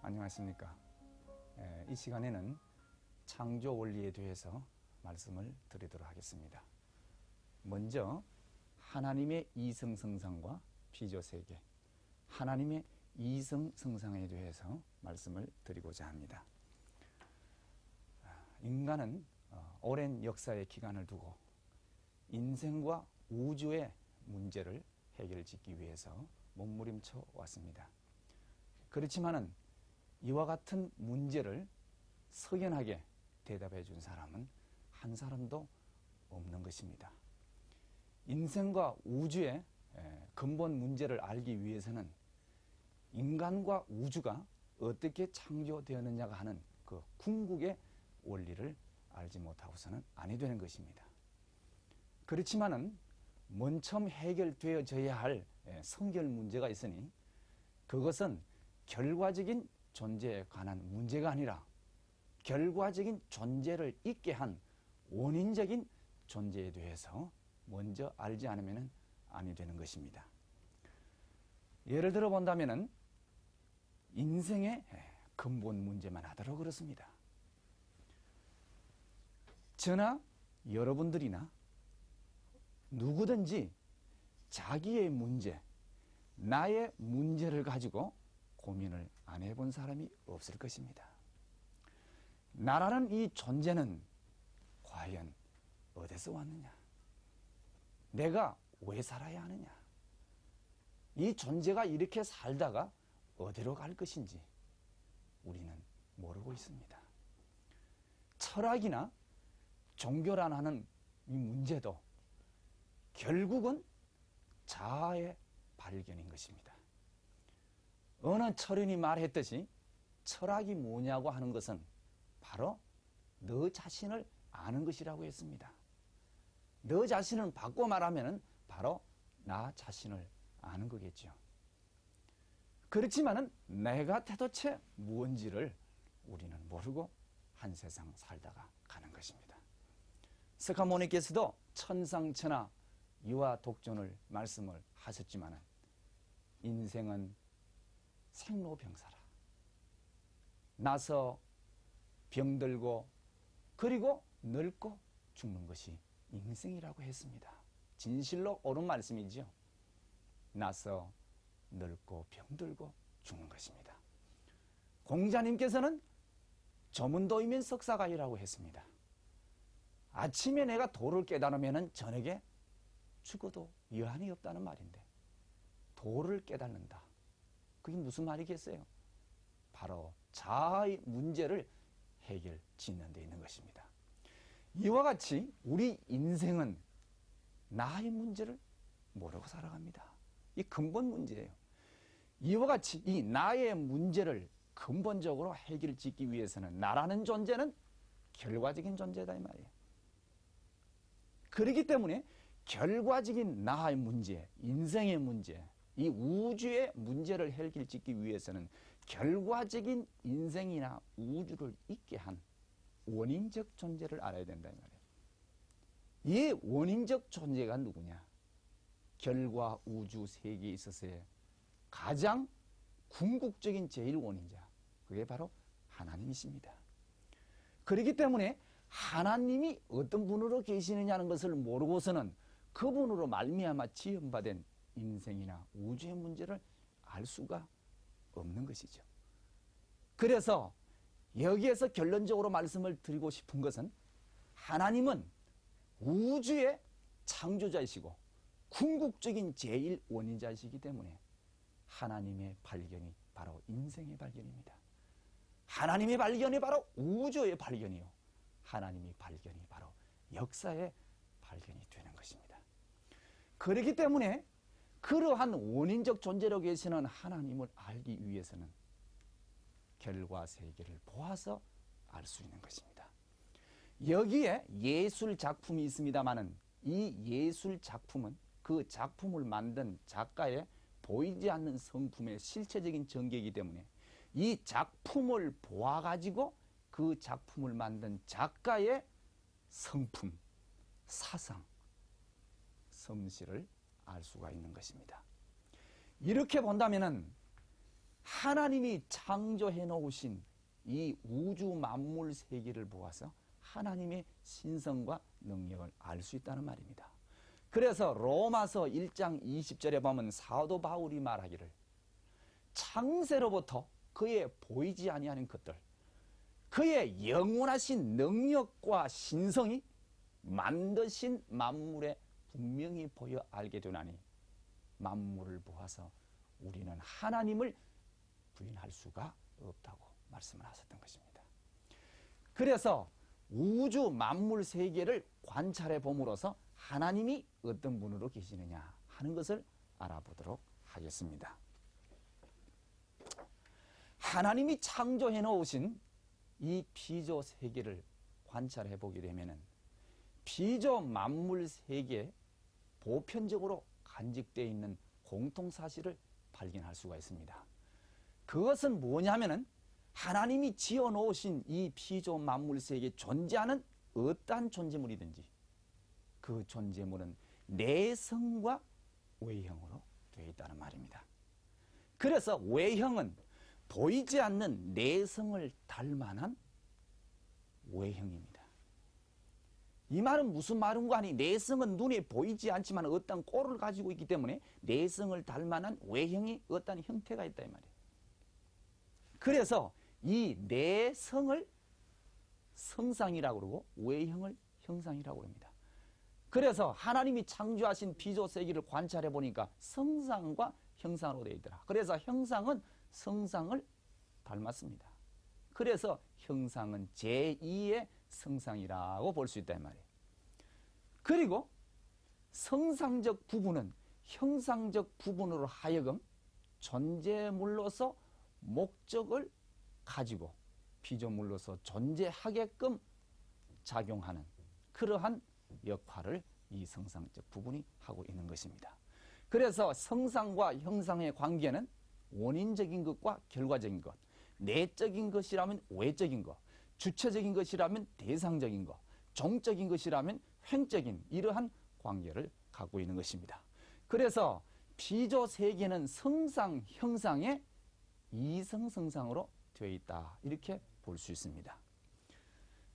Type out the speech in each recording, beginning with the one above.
안녕하십니까. 이 시간에는 창조 원리에 대해서 말씀을 드리도록 하겠습니다. 먼저 하나님의 이성성상과 피조세계, 하나님의 이성성상에 대해서 말씀을 드리고자 합니다. 인간은 오랜 역사의 기간을 두고 인생과 우주의 문제를 해결짓기 위해서 몸부림쳐 왔습니다. 그렇지만은 이와 같은 문제를 석연하게 대답해 준 사람은 한 사람도 없는 것입니다. 인생과 우주의 근본 문제를 알기 위해서는 인간과 우주가 어떻게 창조되었느냐가 하는 그 궁극의 원리를 알지 못하고서는 아니 되는 것입니다. 그렇지만은 먼 처음 해결되어져야 할 성결 문제가 있으니 그것은 결과적인 존재에 관한 문제가 아니라 결과적인 존재를 있게 한 원인적인 존재에 대해서 먼저 알지 않으면 아니 되는 것입니다. 예를 들어 본다면은 인생의 근본 문제만 하더라도 그렇습니다. 저나 여러분들이나 누구든지 자기의 문제, 나의 문제를 가지고 고민을 안 해본 사람이 없을 것입니다. 나라는 이 존재는 과연 어디서 왔느냐? 내가 왜 살아야 하느냐? 이 존재가 이렇게 살다가 어디로 갈 것인지 우리는 모르고 있습니다. 철학이나 종교라는 이 문제도 결국은 자아의 발견인 것입니다. 어느 철인이 말했듯이 철학이 뭐냐고 하는 것은 바로 너 자신을 아는 것이라고 했습니다. 너 자신을 바꿔 말하면 바로 나 자신을 아는 거겠죠. 그렇지만은 내가 도대체 무엇인지를 우리는 모르고 한 세상 살다가 가는 것입니다. 스카모니께서도 천상천하 유아 독존을 말씀을 하셨지만은 인생은 생로병사라. 나서 병들고 그리고 늙고 죽는 것이 인생이라고 했습니다. 진실로 옳은 말씀이죠. 나서 늙고 병들고 죽는 것입니다. 공자님께서는 조문도이면 석사가이라고 했습니다. 아침에 내가 도를 깨달으면 저녁에 죽어도 여한이 없다는 말인데 도를 깨닫는다. 그게 무슨 말이겠어요? 바로 자아의 문제를 해결 짓는 데 있는 것입니다. 이와 같이 우리 인생은 나의 문제를 모르고 살아갑니다. 이 근본 문제예요. 이와 같이 이 나의 문제를 근본적으로 해결 짓기 위해서는 나라는 존재는 결과적인 존재다 이 말이에요. 그렇기 때문에 결과적인 나의 문제, 인생의 문제, 이 우주의 문제를 해결짓기 위해서는 결과적인 인생이나 우주를 있게 한 원인적 존재를 알아야 된다 이 말이에요. 이 원인적 존재가 누구냐? 결과 우주 세계에 있어서의 가장 궁극적인 제일 원인자, 그게 바로 하나님이십니다. 그렇기 때문에 하나님이 어떤 분으로 계시느냐는 것을 모르고서는 그분으로 말미암아 지음받은 인생이나 우주의 문제를 알 수가 없는 것이죠. 그래서 여기에서 결론적으로 말씀을 드리고 싶은 것은 하나님은 우주의 창조자이시고 궁극적인 제일 원인자이시기 때문에 하나님의 발견이 바로 인생의 발견입니다. 하나님의 발견이 바로 우주의 발견이요. 하나님의 발견이 바로 역사의 발견이 되는 것입니다. 그렇기 때문에 그러한 원인적 존재로 계시는 하나님을 알기 위해서는 결과 세계를 보아서 알 수 있는 것입니다. 여기에 예술 작품이 있습니다마는 이 예술 작품은 그 작품을 만든 작가의 보이지 않는 성품의 실체적인 전개이기 때문에 이 작품을 보아가지고 그 작품을 만든 작가의 성품, 사상, 솜씨를 알 수가 있는 것입니다. 이렇게 본다면은 하나님이 창조해 놓으신 이 우주 만물 세계를 보아서 하나님의 신성과 능력을 알 수 있다는 말입니다. 그래서 로마서 1장 20절에 보면 사도 바울이 말하기를 창세로부터 그의 보이지 아니하는 것들, 그의 영원하신 능력과 신성이 만드신 만물에 분명히 보여 알게 되나니 만물을 보아서 우리는 하나님을 부인할 수가 없다고 말씀을 하셨던 것입니다. 그래서 우주 만물 세계를 관찰해 봄으로써 하나님이 어떤 분으로 계시느냐 하는 것을 알아보도록 하겠습니다. 하나님이 창조해 놓으신 이 피조 세계를 관찰해 보게 되면은 피조 만물 세계에 보편적으로 간직되어 있는 공통 사실을 발견할 수가 있습니다. 그것은 뭐냐면은 하나님이 지어 놓으신 이 피조 만물 세계에 존재하는 어떠한 존재물이든지 그 존재물은 내성과 외형으로 되어 있다는 말입니다. 그래서 외형은 보이지 않는 내성을 닮아난 외형입니다. 이 말은 무슨 말인가 하니 내성은 눈에 보이지 않지만 어떤 꼴을 가지고 있기 때문에 내성을 닮아난 외형이 어떤 형태가 있다 이 말이에요. 그래서 이 내성을 성상이라고 그러고 외형을 형상이라고 합니다. 그래서 하나님이 창조하신 피조 세계를 관찰해 보니까 성상과 형상으로 되어 있더라. 그래서 형상은 성상을 닮았습니다. 그래서 형상은 제2의 성상이라고 볼 수 있다 이 말이에요. 그리고 성상적 부분은 형상적 부분으로 하여금 존재물로서 목적을 가지고 피조물로서 존재하게끔 작용하는 그러한 역할을 이 성상적 부분이 하고 있는 것입니다. 그래서 성상과 형상의 관계는 원인적인 것과 결과적인 것, 내적인 것이라면 외적인 것, 주체적인 것이라면 대상적인 것, 종적인 것이라면 횡적인 이러한 관계를 갖고 있는 것입니다. 그래서 피조 세계는 성상, 형상의 이성성상으로 되어 있다 이렇게 볼 수 있습니다.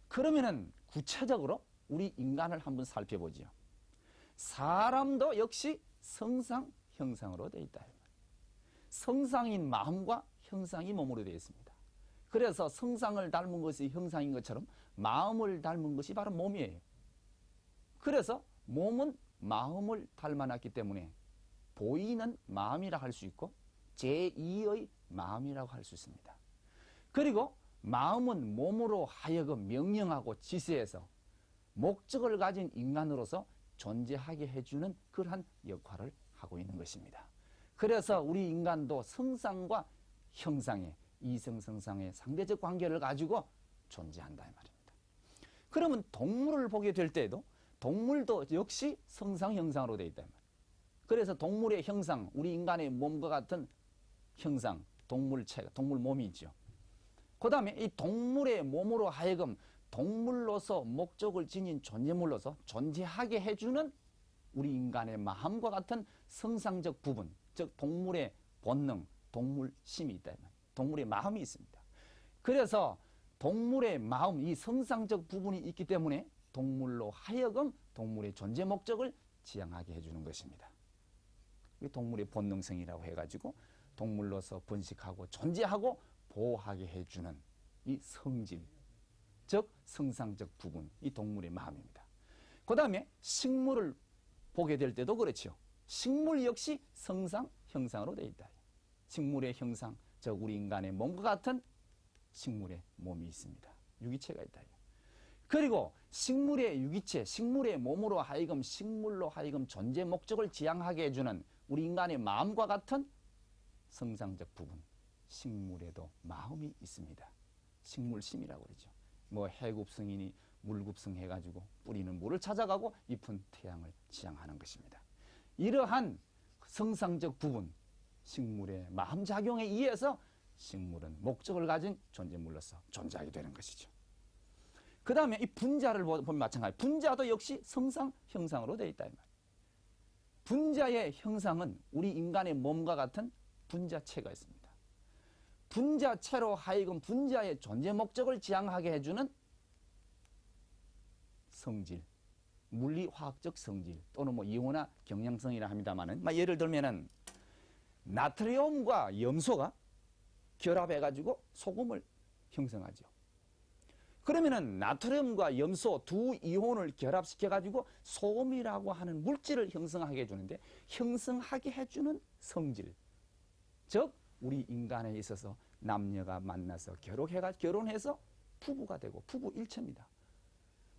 그러면은 구체적으로 우리 인간을 한번 살펴보지요. 사람도 역시 성상, 형상으로 되어 있다. 성상인 마음과 형상이 몸으로 되어 있습니다. 그래서 성상을 닮은 것이 형상인 것처럼 마음을 닮은 것이 바로 몸이에요. 그래서 몸은 마음을 닮아났기 때문에 보이는 마음이라 할 수 있고 제2의 마음이라고 할 수 있습니다. 그리고 마음은 몸으로 하여금 명령하고 지시해서 목적을 가진 인간으로서 존재하게 해주는 그러한 역할을 하고 있는 것입니다. 그래서 우리 인간도 성상과 형상의 이성성상의 상대적 관계를 가지고 존재한다 이 말입니다. 그러면 동물을 보게 될 때에도 동물도 역시 성상, 형상으로 되어 있다 이 말입니다. 그래서 동물의 형상, 우리 인간의 몸과 같은 형상, 동물체가, 동물 몸이 있죠. 그 다음에 이 동물의 몸으로 하여금 동물로서 목적을 지닌 존재물로서 존재하게 해주는 우리 인간의 마음과 같은 성상적 부분, 즉 동물의 본능, 동물심이 있다. 동물의 마음이 있습니다. 그래서 동물의 마음, 이 성상적 부분이 있기 때문에 동물로 하여금 동물의 존재 목적을 지향하게 해주는 것입니다. 동물의 본능성이라고 해가지고 동물로서 번식하고 존재하고 보호하게 해주는 이 성질, 즉 성상적 부분, 이 동물의 마음입니다. 그 다음에 식물을 보게 될 때도 그렇죠. 식물 역시 성상, 형상으로 되어 있다. 식물의 형상, 즉 우리 인간의 몸과 같은 식물의 몸이 있습니다. 유기체가 있다. 그리고 식물의 유기체, 식물의 몸으로 하여금 식물로 하여금 존재 목적을 지향하게 해주는 우리 인간의 마음과 같은 성상적 부분, 식물에도 마음이 있습니다. 식물심이라고 그러죠. 뭐 해굽성이니 물굽성 해가지고 뿌리는 물을 찾아가고 잎은 태양을 지향하는 것입니다. 이러한 성상적 부분, 식물의 마음작용에 의해서 식물은 목적을 가진 존재물로서 존재하게 되는 것이죠. 그 다음에 이 분자를 보면 마찬가지. 분자도 역시 성상, 형상으로 되어 있다. 이 말이에요. 분자의 형상은 우리 인간의 몸과 같은 분자체가 있습니다. 분자체로 하여금 분자의 존재 목적을 지향하게 해주는 성질, 물리화학적 성질 또는 뭐 이온화 경량성이라 합니다만은 예를 들면은 나트륨과 염소가 결합해가지고 소금을 형성하죠. 그러면은 나트륨과 염소 두 이온을 결합시켜가지고 소금이라고 하는 물질을 형성하게 해주는데 형성하게 해주는 성질, 즉 우리 인간에 있어서 남녀가 만나서 결혼해서 부부가 되고 부부일체입니다.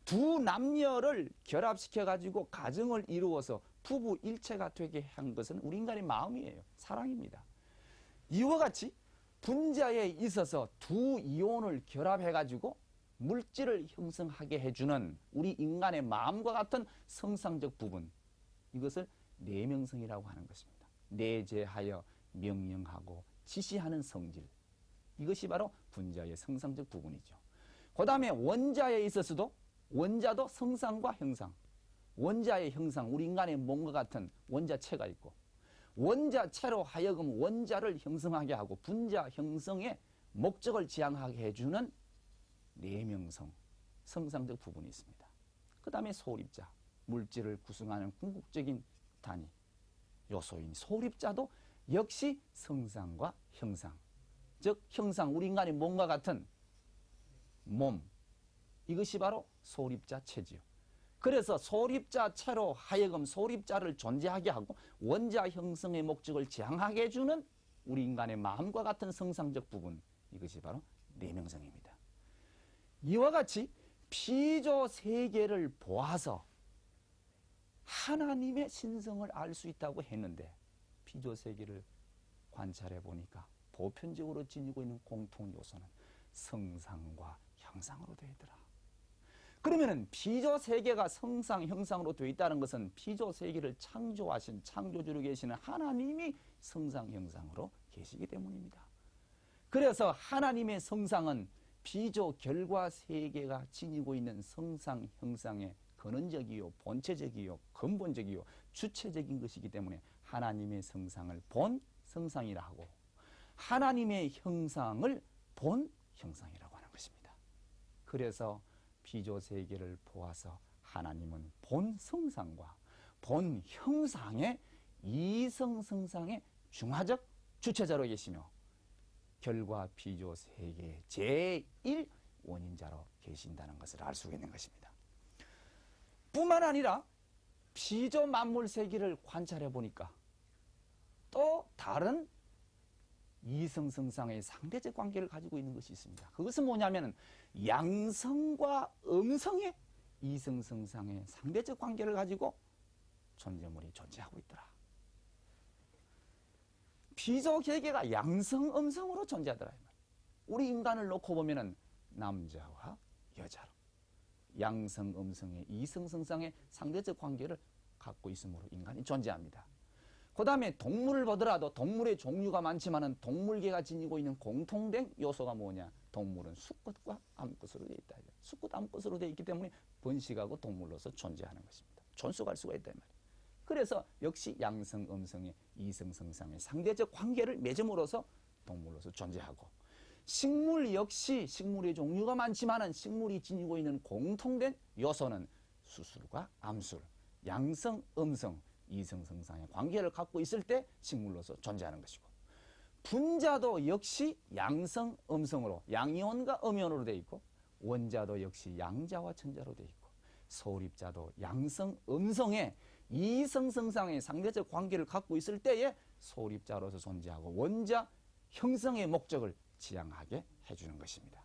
두 남녀를 결합시켜가지고 가정을 이루어서 부부일체가 되게 한 것은 우리 인간의 마음이에요. 사랑입니다. 이와 같이 분자에 있어서 두 이온을 결합해가지고 물질을 형성하게 해주는 우리 인간의 마음과 같은 성상적 부분, 이것을 내명성이라고 하는 것입니다. 내재하여 명령하고 지시하는 성질, 이것이 바로 분자의 성상적 부분이죠. 그 다음에 원자에 있어서도 원자도 성상과 형상, 원자의 형상, 우리 인간의 몸과 같은 원자체가 있고 원자체로 하여금 원자를 형성하게 하고 분자 형성의 목적을 지향하게 해주는 내명성, 성상적 부분이 있습니다. 그 다음에 소립자, 물질을 구성하는 궁극적인 단위, 요소인 소립자도 역시 성상과 형상, 즉 형상, 우리 인간의 몸과 같은 몸, 이것이 바로 소립자체지요. 그래서 소립자체로 하여금 소립자를 존재하게 하고 원자 형성의 목적을 지향하게 해주는 우리 인간의 마음과 같은 성상적 부분, 이것이 바로 내명성입니다. 이와 같이 피조 세계를 보아서 하나님의 신성을 알 수 있다고 했는데 피조 세계를 관찰해 보니까 보편적으로 지니고 있는 공통 요소는 성상과 형상으로 되어 있더라. 그러면은 피조 세계가 성상, 형상으로 되어 있다는 것은 피조 세계를 창조하신 창조주로 계시는 하나님이 성상, 형상으로 계시기 때문입니다. 그래서 하나님의 성상은 피조 결과 세계가 지니고 있는 성상, 형상의 근원적이요, 본체적이요, 근본적이요, 주체적인 것이기 때문에 하나님의 성상을 본 성상이라 하고 하나님의 형상을 본 형상이라고 하는 것입니다. 그래서 피조 세계를 보아서 하나님은 본 성상과 본 형상의 이성 성상의 중화적 주체자로 계시며 결과 피조 세계의 제1 원인자로 계신다는 것을 알 수 있는 것입니다. 뿐만 아니라 피조 만물 세계를 관찰해 보니까 또 다른 이성성상의 상대적 관계를 가지고 있는 것이 있습니다. 그것은 뭐냐면 양성과 음성의 이성성상의 상대적 관계를 가지고 존재물이 존재하고 있더라. 피조 세계가 양성, 음성으로 존재하더라. 우리 인간을 놓고 보면은 남자와 여자로 양성, 음성의 이성성상의 상대적 관계를 갖고 있으므로 인간이 존재합니다. 그 다음에 동물을 보더라도 동물의 종류가 많지만은 동물계가 지니고 있는 공통된 요소가 뭐냐? 동물은 수컷과 암컷으로 되어 있다. 수컷, 암컷으로 되어 있기 때문에 번식하고 동물로서 존재하는 것입니다. 존속할 수가 있다 이 말이에요. 그래서 역시 양성, 음성의 이성성상의 상대적 관계를 맺음으로써 동물로서 존재하고 식물 역시 식물의 종류가 많지만은 식물이 지니고 있는 공통된 요소는 수술과 암술, 양성, 음성, 이성성상의 관계를 갖고 있을 때 식물로서 존재하는 것이고 분자도 역시 양성, 음성으로 양이온과 음이온으로 되어 있고 원자도 역시 양자와 천자로 되어 있고 소립자도 양성, 음성의 이성성상의 상대적 관계를 갖고 있을 때에 소립자로서 존재하고 원자 형성의 목적을 지향하게 해주는 것입니다.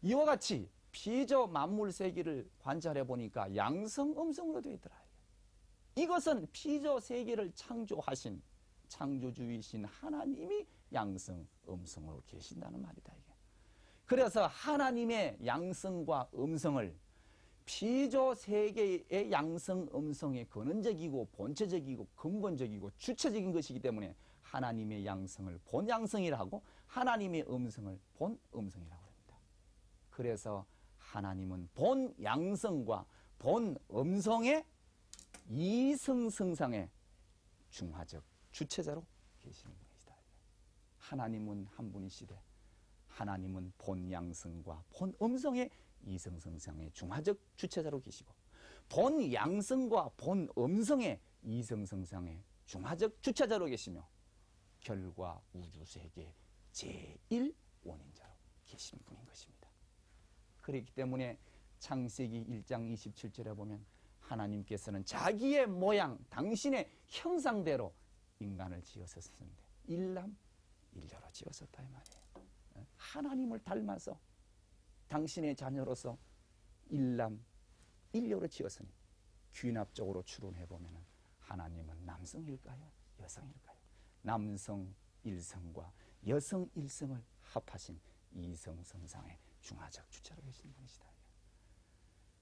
이와 같이 피조 만물 세계를 관찰해 보니까 양성, 음성으로 되어 있더라. 이것은 피조 세계를 창조하신 창조주이신 하나님이 양성, 음성으로 계신다는 말이다. 이게. 그래서 하나님의 양성과 음성을 피조 세계의 양성, 음성의 근원적이고 본체적이고 근본적이고 주체적인 것이기 때문에 하나님의 양성을 본 양성이라 하고 하나님의 음성을 본 음성이라고 합니다. 그래서 하나님은 본 양성과 본 음성의 이성성상의 중화적 주체자로 계시는 분이시다. 하나님은 한 분이시되 하나님은 본 양성과 본 음성의 이성성상의 중화적 주체자로 계시고 본 양성과 본 음성의 이성성상의 중화적 주체자로 계시며 결과 우주세계 제1원인자로 계신 분인 것입니다. 그렇기 때문에 창세기 1장 27절에 보면 하나님께서는 자기의 모양, 당신의 형상대로 인간을 지으셨는데 일남일녀로 지으셨다 이 말이에요. 하나님을 닮아서 당신의 자녀로서 일남일녀로 지었으니 귀납적으로 추론해보면 하나님은 남성일까요? 여성일까요? 남성 일성과 여성 일성을 합하신 이성성상의 중화적 주체로 계신 분이시다.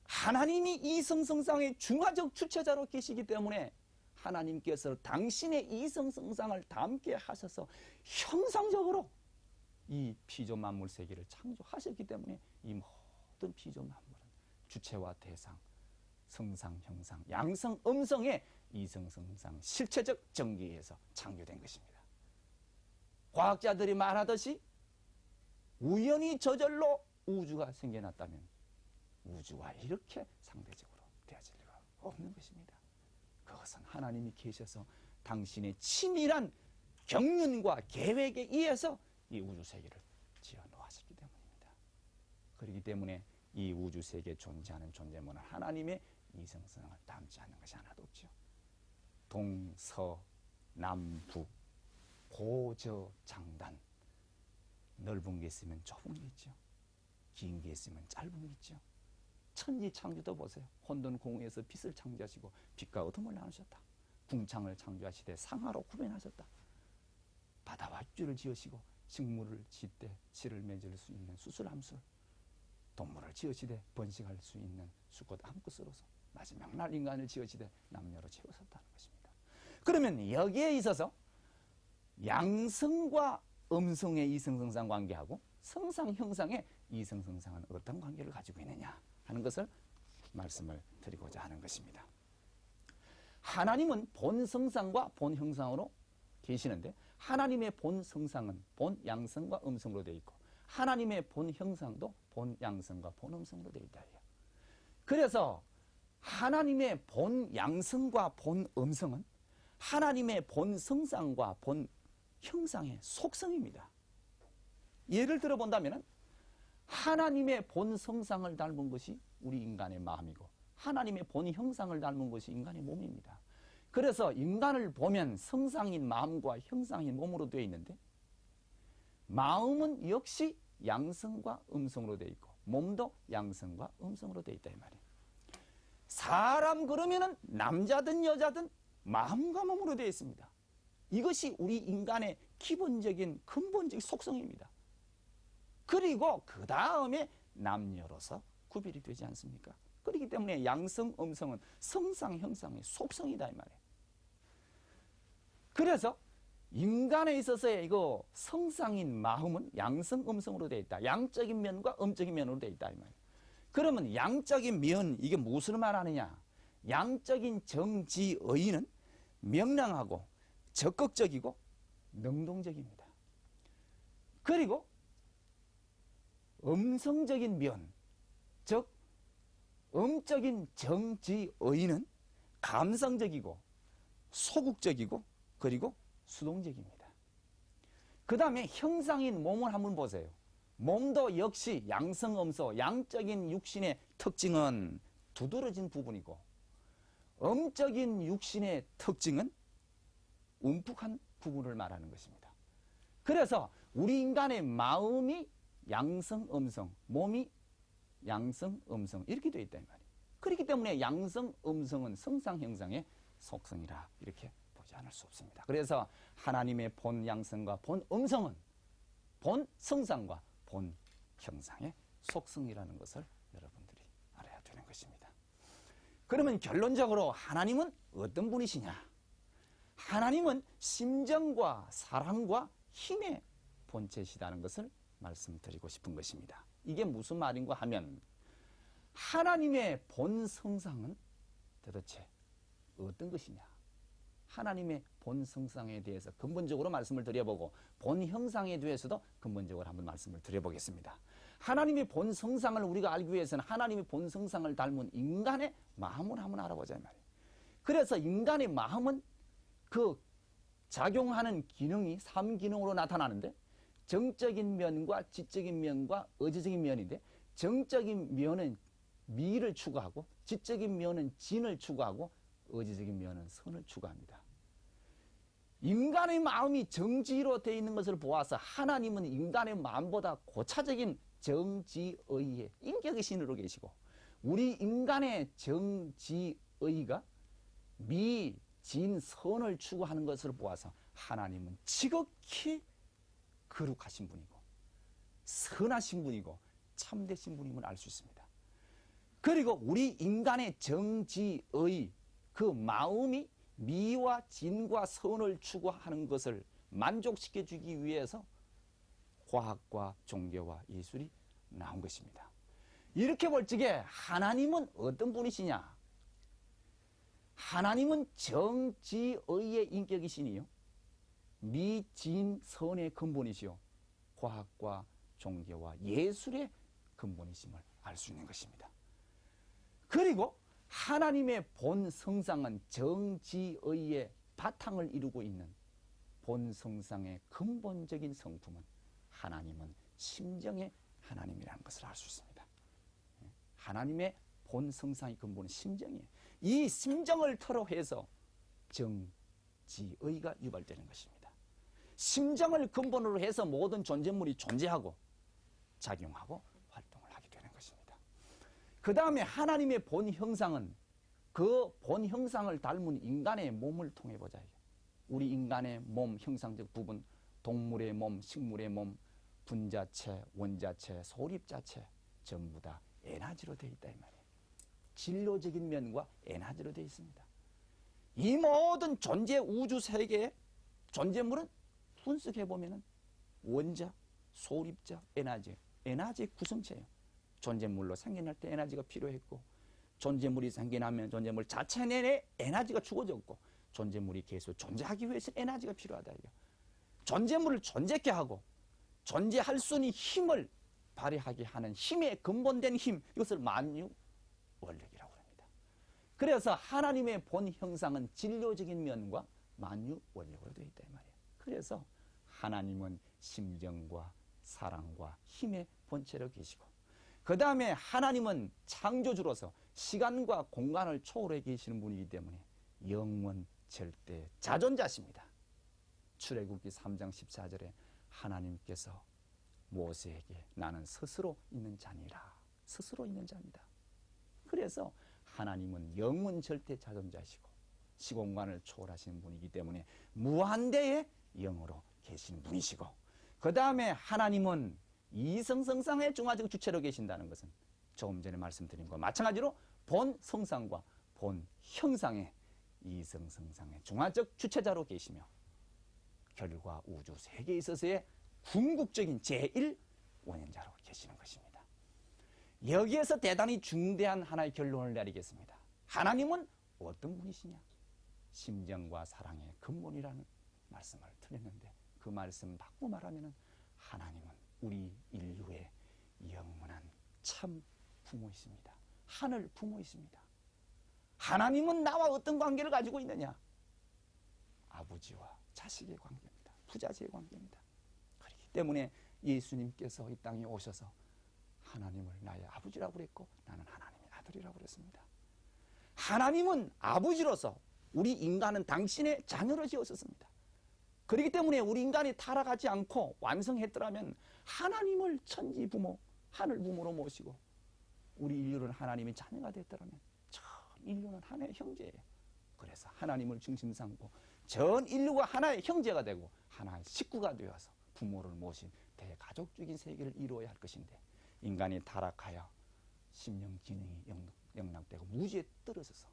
하나님이 이성성상의 중화적 주체자로 계시기 때문에 하나님께서 당신의 이성성상을 담게 하셔서 형상적으로 이 피조만물 세계를 창조하셨기 때문에 이 모든 피조만물은 주체와 대상, 성상, 형상, 양성, 음성의 이성성상 실체적 전개에서 창조된 것입니다. 과학자들이 말하듯이 우연히 저절로 우주가 생겨났다면 우주와 이렇게 상대적으로 되어질 리가 없는 것입니다. 그것은 하나님이 계셔서 당신의 치밀한 경륜과 계획에 의해서 이 우주세계를 지어 놓으셨기 때문입니다. 그렇기 때문에 이 우주세계에 존재하는 존재물은 하나님의 이성성을 담지 않는 것이 하나도 없죠. 동, 서, 남, 북, 고저, 장단, 넓은 게 있으면 좁은 게 있죠. 긴 게 있으면 짧은 게 있죠. 천지 창조도 보세요. 혼돈 공유에서 빛을 창조하시고 빛과 어둠을 나누셨다. 궁창을 창조하시되 상하로 구분하셨다. 바다와 입주를 지으시고 식물을 짓되 씨를 맺을 수 있는 수술함술, 동물을 지으시되 번식할 수 있는 수컷 암컷으로서 마지막 날 인간을 지으시되 남녀로 지으셨다는 것입니다. 그러면 여기에 있어서 양성과 음성의 이성성상 관계하고 성상 형상의 이성성상은 어떤 관계를 가지고 있느냐 하는 것을 말씀을 드리고자 하는 것입니다. 하나님은 본 성상과 본 형상으로 계시는데 하나님의 본 성상은 본 양성과 음성으로 되어 있고 하나님의 본 형상도 본 양성과 본 음성으로 되어 있다. 그래서 하나님의 본 양성과 본 음성은 하나님의 본 성상과 본 형상의 속성입니다. 예를 들어 본다면 하나님의 본 성상을 닮은 것이 우리 인간의 마음이고 하나님의 본 형상을 닮은 것이 인간의 몸입니다. 그래서 인간을 보면 성상인 마음과 형상인 몸으로 되어 있는데 마음은 역시 양성과 음성으로 되어 있고 몸도 양성과 음성으로 되어 있다 이 말이에요. 사람 그러면은 남자든 여자든 마음과 몸으로 되어 있습니다. 이것이 우리 인간의 기본적인 근본적인 속성입니다. 그리고 그 다음에 남녀로서 구별이 되지 않습니까? 그렇기 때문에 양성, 음성은 성상, 형상의 속성이다 이 말이에요. 그래서 인간에 있어서의 이거 성상인 마음은 양성, 음성으로 되어 있다. 양적인 면과 음적인 면으로 되어 있다 이 말이에요. 그러면 양적인 면 이게 무엇을 말하느냐? 양적인 정지의는 명랑하고 적극적이고 능동적입니다. 그리고 음성적인 면, 즉 음적인 정지의는 감성적이고 소극적이고 그리고 수동적입니다. 그 다음에 형상인 몸을 한번 보세요. 몸도 역시 양성, 음소, 양적인 육신의 특징은 두드러진 부분이고 음적인 육신의 특징은 움푹한 부분을 말하는 것입니다. 그래서 우리 인간의 마음이 양성, 음성, 몸이 양성, 음성 이렇게 되어 있다 이 말이에요. 그렇기 때문에 양성, 음성은 성상, 형상의 속성이라 이렇게 보지 않을 수 없습니다. 그래서 하나님의 본 양성과 본 음성은 본 성상과 본 형상의 속성이라는 것을 여러분들이 알아야 되는 것입니다. 그러면 결론적으로 하나님은 어떤 분이시냐? 하나님은 심정과 사랑과 힘의 본체시다는 것을 말씀드리고 싶은 것입니다. 이게 무슨 말인가 하면 하나님의 본 성상은 도대체 어떤 것이냐? 하나님의 본 성상에 대해서 근본적으로 말씀을 드려보고 본 형상에 대해서도 근본적으로 한번 말씀을 드려보겠습니다. 하나님의 본 성상을 우리가 알기 위해서는 하나님의 본 성상을 닮은 인간의 마음을 한번 알아보자 이 말이에요. 그래서 인간의 마음은 그 작용하는 기능이 3기능으로 나타나는데 정적인 면과 지적인 면과 의지적인 면인데 정적인 면은 미를 추구하고 지적인 면은 진을 추구하고 의지적인 면은 선을 추구합니다. 인간의 마음이 정지로 되어 있는 것을 보아서 하나님은 인간의 마음보다 고차적인 정지의의 인격의 신으로 계시고 우리 인간의 정지의가 미, 진, 선을 추구하는 것을 보아서 하나님은 지극히 거룩하신 분이고 선하신 분이고 참되신 분임을 알 수 있습니다. 그리고 우리 인간의 정지의 그 마음이 미와 진과 선을 추구하는 것을 만족시켜 주기 위해서 과학과 종교와 예술이 나온 것입니다. 이렇게 볼 적에 하나님은 어떤 분이시냐? 하나님은 정지의의 인격이시니요 미, 진, 선의 근본이시요 과학과 종교와 예술의 근본이심을 알 수 있는 것입니다. 그리고 하나님의 본 성상은 정지의의 바탕을 이루고 있는 본 성상의 근본적인 성품은 하나님은 심정의 하나님이라는 것을 알 수 있습니다. 하나님의 본 성상의 근본은 심정이에요. 이 심정을 토로해서 정지의가 유발되는 것입니다. 심정을 근본으로 해서 모든 존재물이 존재하고 작용하고 활동을 하게 되는 것입니다. 그 다음에 하나님의 본 형상은 그 본 형상을 닮은 인간의 몸을 통해 보자. 우리 인간의 몸 형상적 부분, 동물의 몸, 식물의 몸, 분자체, 원자체, 소립자체 전부 다 에너지로 되어 있다 이 말이에요. 진로적인 면과 에너지로 되어 있습니다. 이 모든 존재 우주 세계의 존재물은 분석해 보면은 원자, 소립자, 에너지의 구성체예요. 존재물로 생겨날 때 에너지가 필요했고 존재물이 생겨나면 존재물 자체 내에 에너지가 주어졌고 존재물이 계속 존재하기 위해서 에너지가 필요하다. 존재물을 존재케 하고 존재할 수 있는 힘을 발휘하게 하는 힘의 근본된 힘, 이것을 만유원력이라고 합니다. 그래서 하나님의 본 형상은 진료적인 면과 만유원력으로 되어 있다 이 말이에요. 그래서 하나님은 심정과 사랑과 힘의 본체로 계시고 그 다음에 하나님은 창조주로서 시간과 공간을 초월해 계시는 분이기 때문에 영원 절대 자존자십니다. 출애굽기 3장 14절에 하나님께서 모세에게 나는 스스로 있는 자니라. 스스로 있는 자입니다. 그래서 하나님은 영원 절대 자존자시고 시공간을 초월하시는 분이기 때문에 무한대의 영으로 계신 분이시고 그 다음에 하나님은 이성성상의 중화적 주체로 계신다는 것은 조금 전에 말씀드린 것과 마찬가지로 본 성상과 본 형상의 이성성상의 중화적 주체자로 계시며 결과 우주 세계에 있어서의 궁극적인 제1원인자로 계시는 것입니다. 여기에서 대단히 중대한 하나의 결론을 내리겠습니다. 하나님은 어떤 분이시냐? 심정과 사랑의 근본이라는 말씀을 드렸는데 그 말씀 바꾸고 말하면 하나님은 우리 인류의 영원한 참 부모이십니다. 하늘 부모이십니다. 하나님은 나와 어떤 관계를 가지고 있느냐? 아버지와 자식의 관계입니다. 부자지의 관계입니다. 그렇기 때문에 예수님께서 이 땅에 오셔서 하나님을 나의 아버지라고 그랬고 나는 하나님의 아들이라고 그랬습니다. 하나님은 아버지로서 우리 인간은 당신의 자녀로 지었었습니다. 그렇기 때문에 우리 인간이 타락하지 않고 완성했더라면 하나님을 천지 부모, 하늘 부모로 모시고 우리 인류는 하나님의 자녀가 됐더라면 전 인류는 하나의 형제예요. 그래서 하나님을 중심 삼고 전 인류가 하나의 형제가 되고 하나의 식구가 되어서 부모를 모신 대가족적인 세계를 이루어야 할 것인데 인간이 타락하여 심령 기능이 영락되고 무지에 떨어져서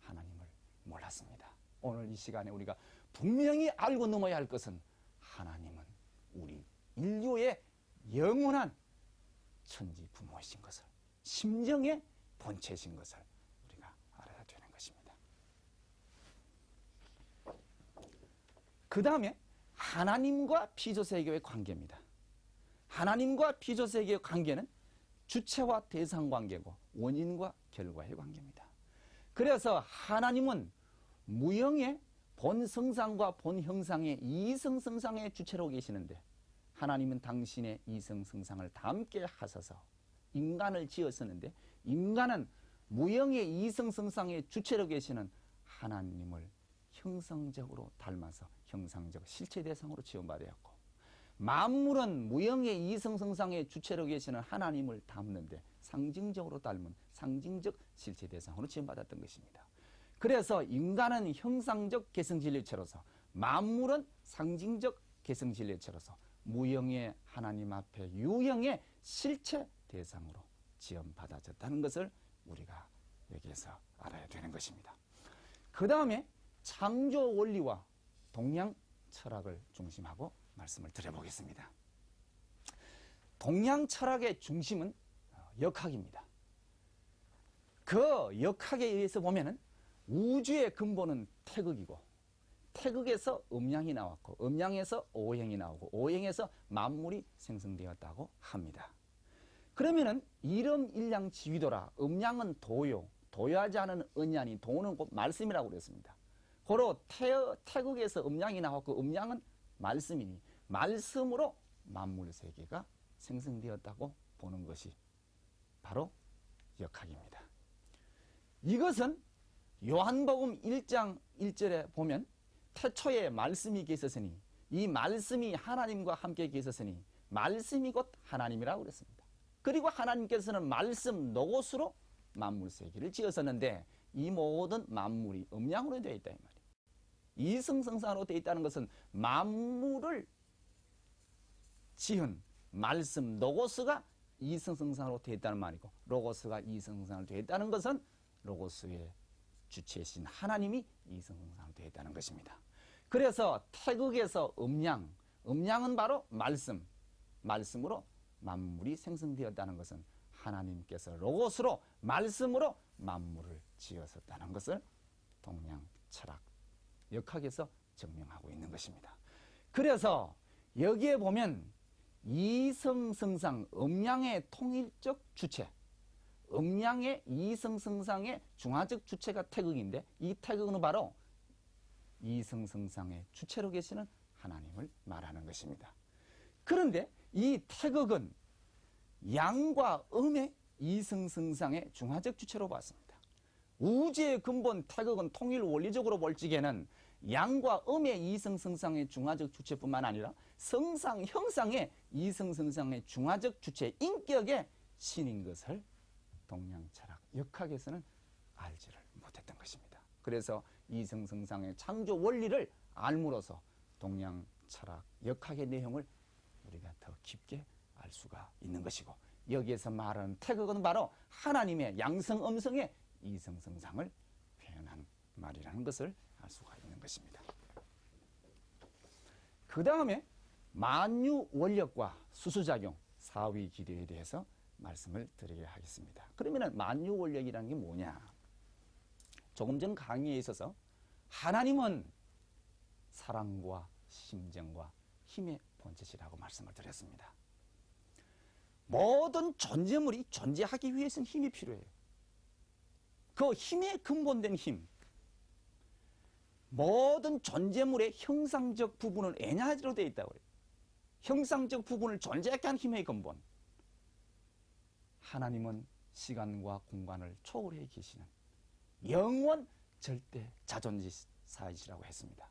하나님을 몰랐습니다. 오늘 이 시간에 우리가 분명히 알고 넘어야 할 것은 하나님은 우리 인류의 영원한 천지 부모이신 것을 심정의 본체이신 것을 우리가 알아야 되는 것입니다. 그 다음에 하나님과 피조세계의 관계입니다. 하나님과 피조세계의 관계는 주체와 대상 관계고 원인과 결과의 관계입니다. 그래서 하나님은 무형의 본 성상과 본 형상의 이성 성상의 주체로 계시는데 하나님은 당신의 이성 성상을 다 함께 하셔서 인간을 지었었는데 인간은 무형의 이성 성상의 주체로 계시는 하나님을 형상적으로 닮아서 형상적 실체 대상으로 지원받았고 만물은 무형의 이성 성상의 주체로 계시는 하나님을 담는데 상징적으로 닮은 상징적 실체 대상으로 지원받았던 것입니다. 그래서 인간은 형상적 개성진리체로서 만물은 상징적 개성진리체로서 무형의 하나님 앞에 유형의 실체 대상으로 지원받아졌다는 것을 우리가 여기에서 알아야 되는 것입니다. 그 다음에 창조 원리와 동양 철학을 중심하고 말씀을 드려보겠습니다. 동양 철학의 중심은 역학입니다. 그 역학에 의해서 보면은 우주의 근본은 태극이고 태극에서 음양이 나왔고 음양에서 오행이 나오고 오행에서 만물이 생성되었다고 합니다. 그러면은 일음일양지위도라 음양은 도요, 도요하지 않은 은양이 도는 곧 말씀이라고 그랬습니다. 고로 태극에서 음양이 나왔고 음양은 말씀이니 말씀으로 만물 세계가 생성되었다고 보는 것이 바로 역학입니다. 이것은 요한복음 1장 1절에 보면 태초에 말씀이 계셨으니 이 말씀이 하나님과 함께 계셨으니 말씀이 곧 하나님이라고 그랬습니다. 그리고 하나님께서는 말씀 노고스로 만물 세계를 지었었는데 이 모든 만물이 음양으로 되어 있다 이 말이에요. 이성성상으로 되어 있다는 것은 만물을 지은 말씀 로고스가 이성성상으로 되어 있다는 말이고 로고스가 이성성상으로 되어 있다는 것은 로고스의 주체이신 하나님이 이성성상으로 되어 있다는 것입니다. 그래서 태극에서 음양, 음양은 바로 말씀, 말씀으로 만물이 생성되었다는 것은 하나님께서 로고스로 말씀으로 만물을 지었었다는 것을 동양 철학, 역학에서 증명하고 있는 것입니다. 그래서 여기에 보면 이성성상, 음양의 통일적 주체, 음양의 이성성상의 중화적 주체가 태극인데 이 태극은 바로 이성성상의 주체로 계시는 하나님을 말하는 것입니다. 그런데 이 태극은 양과 음의 이성성상의 중화적 주체로 봤습니다. 우주의 근본 태극은 통일 원리적으로 볼 적에는 양과 음의 이성성상의 중화적 주체뿐만 아니라 성상, 형상의 이성성상의 중화적 주체, 인격의 신인 것을 동양철학, 역학에서는 알지를 못했던 것입니다. 그래서 이성성상의 창조 원리를 알므로써 동양철학, 역학의 내용을 우리가 더 깊게 알 수가 있는 것이고 여기에서 말하는 태극은 바로 하나님의 양성, 음성의 이성성상을 표현한 말이라는 것을 알 수가 있는 것입니다. 그 다음에 만유 원력과 수수작용, 사위 기류에 대해서 말씀을 드리게 하겠습니다. 그러면 만유 원력이라는 게 뭐냐? 조금 전 강의에 있어서 하나님은 사랑과 심정과 힘의 본체시라고 말씀을 드렸습니다. 모든 존재물이 존재하기 위해서는 힘이 필요해요. 그 힘의 근본된 힘, 모든 존재물의 형상적 부분을 에너지로 되어 있다고 해요. 형상적 부분을 존재하게 한 힘의 근본. 하나님은 시간과 공간을 초월해 계시는 영원 절대 자존사이시라고 했습니다.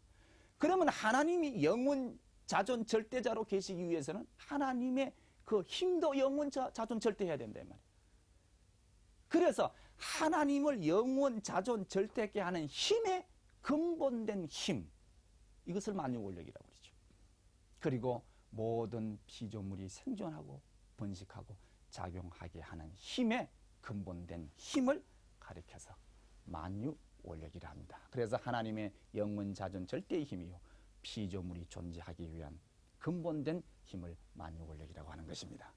그러면 하나님이 영원 자존 절대자로 계시기 위해서는 하나님의 그 힘도 영원 자존 절대해야 된다 이 말이에요. 그래서 하나님을 영원 자존 절대하게 하는 힘의 근본된 힘, 이것을 만유원력이라고 그러죠. 그리고 모든 피조물이 생존하고 번식하고 작용하게 하는 힘의 근본된 힘을 가리켜서 만유원력이라 합니다. 그래서 하나님의 영원 자존 절대의 힘이요 피조물이 존재하기 위한 근본된 힘을 만유원력이라고 하는 것입니다.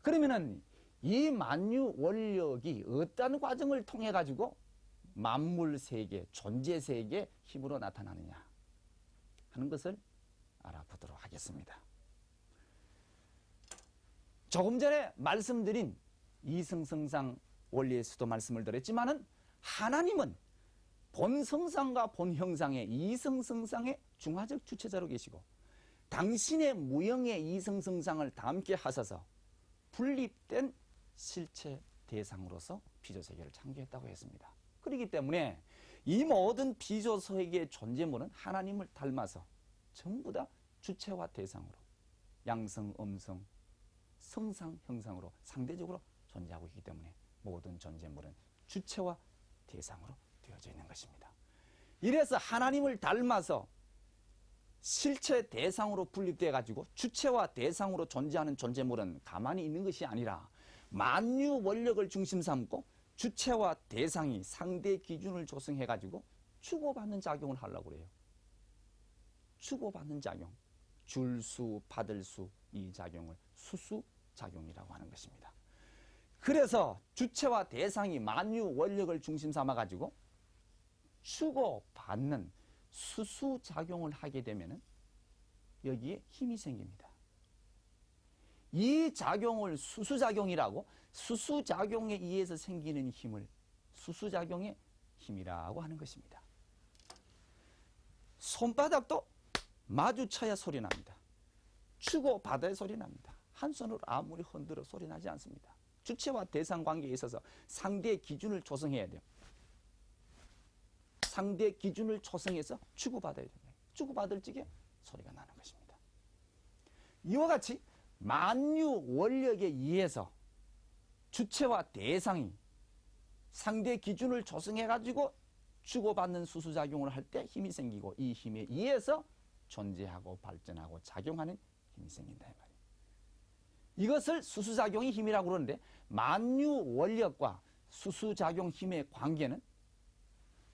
그러면은 이 만유원력이 어떤 과정을 통해 가지고 만물세계, 존재세계 힘으로 나타나느냐? 하는 것을 알아보도록 하겠습니다. 조금 전에 말씀드린 이성성상 원리에서도 말씀을 드렸지만은 하나님은 본성상과 본형상의 이성성상의 중화적 주체자로 계시고 당신의 무형의 이성성상을 다 함께 하셔서 분립된 실체 대상으로서 피조세계를 창조했다고 했습니다. 그렇기 때문에 이 모든 피조세계의 존재물은 하나님을 닮아서 전부 다 주체와 대상으로 양성, 음성, 성상, 형상으로 상대적으로 존재하고 있기 때문에 모든 존재물은 주체와 대상으로 되어져 있는 것입니다. 이래서 하나님을 닮아서 실체 대상으로 분립되어 가지고 주체와 대상으로 존재하는 존재물은 가만히 있는 것이 아니라 만유 원력을 중심 삼고 주체와 대상이 상대 기준을 조성해 가지고 주고받는 작용을 하려고 그래요. 주고받는 작용, 줄 수, 받을 수, 이 작용을 수수작용이라고 하는 것입니다. 그래서 주체와 대상이 만유 원력을 중심 삼아 가지고 주고받는 수수작용을 하게 되면 여기에 힘이 생깁니다. 이 작용을 수수작용이라고, 수수작용에 의해서 생기는 힘을 수수작용의 힘이라고 하는 것입니다. 손바닥도 마주쳐야 소리 납니다. 주고받아야 소리 납니다. 한 손으로 아무리 흔들어 소리 나지 않습니다. 주체와 대상 관계에 있어서 상대의 기준을 조성해야 돼요. 상대 기준을 조성해서 주고받아야 됩니다. 주고받을 적에 소리가 나는 것입니다. 이와 같이 만유 원력에 의해서 주체와 대상이 상대 기준을 조성해가지고 주고받는 수수작용을 할 때 힘이 생기고 이 힘에 의해서 존재하고 발전하고 작용하는 힘이 생긴다 이 말이에요. 이것을 수수작용의 힘이라고 그러는데 만유 원력과 수수작용 힘의 관계는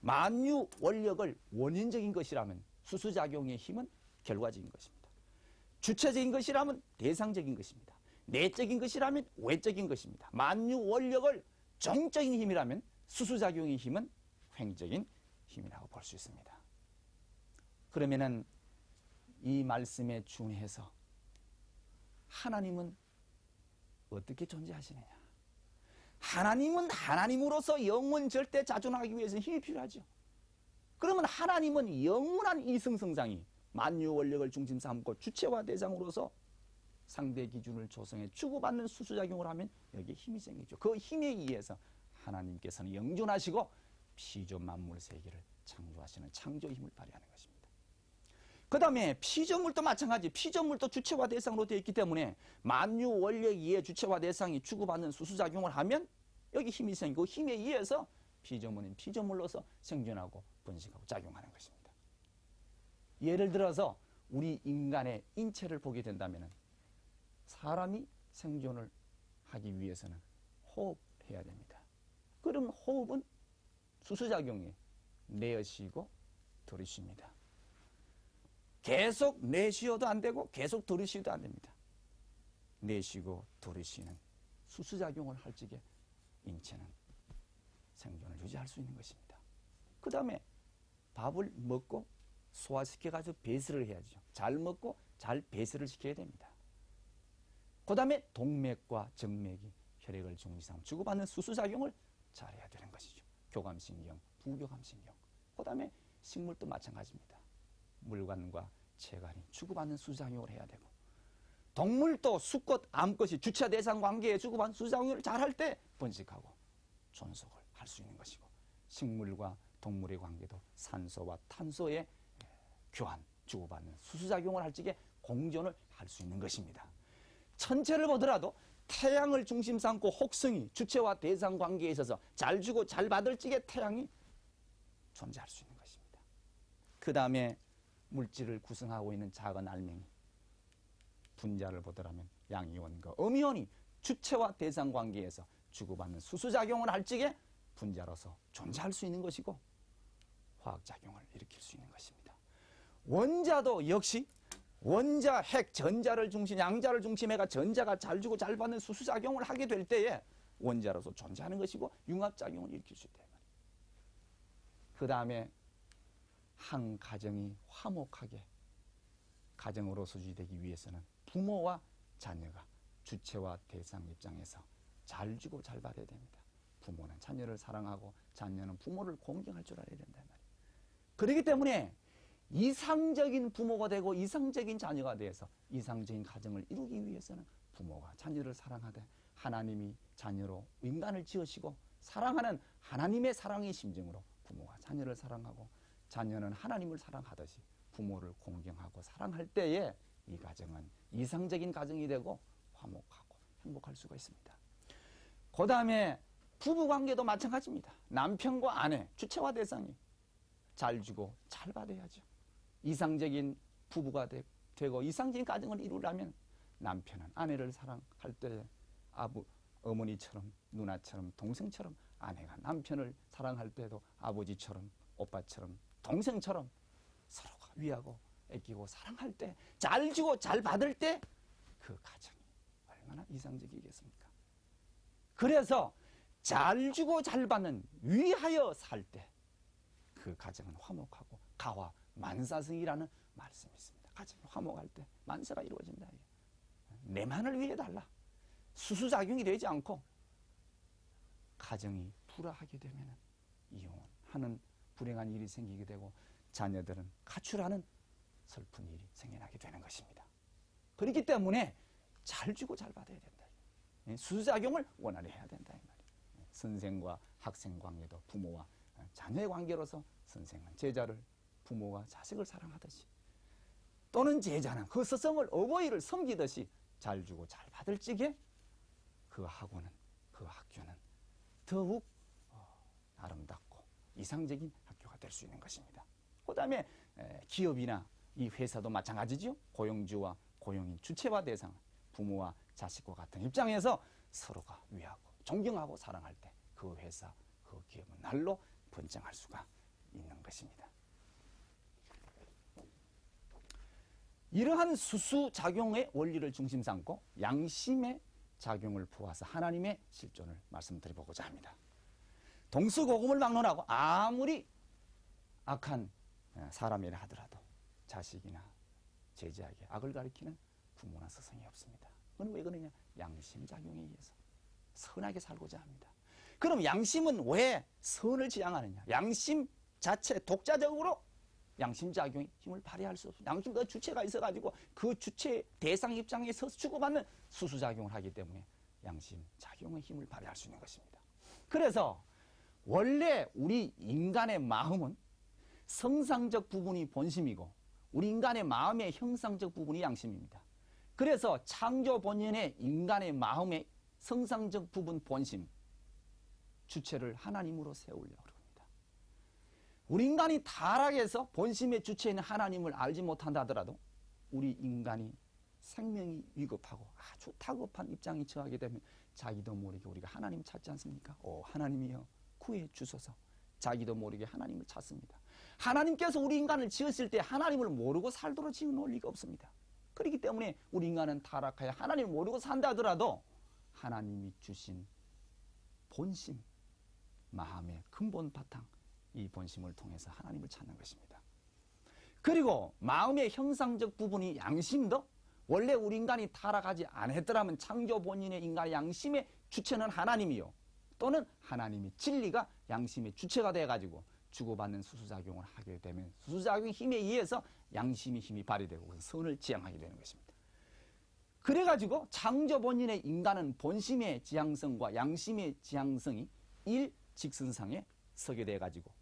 만유 원력을 원인적인 것이라면 수수작용의 힘은 결과적인 것입니다. 주체적인 것이라면 대상적인 것입니다. 내적인 것이라면 외적인 것입니다. 만유 원력을 정적인 힘이라면 수수작용의 힘은 횡적인 힘이라고 볼 수 있습니다. 그러면은 이 말씀에 준해서 하나님은 어떻게 존재하시느냐? 하나님은 하나님으로서 영원 절대 자존하기 위해서는 힘이 필요하죠. 그러면 하나님은 영원한 이성성상이 만유 원력을 중심 삼고 주체와 대상으로서 상대 기준을 조성해 주고받는 수수작용을 하면 여기에 힘이 생기죠. 그 힘에 의해서 하나님께서는 영존하시고 피조 만물 세계를 창조하시는 창조 힘을 발휘하는 것입니다. 그 다음에 피조물도 마찬가지. 피조물도 주체와 대상으로 되어 있기 때문에 만유 원력에 의해 주체와 대상이 주고받는 수수작용을 하면 여기 힘이 생기고 힘에 의해서 피조물은 피조물로서 생존하고 번식하고 작용하는 것입니다. 예를 들어서 우리 인간의 인체를 보게 된다면 사람이 생존을 하기 위해서는 호흡해야 됩니다. 그럼 호흡은 수수작용이 내쉬고 들이쉽니다. 계속 내쉬어도 안 되고 계속 들이쉬어도 안 됩니다. 내쉬고 들이쉬는 수수작용을 할 적에 인체는 생존을 유지할 수 있는 것입니다. 그 다음에 밥을 먹고 소화시켜가지고 배설을 해야죠. 잘 먹고 잘 배설을 시켜야 됩니다. 그 다음에 동맥과 정맥이 혈액을 중심으로 주고받는 수수작용을 잘해야 되는 것이죠. 교감신경, 부교감신경. 그 다음에 식물도 마찬가지입니다. 물관과 체관이 주고받는 수수작용을 해야 되고 동물도 수컷, 암컷이 주체 대상 관계에 주고받는 수수작용을 잘할 때 번식하고 존속을 할 수 있는 것이고 식물과 동물의 관계도 산소와 탄소의 교환, 주고받는 수수작용을 할 적에 공존을 할 수 있는 것입니다. 천체를 보더라도 태양을 중심 삼고 혹성이 주체와 대상 관계에 있어서 잘 주고 잘 받을 적에 태양이 존재할 수 있는 것입니다. 그 다음에 물질을 구성하고 있는 작은 알맹이 분자를 보더라면 양이온과 음이온이 주체와 대상 관계에서 주고받는 수수작용을 할 적에 분자로서 존재할 수 있는 것이고 화학작용을 일으킬 수 있는 것입니다. 원자도 역시 원자, 핵, 전자를 중심, 양자를 중심해가 전자가 잘 주고 잘 받는 수수작용을 하게 될 때에 원자로서 존재하는 것이고 융합작용을 일으킬 수 있다. 그 다음에 한 가정이 화목하게 가정으로 소지되기 위해서는 부모와 자녀가 주체와 대상 입장에서 잘 주고 잘 받아야 됩니다. 부모는 자녀를 사랑하고 자녀는 부모를 공경할 줄 알아야 된단 말이에요. 그렇기 때문에 이상적인 부모가 되고 이상적인 자녀가 되어서 이상적인 가정을 이루기 위해서는 부모가 자녀를 사랑하되 하나님이 자녀로 인간을 지으시고 사랑하는 하나님의 사랑의 심정으로 부모가 자녀를 사랑하고 자녀는 하나님을 사랑하듯이 부모를 공경하고 사랑할 때에 이 가정은 이상적인 가정이 되고 화목하고 행복할 수가 있습니다. 그 다음에 부부관계도 마찬가지입니다. 남편과 아내, 주체와 대상이 잘 주고 잘 받아야죠. 이상적인 부부가 되고 이상적인 가정을 이루려면 남편은 아내를 사랑할 때 어머니처럼 누나처럼 동생처럼 아내가 남편을 사랑할 때도 아버지처럼 오빠처럼 동생처럼 서로가 위하고 아끼고 사랑할 때 잘 주고 잘 받을 때 그 가정이 얼마나 이상적이겠습니까? 그래서 잘 주고 잘 받는 위하여 살 때 그 가정은 화목하고 가와 만사성이라는 말씀이 있습니다. 가정이 화목할 때 만사가 이루어진다. 내만을 위해 달라. 수수작용이 되지 않고 가정이 불화하게 되면 이혼하는 불행한 일이 생기게 되고 자녀들은 가출하는 슬픈 일이 생겨나게 되는 것입니다. 그렇기 때문에 잘 주고 잘 받아야 된다. 수수작용을 원활히 해야 된다. 이 말이에요. 선생과 학생 관계도 부모와 자녀의 관계로서 선생은 제자를 부모가 자식을 사랑하듯이 또는 제자는 그 스승을 어버이를 섬기듯이 잘 주고 잘 받을 적에 그 학원은 그 학교는 더욱 아름답고 이상적인 학교가 될 수 있는 것입니다. 그 다음에 기업이나 이 회사도 마찬가지죠. 고용주와 고용인 주체와 대상 부모와 자식과 같은 입장에서 서로가 위하고 존경하고 사랑할 때 그 회사 그 기업은 날로 번창할 수가 있는 것입니다. 이러한 수수작용의 원리를 중심 삼고 양심의 작용을 보아서 하나님의 실존을 말씀드려보고자 합니다. 동서고금을 막론하고 아무리 악한 사람이라 하더라도 자식이나 제자에게 악을 가리키는 부모나 스승이 없습니다. 그건 왜 그러냐? 양심작용에 의해서 선하게 살고자 합니다. 그럼 양심은 왜 선을 지향하느냐? 양심 자체 독자적으로 양심작용이 힘을 발휘할 수 없습니다. 양심 그 주체가 있어가지고 그 주체 대상 입장에 서서 주고받는 수수작용을 하기 때문에 양심작용의 힘을 발휘할 수 있는 것입니다. 그래서 원래 우리 인간의 마음은 성상적 부분이 본심이고 우리 인간의 마음의 형상적 부분이 양심입니다. 그래서 창조 본연의 인간의 마음의 성상적 부분 본심 주체를 하나님으로 세우려고 합니다. 우리 인간이 타락해서 본심의 주체인 하나님을 알지 못한다 하더라도 우리 인간이 생명이 위급하고 아주 다급한 입장에 처하게 되면 자기도 모르게 우리가 하나님 찾지 않습니까? 하나님이여 구해 주소서. 자기도 모르게 하나님을 찾습니다. 하나님께서 우리 인간을 지었을 때 하나님을 모르고 살도록 지은 논리가 없습니다. 그렇기 때문에 우리 인간은 타락하여 하나님을 모르고 산다 하더라도 하나님이 주신 본심, 마음의 근본 바탕, 이 본심을 통해서 하나님을 찾는 것입니다. 그리고 마음의 형상적 부분이 양심도 원래 우리 인간이 타락하지 않았더라면 창조 본인의 인간의 양심의 주체는 하나님이요. 또는 하나님이 진리가 양심의 주체가 돼가지고 주고받는 수수작용을 하게 되면 수수작용의 힘에 의해서 양심의 힘이 발휘되고 선을 지향하게 되는 것입니다. 그래가지고 창조 본인의 인간은 본심의 지향성과 양심의 지향성이 일직선상에 서게 돼가지고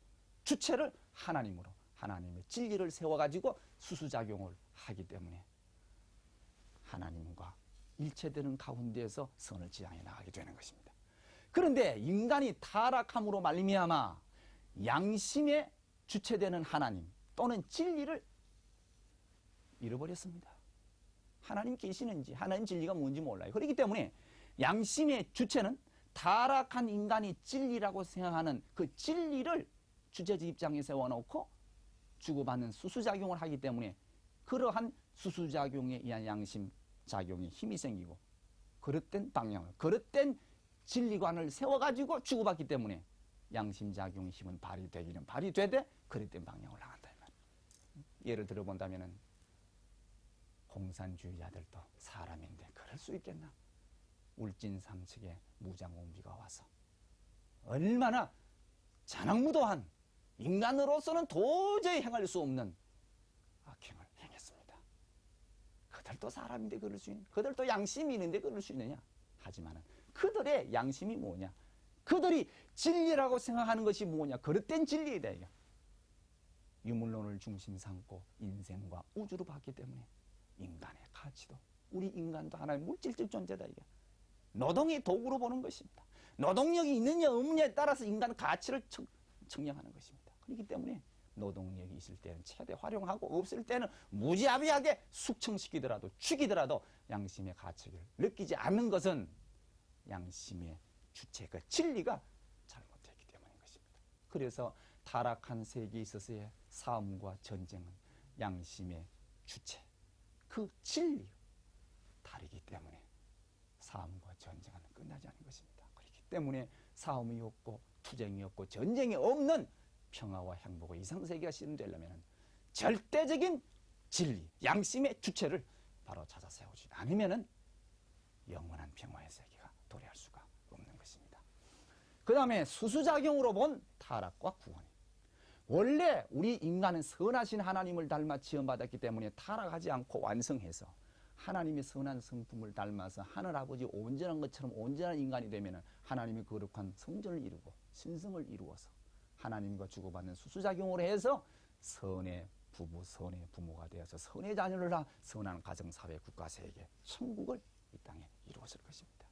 주체를 하나님으로 하나님의 진리를 세워가지고 수수작용을 하기 때문에 하나님과 일체되는 가운데에서 선을 지향해 나가게 되는 것입니다. 그런데 인간이 타락함으로 말미암아 양심의 주체되는 하나님 또는 진리를 잃어버렸습니다. 하나님 계시는지 하나님 진리가 뭔지 몰라요. 그렇기 때문에 양심의 주체는 타락한 인간이 진리라고 생각하는 그 진리를 주체적 입장에 세워놓고 주고받는 수수작용을 하기 때문에 그러한 수수작용에 의한 양심작용에 힘이 생기고 그릇된 방향을 그릇된 진리관을 세워가지고 주고받기 때문에 양심작용의 힘은 발휘되기는 발휘되되 그릇된 방향을 나간다. 예를 들어본다면 공산주의자들도 사람인데 그럴 수 있겠나? 울진삼척에 무장공비가 와서 얼마나 잔악무도한 인간으로서는 도저히 행할 수 없는 악행을 행했습니다. 그들도 사람인데 그럴 수 있는, 그들도 양심이 있는데 그럴 수 있느냐? 하지만 그들의 양심이 뭐냐? 그들이 진리라고 생각하는 것이 뭐냐? 그릇된 진리이다. 이게. 유물론을 중심 삼고 인생과 우주로 봤기 때문에 인간의 가치도, 우리 인간도 하나의 물질적 존재다. 이게. 노동의 도구로 보는 것입니다. 노동력이 있느냐 없느냐에 따라서 인간 가치를 측량하는 것입니다. 그렇기 때문에 노동력이 있을 때는 최대 활용하고 없을 때는 무지하게 숙청시키더라도 죽이더라도 양심의 가치를 느끼지 않는 것은 양심의 주체, 그 진리가 잘못됐기 때문인 것입니다. 그래서 타락한 세계에 있어서의 싸움과 전쟁은 양심의 주체, 그 진리 다르기 때문에 싸움과 전쟁은 끝나지 않는 것입니다. 그렇기 때문에 싸움이 없고 투쟁이 없고 전쟁이 없는 평화와 행복의 이상세계가 실현되려면 절대적인 진리, 양심의 주체를 바로 찾아 세우지 않으면 영원한 평화의 세계가 도래할 수가 없는 것입니다. 그 다음에 수수작용으로 본 타락과 구원. 원래 우리 인간은 선하신 하나님을 닮아 지음받았기 때문에 타락하지 않고 완성해서 하나님의 선한 성품을 닮아서 하늘아버지 온전한 것처럼 온전한 인간이 되면 하나님의 거룩한 성전을 이루고 신성을 이루어서 하나님과 주고받는 수수작용으로 해서 선의 부부, 선의 부모가 되어서 선의 자녀를 낳아 선한 가정, 사회, 국가, 세계, 천국을 이 땅에 이루었을 것입니다.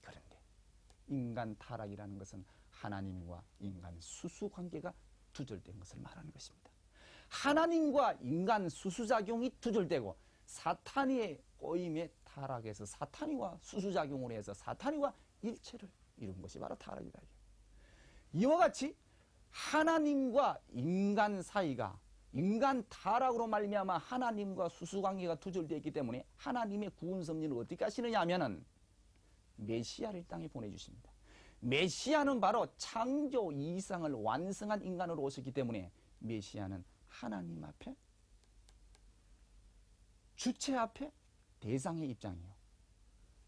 그런데 인간 타락이라는 것은 하나님과 인간 수수관계가 두절된 것을 말하는 것입니다. 하나님과 인간 수수작용이 두절되고 사탄의 꼬임에 타락해서 사탄이와 수수작용을 해서 사탄이와 일체를 이룬 것이 바로 타락이다. 이와 같이 하나님과 인간 사이가 인간 타락으로 말미암아 하나님과 수수관계가 두절되었기 때문에 하나님의 구원 섭리를 어떻게 하시느냐 하면은 메시아를 이 땅에 보내주십니다. 메시아는 바로 창조 이상을 완성한 인간으로 오셨기 때문에 메시아는 하나님 앞에 주체 앞에 대상의 입장이요.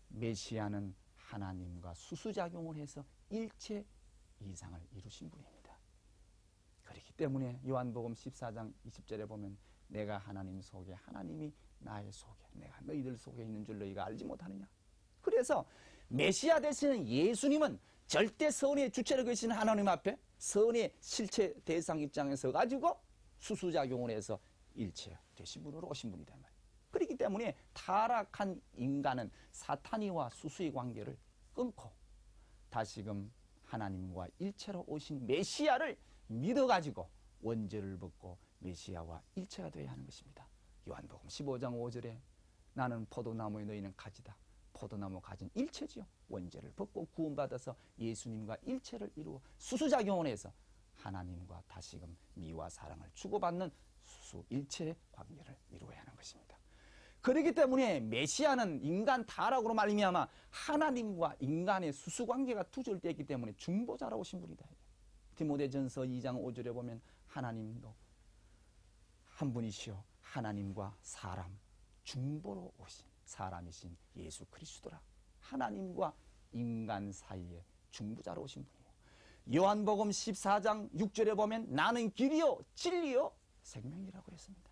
메시아는 하나님과 수수작용을 해서 일체 이상을 이루신 분입니다. 그렇기 때문에 요한복음 14장 20절에 보면 내가 하나님 속에 하나님이 나의 속에 내가 너희들 속에 있는 줄 너희가 알지 못하느냐. 그래서 메시아 되시는 예수님은 절대 선의 주체로 계시는 하나님 앞에 선의 실체 대상 입장에 서 가지고 수수작용을 해서 일체 되신 분으로 오신 분이다 말이에요. 그렇기 때문에 타락한 인간은 사탄이와 수수의 관계를 끊고 다시금 하나님과 일체로 오신 메시아를 믿어가지고 원죄를 벗고 메시아와 일체가 되어야 하는 것입니다. 요한복음 15장 5절에 나는 포도나무에 너희는 가지다. 포도나무 가진 일체지요. 원죄를 벗고 구원받아서 예수님과 일체를 이루어 수수작용을 해서 하나님과 다시금 미와 사랑을 주고받는 수수 일체의 관계를 이루어야 하는 것입니다. 그렇기 때문에 메시아는 인간 타락으로 말미암아 하나님과 인간의 수수관계가 두절되었기 때문에 중보자로 오신 분이다. 디모데전서 2장 5절에 보면 하나님도 한 분이시요 하나님과 사람 중보로 오신 사람이신 예수 그리스도라. 하나님과 인간 사이에 중보자로 오신 분이에요. 요한복음 14장 6절에 보면 나는 길이요 진리요 생명이라고 했습니다.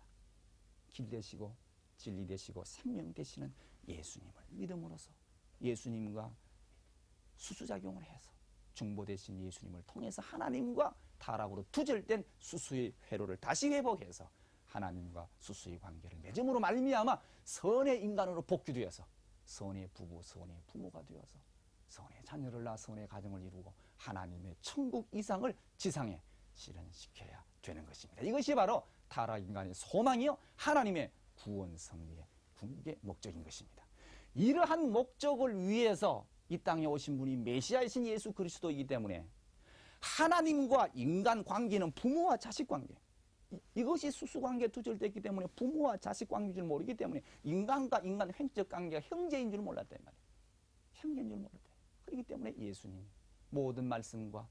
길 되시고 진리 되시고 생명 되시는 예수님을 믿음으로써 예수님과 수수작용을 해서 중보 되신 예수님을 통해서 하나님과 타락으로 두절된 수수의 회로를 다시 회복해서 하나님과 수수의 관계를 맺음으로 말미암아 선의 인간으로 복귀되어서 선의 부부, 선의 부모가 되어서 선의 자녀를 낳아 선의 가정을 이루고 하나님의 천국 이상을 지상에 실현시켜야 되는 것입니다. 이것이 바로 타락 인간의 소망이요 하나님의 구원 섭리의 궁극의 목적인 것입니다. 이러한 목적을 위해서 이 땅에 오신 분이 메시아이신 예수 그리스도이기 때문에 하나님과 인간 관계는 부모와 자식 관계, 이것이 수수관계 두절됐기 때문에 부모와 자식 관계인 줄 모르기 때문에 인간과 인간 횡적 관계가 형제인 줄 몰랐단 말이에요. 형제인 줄 몰랐다. 그렇기 때문에 예수님 모든 말씀과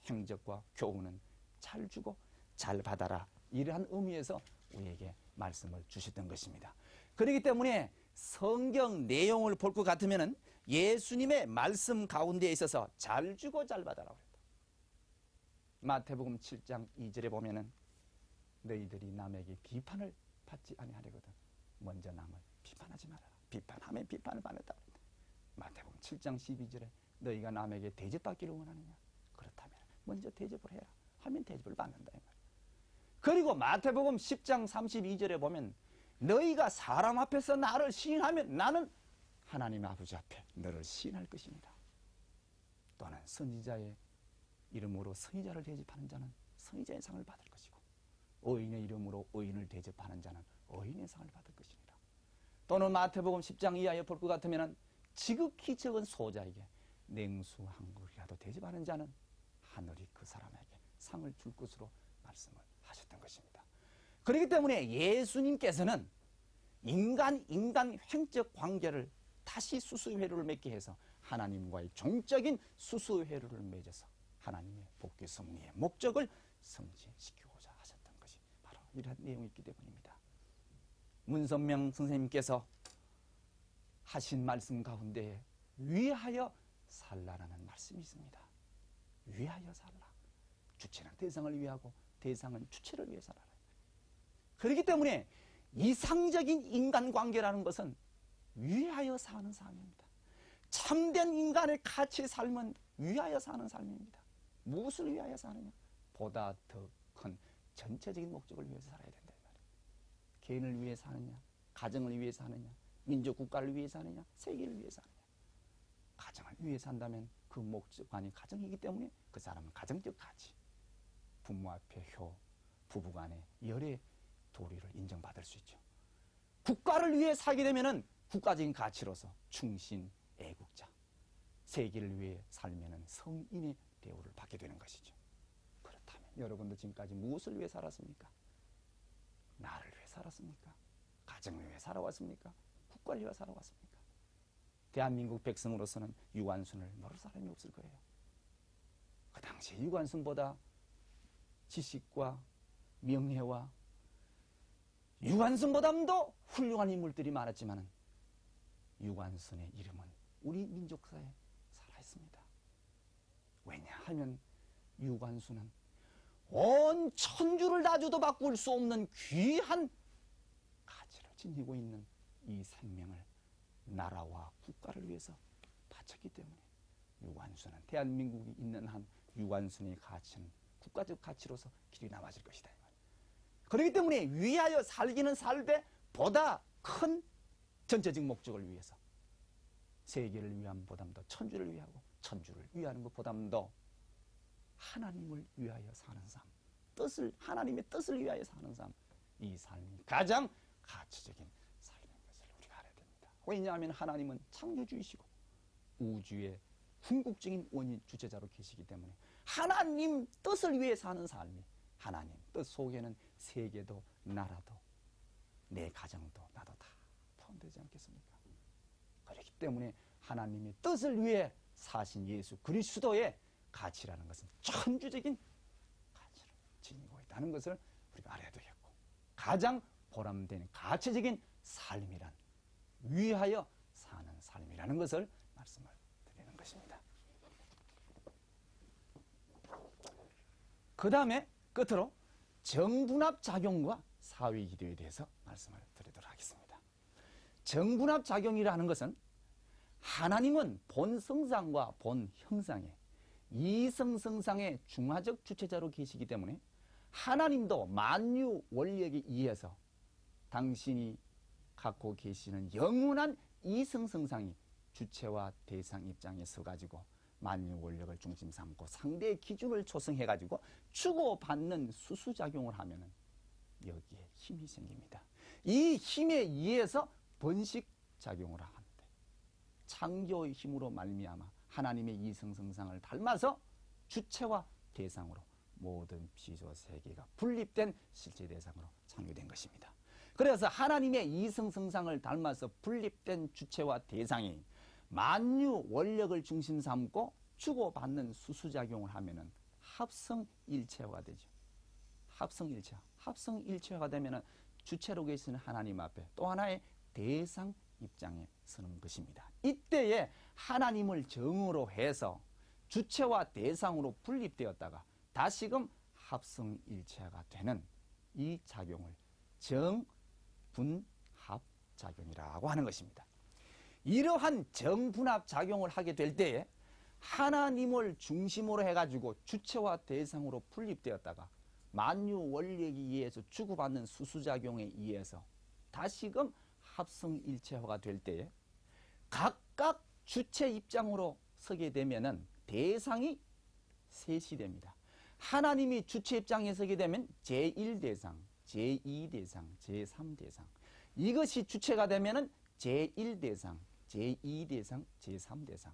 행적과 교훈은 잘 주고 잘 받아라 이러한 의미에서 우리에게 말씀을 주셨던 것입니다. 그렇기 때문에 성경 내용을 볼 것 같으면 예수님의 말씀 가운데에 있어서 잘 주고 잘 받아라고 그랬다. 마태복음 7장 2절에 보면은 너희들이 남에게 비판을 받지 아니하려거든 먼저 남을 비판하지 말아라. 비판하면 비판을 받는다. 마태복음 7장 12절에 너희가 남에게 대접받기를 원하느냐? 그렇다면 먼저 대접을 해라. 하면 대접을 받는다. 이 말이야. 그리고 마태복음 10장 32절에 보면 너희가 사람 앞에서 나를 시인하면 나는 하나님 아버지 앞에 너를 시인할 것입니다. 또한 선지자의 이름으로 선지자를 대접하는 자는 선지자의 상을 받을 것이고 의인의 이름으로 의인을 대접하는 자는 의인의 상을 받을 것이니라. 또는 마태복음 10장 이하에 볼 것 같으면 지극히 적은 소자에게 냉수 한 그릇이라도 대접하는 자는 하늘이 그 사람에게 상을 줄 것으로 말씀을 하셨던 것입니다. 그렇기 때문에 예수님께서는 인간 횡적 관계를 다시 수수회로를 맺게 해서 하나님과의 종적인 수수회로를 맺어서 하나님의 복귀 섭리의 목적을 성취시키고자 하셨던 것이 바로 이러한 내용이 있기 때문입니다. 문선명 선생님께서 하신 말씀 가운데 위하여 살라라는 말씀이 있습니다. 위하여 살라. 주체는 대상을 위하고 대상은 주체를 위해 살아라. 그렇기 때문에 이상적인 인간관계라는 것은 위하여 사는 삶입니다. 참된 인간의 가치 삶은 위하여 사는 삶입니다. 무엇을 위하여 사느냐? 보다 더 큰 전체적인 목적을 위해서 살아야 된다. 개인을 위해 사느냐? 가정을 위해 사느냐? 민족 국가를 위해 사느냐? 세계를 위해 사느냐? 가정을 위해 산다면 그 목적관이 가정이기 때문에 그 사람은 가정적 가치, 부모 앞에 효, 부부 간의 열의 도리를 인정받을 수 있죠. 국가를 위해 살게 되면은 국가적인 가치로서 충신, 애국자, 세계를 위해 살면은 성인의 대우를 받게 되는 것이죠. 그렇다면 여러분도 지금까지 무엇을 위해 살았습니까? 나를 위해 살았습니까? 가정을 위해 살아왔습니까? 국가를 위해 살아왔습니까? 대한민국 백성으로서는 유관순을 모를 사람이 없을 거예요. 그 당시 유관순보다 지식과 명예와 유관순보다도 훌륭한 인물들이 많았지만 유관순의 이름은 우리 민족사에 살아있습니다. 왜냐하면 유관순은 온 천주를 다 줘도 바꿀 수 없는 귀한 가치를 지니고 있는 이 생명을 나라와 국가를 위해서 바쳤기 때문에 유관순은 대한민국이 있는 한 유관순의 가치는 국가적 가치로서 길이 남아질 것이다. 그렇기 때문에 위하여 살기는 살되 보다 큰 전체적 목적을 위해서 세계를 위한 보담도 천주를 위하고 천주를 위하는 것보담도 하나님을 위하여 사는 삶, 하나님의 뜻을 위하여 사는 삶, 이 삶이 가장 가치적인 삶인 것을 우리가 알아야 됩니다. 왜냐하면 하나님은 창조주이시고 우주의 궁극적인 원인 주체자로 계시기 때문에 하나님 뜻을 위해 사는 삶이 하나님 뜻 속에는 세계도 나라도 내 가정도 나도 다 포함되지 않겠습니까? 그렇기 때문에 하나님의 뜻을 위해 사신 예수 그리스도의 가치라는 것은 천주적인 가치를 지니고 있다는 것을 우리가 알아야 되겠고 가장 보람된 가치적인 삶이란 위하여 사는 삶이라는 것을 말씀을 드리는 것입니다. 그 다음에 끝으로 정분합작용과 사회기도에 대해서 말씀을 드리도록 하겠습니다. 정분합작용이라는 것은 하나님은 본성상과 본형상의 이성성상의 중화적 주체자로 계시기 때문에 하나님도 만유 원력에 의해서 당신이 갖고 계시는 영원한 이성성상이 주체와 대상 입장에 서가지고 만유 원력을 중심 삼고 상대의 기준을 조성해가지고 주고받는 수수작용을 하면은 여기에 힘이 생깁니다. 이 힘에 의해서 번식작용을 하는데 창조의 힘으로 말미암아 하나님의 이성성상을 닮아서 주체와 대상으로 모든 피조 세계가 분립된 실제 대상으로 창조된 것입니다. 그래서 하나님의 이성성상을 닮아서 분립된 주체와 대상이 만유 원력을 중심 삼고 주고받는 수수작용을 하면은 합성일체화가 되죠. 합성일체화가 되면은 주체로 계시는 하나님 앞에 또 하나의 대상 입장에 서는 것입니다. 이때에 하나님을 정으로 해서 주체와 대상으로 분립되었다가 다시금 합성일체가 되는 이 작용을 정분합작용이라고 하는 것입니다. 이러한 정분합작용을 하게 될 때에 하나님을 중심으로 해가지고 주체와 대상으로 분립되었다가 만유 원력에 의해서 주고받는 수수작용에 의해서 다시금 합성일체화가 될 때에 각각 주체 입장으로 서게 되면은 대상이 셋이 됩니다. 하나님이 주체 입장에 서게 되면 제1대상, 제2대상, 제3대상. 이것이 주체가 되면은 제1대상, 제2대상, 제3대상.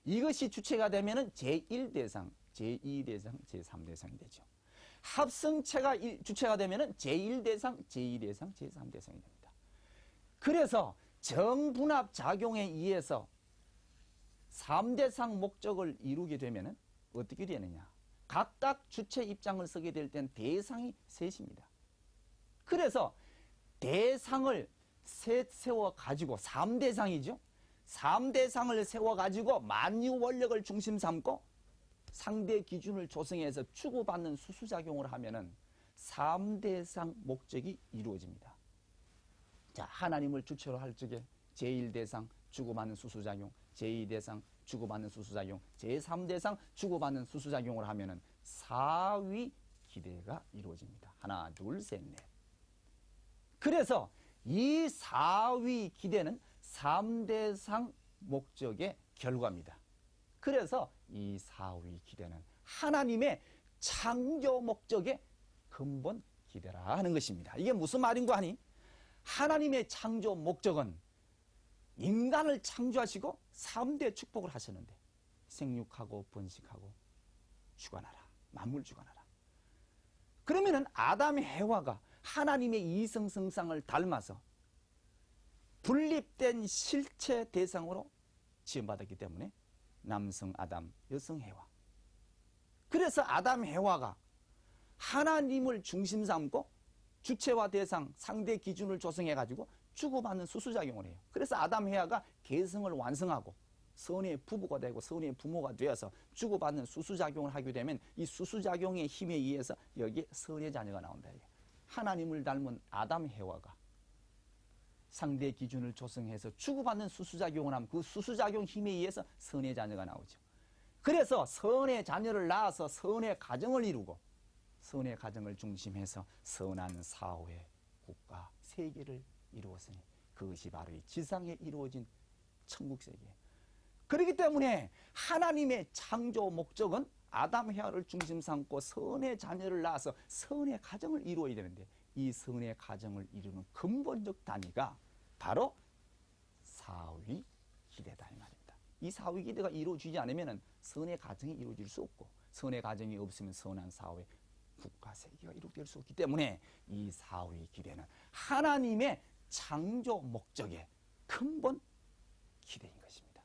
이것이 주체가 되면은 제1대상, 제2대상, 제3대상이 되죠. 합성체가 주체가 되면은 제1대상, 제2대상, 제3대상이 됩니다. 그래서 정분합 작용에 의해서 3대상 목적을 이루게 되면은 어떻게 되느냐? 각각 주체 입장을 서게 될 땐 대상이 셋입니다. 그래서 대상을 셋 세워가지고 3대상이죠. 3대상을 세워가지고 만유 원력을 중심 삼고 상대 기준을 조성해서 주고받는 수수작용을 하면은 3대상 목적이 이루어집니다. 자, 하나님을 주체로 할 적에 제1대상 주고받는 수수작용, 제2대상 주고받는 수수작용, 제3대상 주고받는 수수작용을 하면은 4위 기대가 이루어집니다. 하나, 둘, 셋, 넷. 그래서 이 4위 기대는 3대상 목적의 결과입니다. 그래서 이 4위 기대는 하나님의 창조 목적의 근본 기대라 하는 것입니다. 이게 무슨 말인고 하니 하나님의 창조 목적은 인간을 창조하시고 3대 축복을 하셨는데 생육하고 번식하고 주관하라. 만물 주관하라. 그러면은 아담 해와가 하나님의 이성성상을 닮아서 분립된 실체 대상으로 지음받았기 때문에 남성 아담, 여성 해와. 그래서 아담 해와가 하나님을 중심 삼고 주체와 대상, 상대 기준을 조성해가지고 주고받는 수수작용을 해요. 그래서 아담 해와가 개성을 완성하고 선의 부부가 되고 선의 부모가 되어서 주고받는 수수작용을 하게 되면 이 수수작용의 힘에 의해서 여기에 선의 자녀가 나온다. 하나님을 닮은 아담 해와가 상대 기준을 조성해서 주고받는 수수작용을 하면 그 수수작용 힘에 의해서 선의 자녀가 나오죠. 그래서 선의 자녀를 낳아서 선의 가정을 이루고 선의 가정을 중심해서 선한 사회, 국가, 세계를 이루었으니 그것이 바로 이 지상에 이루어진 천국세계예요. 그렇기 때문에 하나님의 창조 목적은 아담 해와를 중심 삼고 선의 자녀를 낳아서 선의 가정을 이루어야 되는데 이 선의 가정을 이루는 근본적 단위가 바로 사위 기대다 이 말입니다. 이 사위 기대가 이루어지지 않으면 선의 가정이 이루어질 수 없고 선의 가정이 없으면 선한 사회, 국가, 세계가 이루어질 수 없기 때문에 이 사위 기대는 하나님의 창조 목적의 근본 기대인 것입니다.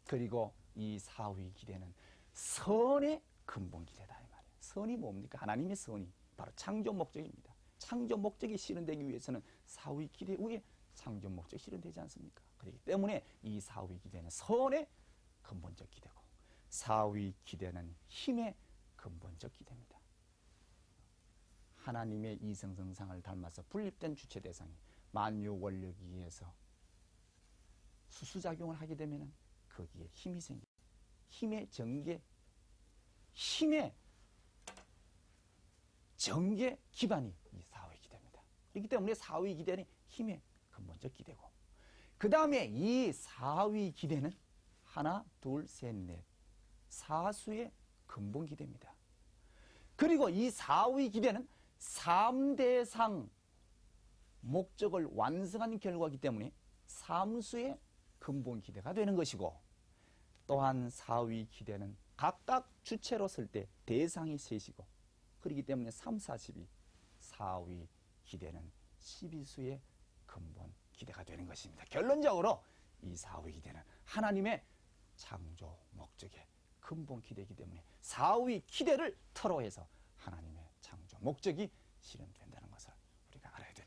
그리고 이 사위 기대는 선의 근본 기대다 이 말이에요. 선이 뭡니까? 하나님의 선이 바로 창조 목적입니다. 창조 목적이 실현되기 위해서는 사위 기대 위에 창조 목적이 실현되지 않습니까? 그렇기 때문에 이 사위 기대는 선의 근본적 기대고 사위 기대는 힘의 근본적 기대입니다. 하나님의 이성성상을 닮아서 분립된 주체 대상이 만유 원력에 의해서 수수작용을 하게 되면 거기에 힘이 생깁니다. 힘의 전개, 힘의 전개 기반이 이 사위 기대입니다. 그렇기 때문에 사위 기대는 힘의 근본적 기대고 그 다음에 이 사위 기대는 하나, 둘, 셋, 넷 사수의 근본 기대입니다. 그리고 이 사위 기대는 3대상 목적을 완성한 결과이기 때문에 삼수의 근본 기대가 되는 것이고 또한 사위 기대는 각각 주체로 설 때 대상이 셋이고 그렇기 때문에 3, 4, 12 사위 기대는 12수의 근본 기대가 되는 것입니다. 결론적으로 이 사위 기대는 하나님의 창조 목적의 근본 기대이기 때문에 사위 기대를 토로해서 하나님의 창조 목적이 실현된다는 것을 우리가 알아야 됩니다.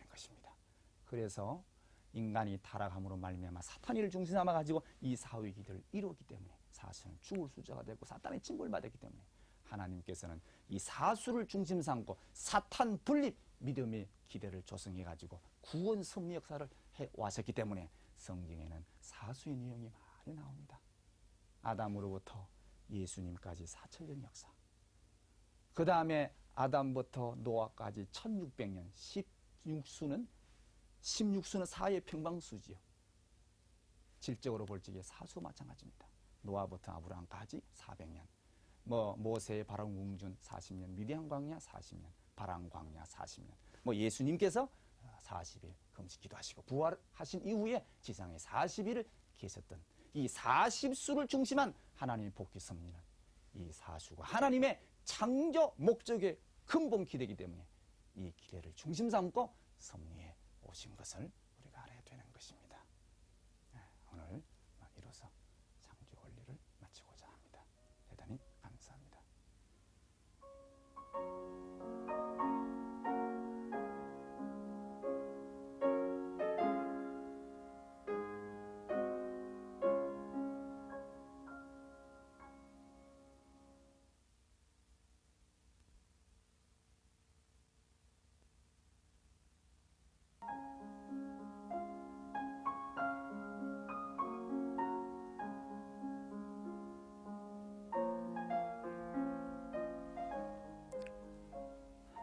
그래서 인간이 타락함으로 말미암아 사탄을 중심 삼아 가지고 이 사후의 기대를 이루었기 때문에 사수는 죽을 수자가 되고 사탄의 징벌을 받았기 때문에 하나님께서는 이 사수를 중심 삼고 사탄 분립 믿음의 기대를 조성해 가지고 구원 섭리 역사를 해 왔었기 때문에 성경에는 사수의 내용이 많이 나옵니다. 아담으로부터 예수님까지 4,000년 역사, 그 다음에 아담부터 노아까지 1600년, 16수는 사회 평방수지요. 질적으로 볼 적에 사수 마찬가지입니다. 노아부터 아브라함까지 400년, 모세의 바람궁준 40년, 미디안 광야 40년, 바람 광야 40년, 예수님께서 40일 금식 기도하시고 부활하신 이후에 지상에 40일을 계셨던 이 40수를 중심한 하나님의 복귀 섭리는 이 사수가 하나님의 창조 목적의 근본 기대이기 때문에 이 기대를 중심 삼고 섭리에 오신 것을 우리가 알아야 되는 것입니다. 오늘 이로써 창조 원리를 마치고자 합니다. 대단히 감사합니다.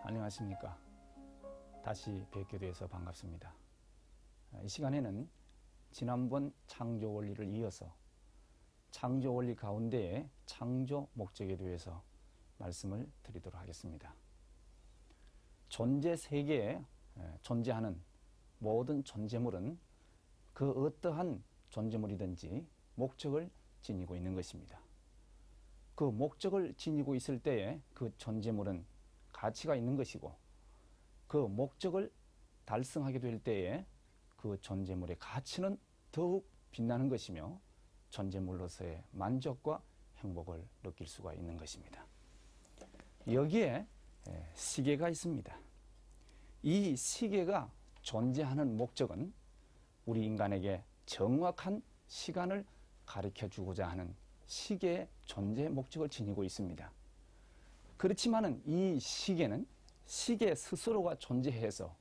안녕하십니까. 다시 뵙게 되어서 반갑습니다. 이 시간에는 지난번 창조 원리를 이어서 창조 원리 가운데에 창조 목적에 대해서 말씀을 드리도록 하겠습니다. 존재 세계에 존재하는 모든 존재물은 그 어떠한 존재물이든지 목적을 지니고 있는 것입니다. 그 목적을 지니고 있을 때에 그 존재물은 가치가 있는 것이고 그 목적을 달성하게 될 때에 그 존재물의 가치는 더욱 빛나는 것이며 존재물로서의 만족과 행복을 느낄 수가 있는 것입니다. 여기에 시계가 있습니다. 이 시계가 존재하는 목적은 우리 인간에게 정확한 시간을 가르쳐 주고자 하는 시계의 존재 목적을 지니고 있습니다. 그렇지만은 이 시계는 시계 스스로가 존재해서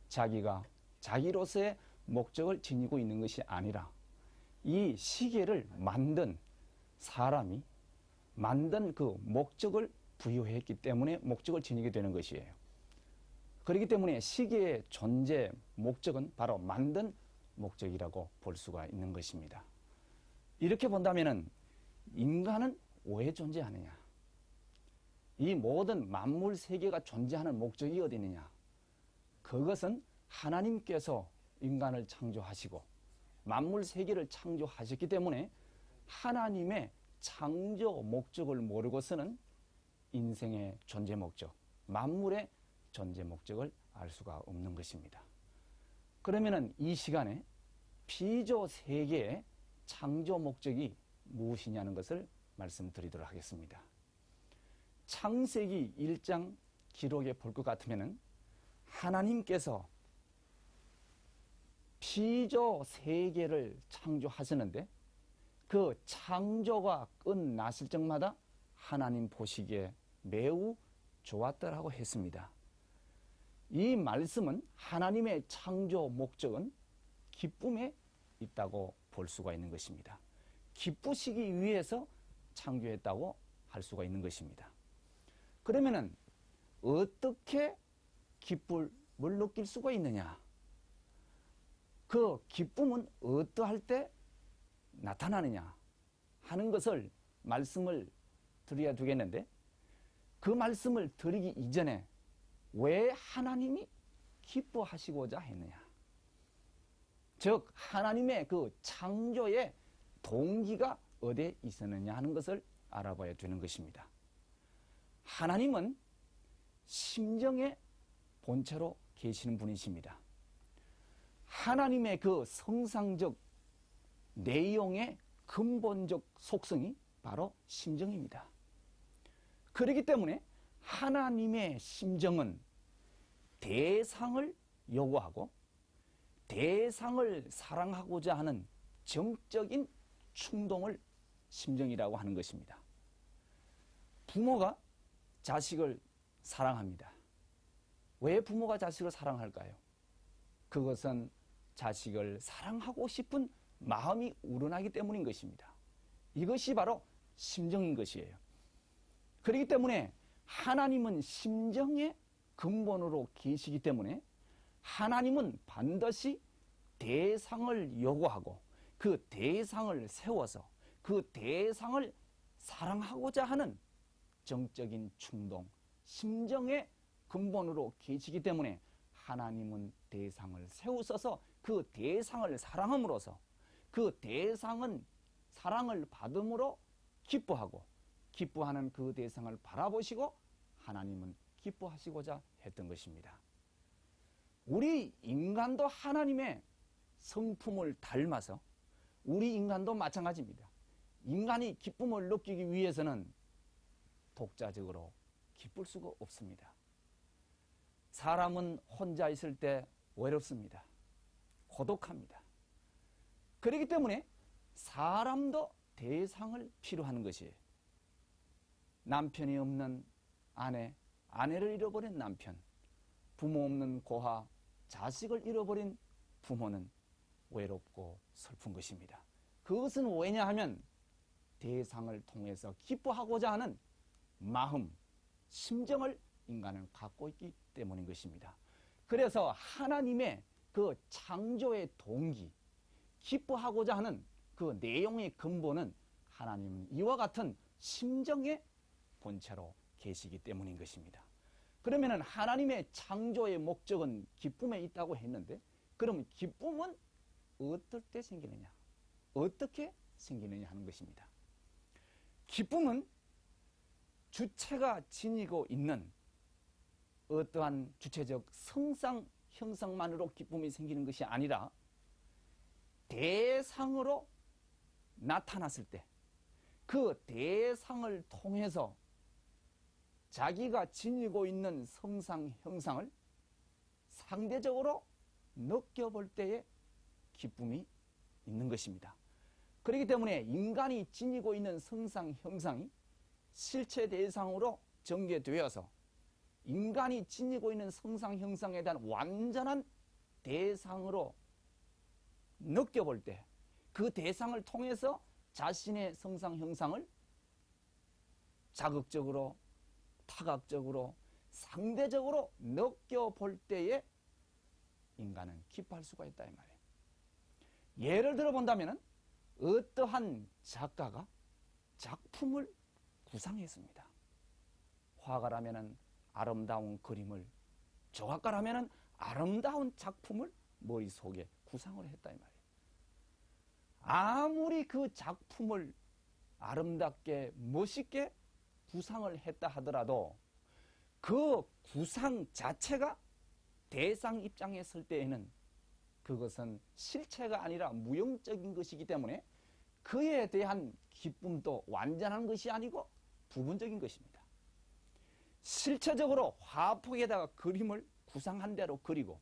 자기가 자기로서의 목적을 지니고 있는 것이 아니라 이 시계를 만든 사람이 만든 그 목적을 부여했기 때문에 목적을 지니게 되는 것이에요. 그렇기 때문에 시계의 존재 목적은 바로 만든 목적이라고 볼 수가 있는 것입니다. 이렇게 본다면은 인간은 왜 존재하느냐? 이 모든 만물 세계가 존재하는 목적이 어디 있느냐? 그것은 하나님께서 인간을 창조하시고 만물 세계를 창조하셨기 때문에 하나님의 창조 목적을 모르고서는 인생의 존재 목적, 만물의 존재 목적을 알 수가 없는 것입니다. 그러면은 이 시간에 피조 세계의 창조 목적이 무엇이냐는 것을 말씀드리도록 하겠습니다. 창세기 1장 기록에 볼 것 같으면은 하나님께서 피조 세계를 창조하셨는데 그 창조가 끝났을 적마다 하나님 보시기에 매우 좋았더라고 했습니다. 이 말씀은 하나님의 창조 목적은 기쁨에 있다고 볼 수가 있는 것입니다. 기쁘시기 위해서 창조했다고 할 수가 있는 것입니다. 그러면은 어떻게 기쁨을 느낄 수가 있느냐? 그 기쁨은 어떠할 때 나타나느냐 하는 것을 말씀을 드려야 되겠는데 그 말씀을 드리기 이전에 왜 하나님이 기뻐하시고자 했느냐? 즉 하나님의 그 창조의 동기가 어디에 있었느냐 하는 것을 알아봐야 되는 것입니다. 하나님은 심정의 본체로 계시는 분이십니다. 하나님의 그 성상적 내용의 근본적 속성이 바로 심정입니다. 그렇기 때문에 하나님의 심정은 대상을 요구하고 대상을 사랑하고자 하는 정적인 충동을 심정이라고 하는 것입니다. 부모가 자식을 사랑합니다. 왜 부모가 자식을 사랑할까요? 그것은 자식을 사랑하고 싶은 마음이 우러나기 때문인 것입니다. 이것이 바로 심정인 것이에요. 그렇기 때문에 하나님은 심정의 근본으로 계시기 때문에 하나님은 반드시 대상을 요구하고 그 대상을 세워서 그 대상을 사랑하고자 하는 정적인 충동, 심정의 근본으로 계시기 때문에 하나님은 대상을 세우셔서 그 대상을 사랑함으로써 그 대상은 사랑을 받음으로 기뻐하고 기뻐하는 그 대상을 바라보시고 하나님은 기뻐하시고자 했던 것입니다. 우리 인간도 하나님의 성품을 닮아서 우리 인간도 마찬가지입니다. 인간이 기쁨을 느끼기 위해서는 독자적으로 기쁠 수가 없습니다. 사람은 혼자 있을 때 외롭습니다. 고독합니다. 그렇기 때문에 사람도 대상을 필요하는 것이에요. 남편이 없는 아내, 아내를 잃어버린 남편, 부모 없는 고아, 자식을 잃어버린 부모는 외롭고 슬픈 것입니다. 그것은 왜냐하면 대상을 통해서 기뻐하고자 하는 마음, 심정을 인간은 갖고 있기 때문인 것입니다. 그래서 하나님의 그 창조의 동기, 기뻐하고자 하는 그 내용의 근본은 하나님은 이와 같은 심정의 본체로 계시기 때문인 것입니다. 그러면 하나님의 창조의 목적은 기쁨에 있다고 했는데 그럼 기쁨은 어떨 때 생기느냐? 어떻게 생기느냐 하는 것입니다. 기쁨은 주체가 지니고 있는 어떠한 주체적 성상 형상만으로 기쁨이 생기는 것이 아니라 대상으로 나타났을 때 그 대상을 통해서 자기가 지니고 있는 성상 형상을 상대적으로 느껴볼 때에 기쁨이 있는 것입니다. 그렇기 때문에 인간이 지니고 있는 성상 형상이 실체 대상으로 전개되어서 인간이 지니고 있는 성상 형상에 대한 완전한 대상으로 느껴볼 때 그 대상을 통해서 자신의 성상 형상을 자극적으로 타각적으로 상대적으로 느껴볼 때에 인간은 기뻐할 수가 있다 이 말이에요. 예를 들어 본다면 어떠한 작가가 작품을 구상했습니다. 화가라면 아름다운 그림을, 조각가라면 아름다운 작품을 머릿속에 구상을 했다 이 말이에요. 아무리 그 작품을 아름답게 멋있게 구상을 했다 하더라도 그 구상 자체가 대상 입장에 설 때에는 그것은 실체가 아니라 무용적인 것이기 때문에 그에 대한 기쁨도 완전한 것이 아니고 부분적인 것입니다. 실체적으로 화폭에다가 그림을 구상한 대로 그리고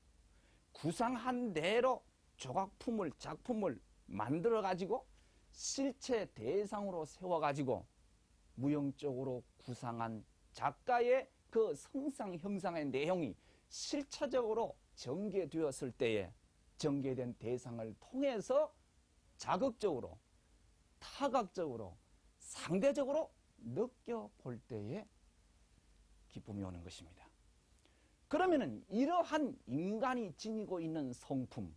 구상한 대로 조각품을 작품을 만들어 가지고 실체 대상으로 세워 가지고 무용적으로 구상한 작가의 그 성상 형상의 내용이 실체적으로 전개되었을 때에 전개된 대상을 통해서 자극적으로 타각적으로 상대적으로 느껴볼 때에 기쁨이 오는 것입니다. 그러면은 이러한 인간이 지니고 있는 성품,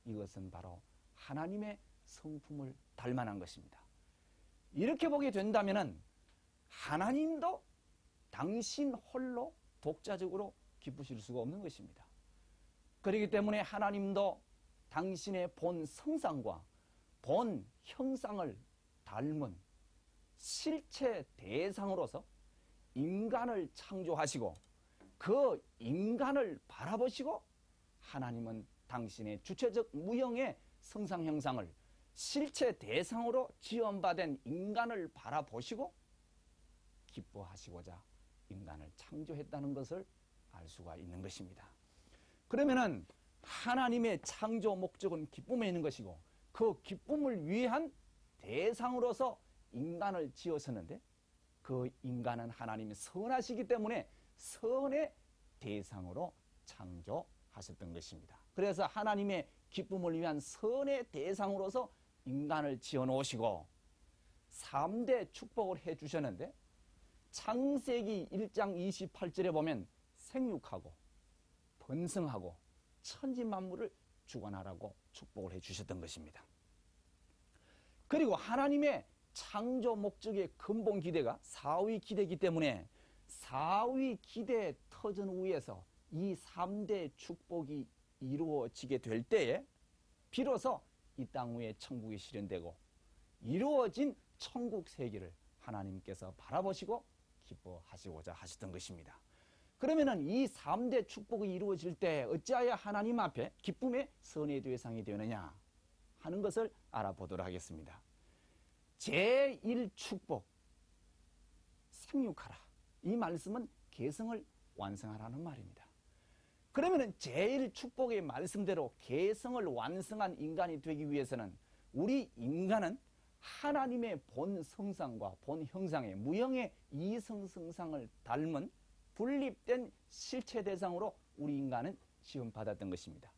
이것은 바로 하나님의 성품을 닮아난 것입니다. 이렇게 보게 된다면은 하나님도 당신 홀로 독자적으로 기쁘실 수가 없는 것입니다. 그렇기 때문에 하나님도 당신의 본 성상과 본 형상을 닮은 실체 대상으로서 인간을 창조하시고 그 인간을 바라보시고 하나님은 당신의 주체적 무형의 성상 형상을 실체 대상으로 지원받은 인간을 바라보시고 기뻐하시고자 인간을 창조했다는 것을 알 수가 있는 것입니다. 그러면은 하나님의 창조 목적은 기쁨에 있는 것이고 그 기쁨을 위한 대상으로서 인간을 지었었는데 그 인간은 하나님이 선하시기 때문에 선의 대상으로 창조하셨던 것입니다. 그래서 하나님의 기쁨을 위한 선의 대상으로서 인간을 지어놓으시고 3대 축복을 해주셨는데 창세기 1장 28절에 보면 생육하고 번성하고 천지만물을 주관하라고 축복을 해주셨던 것입니다. 그리고 하나님의 창조 목적의 근본 기대가 사위 기대이기 때문에 사위 기대 터전 위에서 이 3대 축복이 이루어지게 될 때에 비로소 이 땅 위에 천국이 실현되고 이루어진 천국 세계를 하나님께서 바라보시고 기뻐하시고자 하셨던 것입니다. 그러면은 이 3대 축복이 이루어질 때 어찌하여 하나님 앞에 기쁨의 선의 대상이 되느냐 하는 것을 알아보도록 하겠습니다. 제1축복 생육하라. 이 말씀은 계성을 완성하라는 말입니다. 그러면은 제1축복의 말씀대로 계성을 완성한 인간이 되기 위해서는 우리 인간은 하나님의 본 성상과 본 형상의 무형의 이성 성상을 닮은 분립된 실체 대상으로 우리 인간은 지음받았던 것입니다.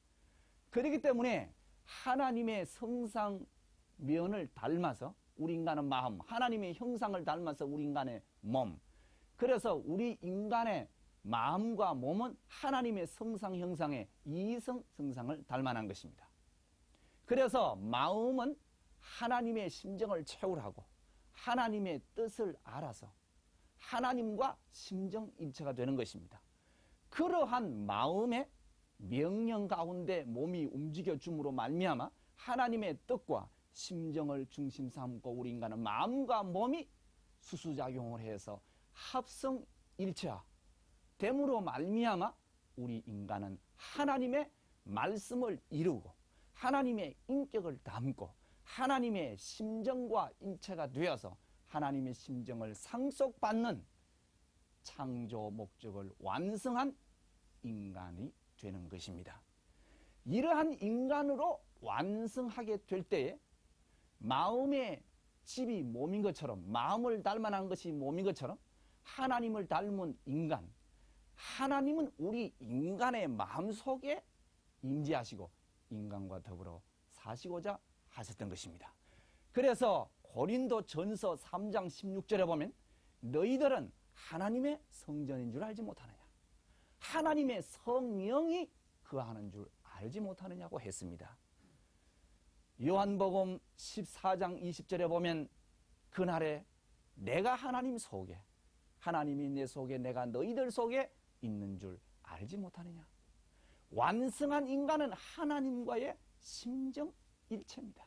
그렇기 때문에 하나님의 성상면을 닮아서 우리 인간은 마음, 하나님의 형상을 닮아서 우리 인간의 몸, 그래서 우리 인간의 마음과 몸은 하나님의 성상 형상의 이성 성상을 닮아난 것입니다. 그래서 마음은 하나님의 심정을 채우라고 하나님의 뜻을 알아서 하나님과 심정일체가 되는 것입니다. 그러한 마음의 명령 가운데 몸이 움직여줌으로 말미암아 하나님의 뜻과 심정을 중심 삼고 우리 인간은 마음과 몸이 수수작용을 해서 합성일체화 됨으로 말미암아 우리 인간은 하나님의 말씀을 이루고 하나님의 인격을 담고 하나님의 심정과 일체가 되어서 하나님의 심정을 상속받는 창조 목적을 완성한 인간이 되는 것입니다. 이러한 인간으로 완성하게 될 때에 마음의 집이 몸인 것처럼 마음을 닮아난 것이 몸인 것처럼 하나님을 닮은 인간, 하나님은 우리 인간의 마음속에 임재하시고 인간과 더불어 사시고자 하셨던 것입니다. 그래서 고린도 전서 3장 16절에 보면 너희들은 하나님의 성전인 줄 알지 못하느냐, 하나님의 성령이 거하는 줄 알지 못하느냐고 했습니다. 요한복음 14장 20절에 보면 그날에 내가 하나님 속에 하나님이 내 속에 내가 너희들 속에 있는 줄 알지 못하느냐. 완성한 인간은 하나님과의 심정일체입니다.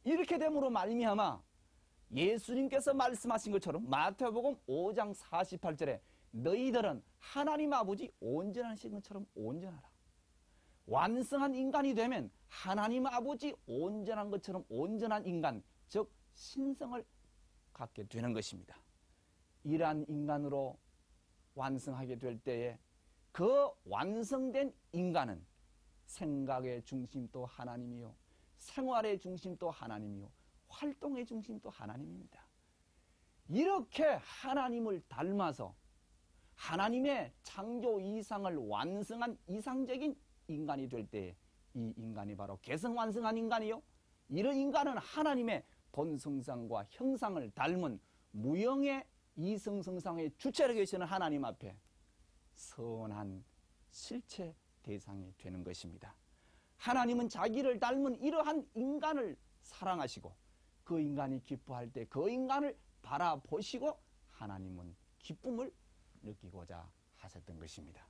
이렇게 됨으로 말미암아 예수님께서 말씀하신 것처럼 마태복음 5장 48절에 너희들은 하나님 아버지 온전하신 것처럼 온전하라. 완성한 인간이 되면 하나님 아버지 온전한 것처럼 온전한 인간, 즉 신성을 갖게 되는 것입니다. 이러한 인간으로 완성하게 될 때에 그 완성된 인간은 생각의 중심도 하나님이요, 생활의 중심도 하나님이요, 활동의 중심도 하나님입니다. 이렇게 하나님을 닮아서 하나님의 창조 이상을 완성한 이상적인 인간이 될 때 이 인간이 바로 개성완성한 인간이요, 이런 인간은 하나님의 본성상과 형상을 닮은 무형의 이성성상의 주체로 계시는 하나님 앞에 선한 실체 대상이 되는 것입니다. 하나님은 자기를 닮은 이러한 인간을 사랑하시고 그 인간이 기뻐할 때 그 인간을 바라보시고 하나님은 기쁨을 느끼고자 하셨던 것입니다.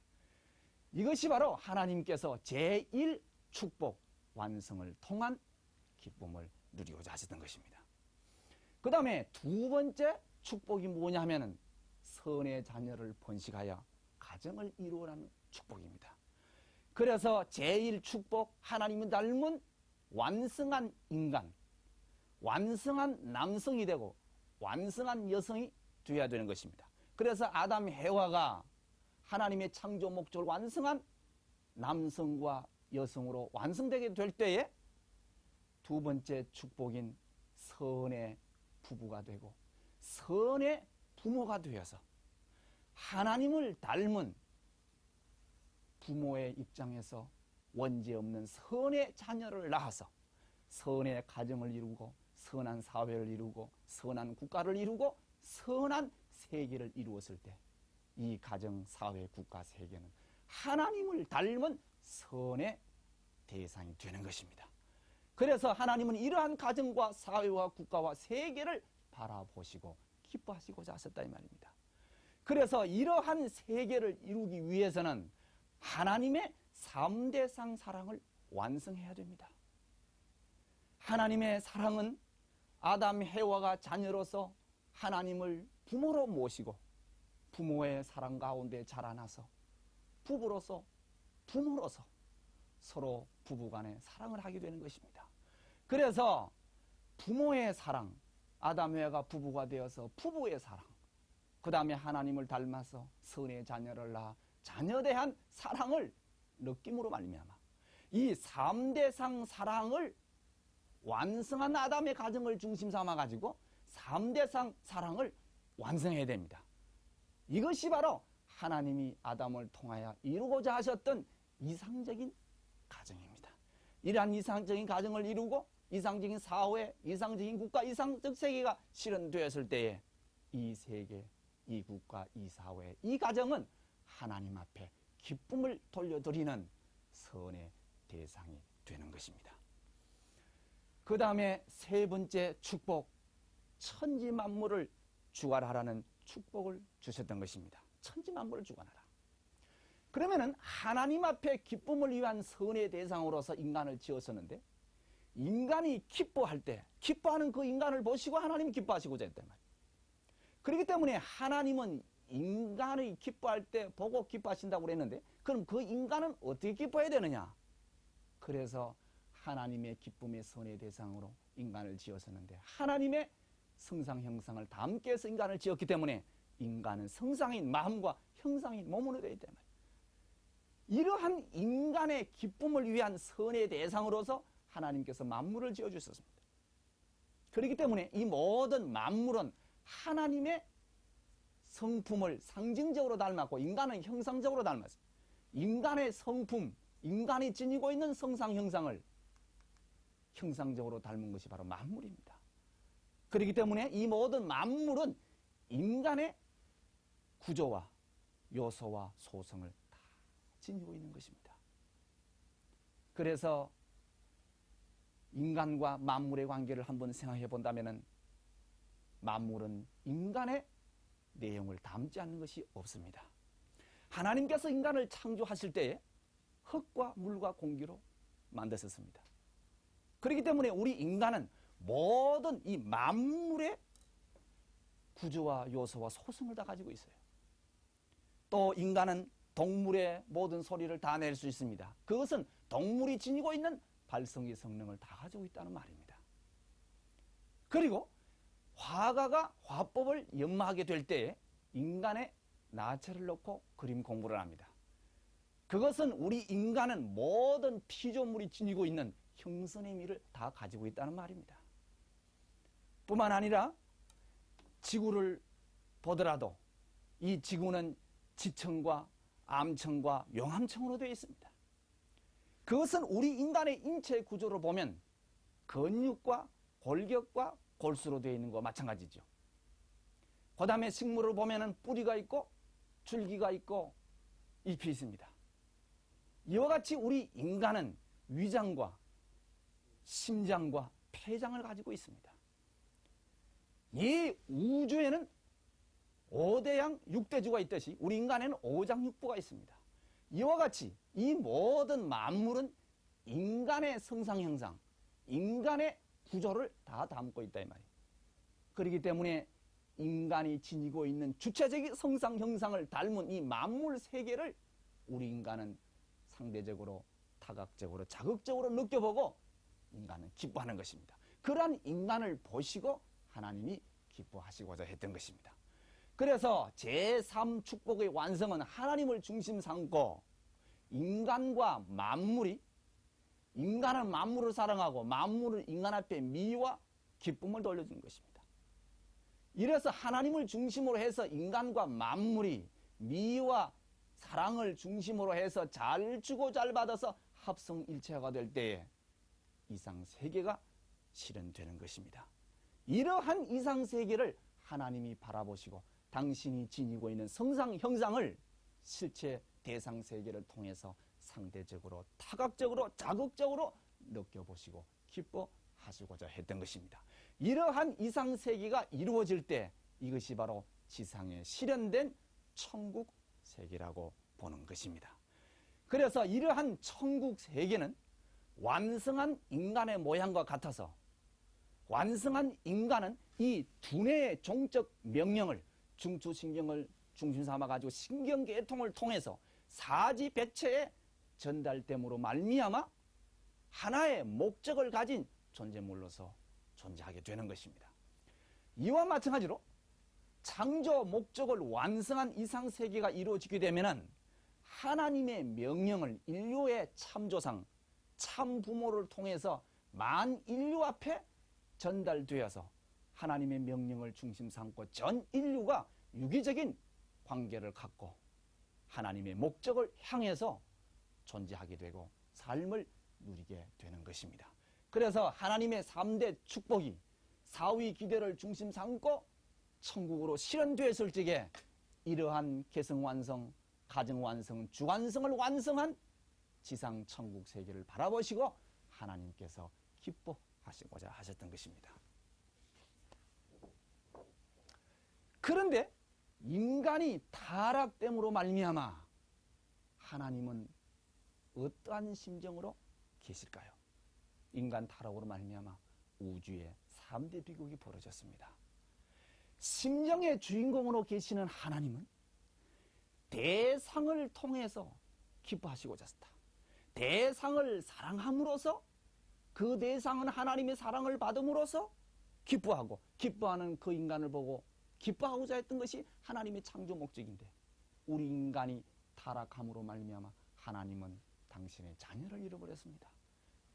이것이 바로 하나님께서 제1축복 완성을 통한 기쁨을 누리고자 하셨던 것입니다. 그 다음에 두 번째 축복이 뭐냐 하면은 선의 자녀를 번식하여 가정을 이루라는 축복입니다. 그래서 제1축복 하나님을 닮은 완성한 인간, 완성한 남성이 되고 완성한 여성이 되어야 되는 것입니다. 그래서 아담 해와가 하나님의 창조 목적을 완성한 남성과 여성으로 완성되게 될 때에 두 번째 축복인 선의 부부가 되고 선의 부모가 되어서 하나님을 닮은 부모의 입장에서 원죄 없는 선의 자녀를 낳아서 선의 가정을 이루고 선한 사회를 이루고 선한 국가를 이루고 선한 세계를 이루었을 때 이 가정, 사회, 국가, 세계는 하나님을 닮은 선의 대상이 되는 것입니다. 그래서 하나님은 이러한 가정과 사회와 국가와 세계를 바라보시고 기뻐하시고자 하셨다 이 말입니다. 그래서 이러한 세계를 이루기 위해서는 하나님의 3대상 사랑을 완성해야 됩니다. 하나님의 사랑은 아담, 해와가 자녀로서 하나님을 부모로 모시고 부모의 사랑 가운데 자라나서 부부로서 부모로서 서로 부부간에 사랑을 하게 되는 것입니다. 그래서 부모의 사랑, 아담, 해와가 부부가 되어서 부부의 사랑, 그 다음에 하나님을 닮아서 선의 자녀를 낳아 자녀에 대한 사랑을 느낌으로 말미암아 이 3대상 사랑을 완성한 아담의 가정을 중심 삼아 가지고 3대상 사랑을 완성해야 됩니다. 이것이 바로 하나님이 아담을 통하여 이루고자 하셨던 이상적인 가정입니다. 이러한 이상적인 가정을 이루고 이상적인 사회, 이상적인 국가, 이상적 세계가 실현되었을 때에 이 세계, 이 국가, 이 사회, 이 가정은 하나님 앞에 기쁨을 돌려드리는 선의 대상이 되는 것입니다. 그 다음에 세 번째 축복, 천지 만물을 주관하라는 축복을 주셨던 것입니다. 천지 만물을 주관하라. 그러면은 하나님 앞에 기쁨을 위한 선의 대상으로서 인간을 지었었는데 인간이 기뻐할 때 기뻐하는 그 인간을 보시고 하나님이 기뻐하시고자 했단 말이에요. 그렇기 때문에 하나님은 인간이 기뻐할 때 보고 기뻐하신다고 그랬는데 그럼 그 인간은 어떻게 기뻐해야 되느냐? 그래서 하나님의 기쁨의 선의 대상으로 인간을 지었었는데 하나님의 성상 형상을 담게 해서 인간을 지었기 때문에 인간은 성상인 마음과 형상인 몸으로 되어 있단 말이에요. 이러한 인간의 기쁨을 위한 선의 대상으로서 하나님께서 만물을 지어주셨습니다. 그렇기 때문에 이 모든 만물은 하나님의 성품을 상징적으로 닮았고 인간은 형상적으로 닮았습니다. 인간의 성품, 인간이 지니고 있는 성상 형상을 형상적으로 닮은 것이 바로 만물입니다. 그렇기 때문에 이 모든 만물은 인간의 구조와 요소와 소성을 다 지니고 있는 것입니다. 그래서 인간과 만물의 관계를 한번 생각해 본다면 만물은 인간의 내용을 담지 않는 것이 없습니다. 하나님께서 인간을 창조하실 때에 흙과 물과 공기로 만드셨습니다. 그렇기 때문에 우리 인간은 모든 이 만물의 구조와 요소와 소성을 다 가지고 있어요. 또 인간은 동물의 모든 소리를 다 낼 수 있습니다. 그것은 동물이 지니고 있는 발성의 성능을 다 가지고 있다는 말입니다. 그리고 화가가 화법을 연마하게 될 때에 인간의 나체를 넣고 그림 공부를 합니다. 그것은 우리 인간은 모든 피조물이 지니고 있는 형선의 미를 다 가지고 있다는 말입니다. 뿐만 아니라 지구를 보더라도 이 지구는 지층과 암층과 용암층으로 되어 있습니다. 그것은 우리 인간의 인체 구조를 보면 근육과 골격과 골수로 되어 있는 것과 마찬가지죠. 그 다음에 식물을 보면 뿌리가 있고 줄기가 있고 잎이 있습니다. 이와 같이 우리 인간은 위장과 심장과 폐장을 가지고 있습니다. 이 우주에는 5대양 6대주가 있듯이 우리 인간에는 5장육부가 있습니다. 이와 같이 이 모든 만물은 인간의 성상 형상, 인간의 구조를 다 담고 있다 이 말이에요. 그렇기 때문에 인간이 지니고 있는 주체적인 성상 형상을 닮은 이 만물 세계를 우리 인간은 상대적으로 다각적으로 자극적으로 느껴보고 인간은 기뻐하는 것입니다. 그러한 인간을 보시고 하나님이 기뻐하시고자 했던 것입니다. 그래서 제3축복의 완성은 하나님을 중심 삼고 인간과 만물이 인간은 만물을 사랑하고 만물은 인간 앞에 미와 기쁨을 돌려준 것입니다. 이래서 하나님을 중심으로 해서 인간과 만물이 미와 사랑을 중심으로 해서 잘 주고 잘 받아서 합성일체화가 될 때에 이상세계가 실현되는 것입니다. 이러한 이상세계를 하나님이 바라보시고 당신이 지니고 있는 성상 형상을 실체 대상세계를 통해서 상대적으로 타각적으로 자극적으로 느껴보시고 기뻐하시고자 했던 것입니다. 이러한 이상세계가 이루어질 때 이것이 바로 지상에 실현된 천국세계라고 보는 것입니다. 그래서 이러한 천국세계는 완성한 인간의 모양과 같아서 완성한 인간은 이 두뇌의 종적 명령을 중추신경을 중심 삼아가지고 신경계통을 통해서 사지백체의 전달됨으로 말미암아 하나의 목적을 가진 존재물로서 존재하게 되는 것입니다. 이와 마찬가지로 창조 목적을 완성한 이상세계가 이루어지게 되면 하나님의 명령을 인류의 참조상, 참부모를 통해서 만인류 앞에 전달되어서 하나님의 명령을 중심 삼고 전 인류가 유기적인 관계를 갖고 하나님의 목적을 향해서 존재하게 되고 삶을 누리게 되는 것입니다. 그래서 하나님의 3대 축복이 사위 기대를 중심 삼고 천국으로 실현되었을 적에 이러한 개성완성, 가정완성, 주관성을 완성한 지상 천국 세계를 바라보시고 하나님께서 기뻐하시고자 하셨던 것입니다. 그런데 인간이 타락됨으로 말미암아 하나님은 어떠한 심정으로 계실까요? 인간 타락으로 말미암아 우주에 3대 비극이 벌어졌습니다. 심정의 주인공으로 계시는 하나님은 대상을 통해서 기뻐하시고자 했다. 대상을 사랑함으로써 그 대상은 하나님의 사랑을 받음으로써 기뻐하고 기뻐하는 그 인간을 보고 기뻐하고자 했던 것이 하나님의 창조 목적인데 우리 인간이 타락함으로 말미암아 하나님은 당신의 자녀를 잃어버렸습니다.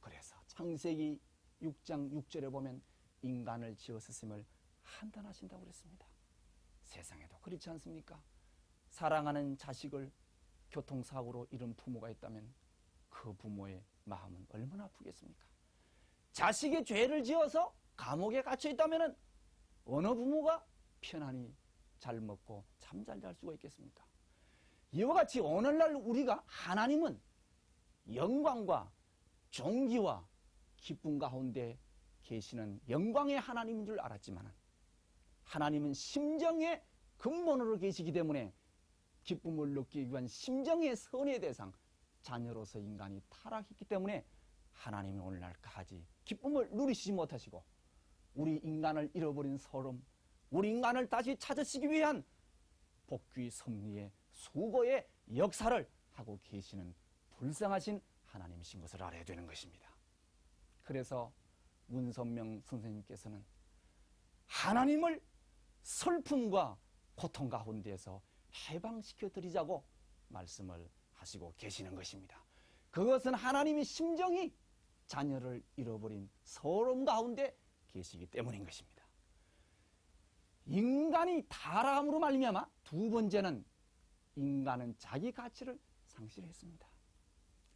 그래서 창세기 6장 6절에 보면 인간을 지었음을 한탄하신다고 그랬습니다. 세상에도 그렇지 않습니까? 사랑하는 자식을 교통사고로 잃은 부모가 있다면 그 부모의 마음은 얼마나 아프겠습니까? 자식이 죄를 지어서 감옥에 갇혀 있다면 어느 부모가 편안히 잘 먹고 잠잘 잘 수가 있겠습니까? 이와 같이 오늘날 우리가 하나님은 영광과 존귀와 기쁨 가운데 계시는 영광의 하나님인 줄 알았지만 하나님은 심정의 근본으로 계시기 때문에 기쁨을 느끼기 위한 심정의 선의 대상 자녀로서 인간이 타락했기 때문에 하나님이 오늘날까지 기쁨을 누리시지 못하시고 우리 인간을 잃어버린 소름, 우리 인간을 다시 찾으시기 위한 복귀 섭리의 수고의 역사를 하고 계시는 불쌍하신 하나님이신 것을 알아야 되는 것입니다. 그래서 문선명 선생님께서는 하나님을 슬픔과 고통 가운데에서 해방시켜 드리자고 말씀을 하시고 계시는 것입니다. 그것은 하나님의 심정이 자녀를 잃어버린 서러움 가운데 계시기 때문인 것입니다. 인간이 타락함으로 말미암아 두 번째는 인간은 자기 가치를 상실했습니다.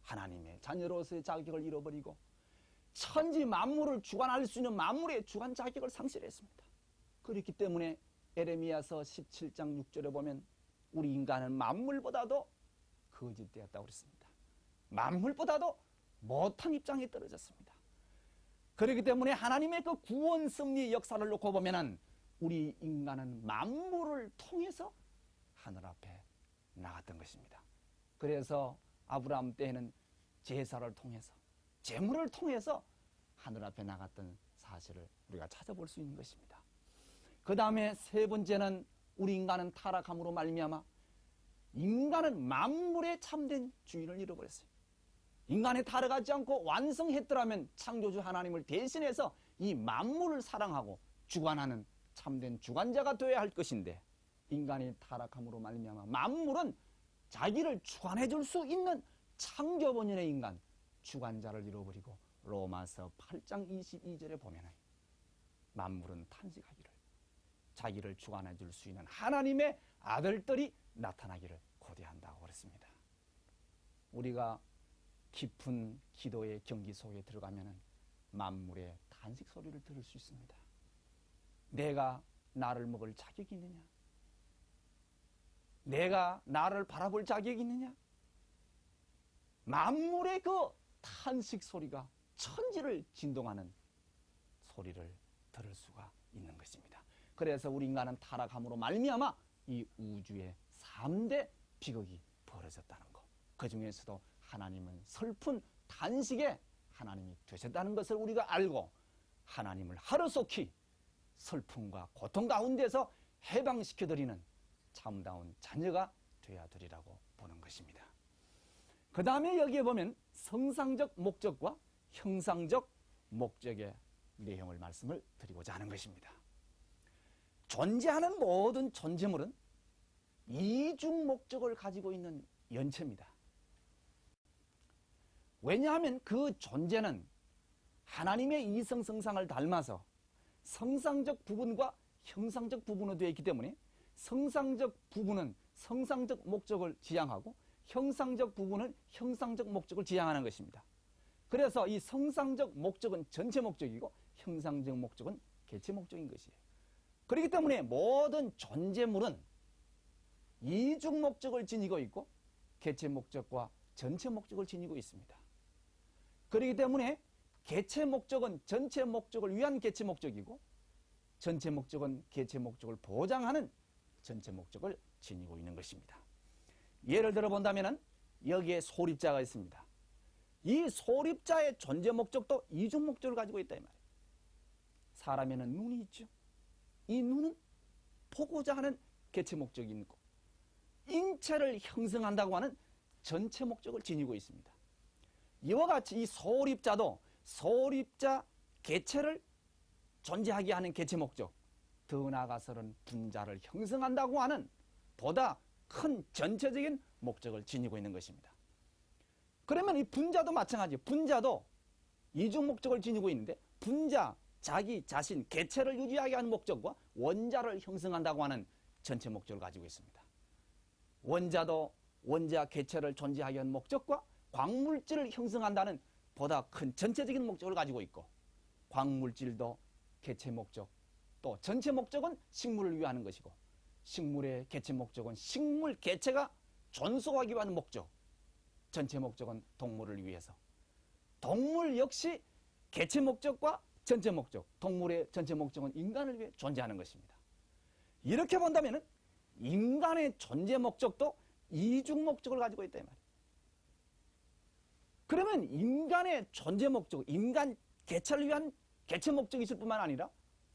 하나님의 자녀로서의 자격을 잃어버리고 천지 만물을 주관할 수 있는 만물의 주관 자격을 상실했습니다. 그렇기 때문에 에레미야서 17장 6절에 보면 우리 인간은 만물보다도 거짓되었다고 그랬습니다. 만물보다도 못한 입장에 떨어졌습니다. 그렇기 때문에 하나님의 그 구원 섭리의 역사를 놓고 보면 우리 인간은 만물을 통해서 하늘 앞에 나갔던 것입니다. 그래서 아브라함 때에는 제사를 통해서 제물을 통해서 하늘 앞에 나갔던 사실을 우리가 찾아볼 수 있는 것입니다. 그 다음에 세 번째는 우리 인간은 타락함으로 말미암아 인간은 만물의 참된 주인을 잃어버렸어요. 인간이 타락하지 않고 완성했더라면 창조주 하나님을 대신해서 이 만물을 사랑하고 주관하는 참된 주관자가 되어야 할 것인데 인간이 타락함으로 말미암아 만물은 자기를 주관해 줄 수 있는 창조 본연의 인간, 주관자를 잃어버리고 로마서 8장 22절에 보면 만물은 탄식하기를 자기를 주관해 줄 수 있는 하나님의 아들들이 나타나기를 고대한다고 그랬습니다. 우리가 깊은 기도의 경기 속에 들어가면 만물의 탄식 소리를 들을 수 있습니다. 내가 나를 먹을 자격이 있느냐? 내가 나를 바라볼 자격이 있느냐? 만물의 그 탄식 소리가 천지를 진동하는 소리를 들을 수가 있는 것입니다. 그래서 우리 인간은 타락함으로 말미암아 이 우주의 3대 비극이 벌어졌다는 것. 그 중에서도 하나님은 슬픈 탄식에 하나님이 되셨다는 것을 우리가 알고 하나님을 하루속히 슬픔과 고통 가운데서 해방시켜드리는 참다운 자녀가 되어야 되리라고 보는 것입니다. 그 다음에 여기에 보면 성상적 목적과 형상적 목적의 내용을 말씀을 드리고자 하는 것입니다. 존재하는 모든 존재물은 이중 목적을 가지고 있는 연체입니다. 왜냐하면 그 존재는 하나님의 이성성상을 닮아서 성상적 부분과 형상적 부분으로 되어 있기 때문에 성상적 부분은 성상적 목적을 지향하고 형상적 부분은 형상적 목적을 지향하는 것입니다. 그래서 이 성상적 목적은 전체 목적이고 형상적 목적은 개체 목적인 것이에요. 그렇기 때문에 모든 존재물은 이중 목적을 지니고 있고 개체 목적과 전체 목적을 지니고 있습니다. 그렇기 때문에 개체 목적은 전체 목적을 위한 개체 목적이고 전체 목적은 개체 목적을 보장하는 전체 목적을 지니고 있는 것입니다. 예를 들어 본다면 여기에 소립자가 있습니다. 이 소립자의 존재 목적도 이중 목적을 가지고 있다 이 말이에요. 사람에는 눈이 있죠. 이 눈은 보고자 하는 개체 목적이 있고 인체를 형성한다고 하는 전체 목적을 지니고 있습니다. 이와 같이 이 소립자도 소립자 개체를 존재하게 하는 개체 목적, 더 나아가서는 분자를 형성한다고 하는 보다 큰 전체적인 목적을 지니고 있는 것입니다. 그러면 이 분자도 마찬가지예요. 분자도 이중 목적을 지니고 있는데 분자, 자기 자신, 개체를 유지하게 하는 목적과 원자를 형성한다고 하는 전체 목적을 가지고 있습니다. 원자도 원자 개체를 존재하게 하는 목적과 광물질을 형성한다는 보다 큰 전체적인 목적을 가지고 있고 광물질도 개체 목적, 또 전체 목적은 식물을 위하는 것이고 식물의 개체 목적은 식물 개체가 존속하기 위한 목적, 전체 목적은 동물을 위해서 동물 역시 개체 목적과 전체 목적, 동물의 전체 목적은 인간을 위해 존재하는 것입니다. 이렇게 본다면 인간의 존재 목적도 이중 목적을 가지고 있다 이 말이에요. 그러면 인간의 존재 목적, 인간 개체를 위한 개체 목적이 있을 뿐만 아니라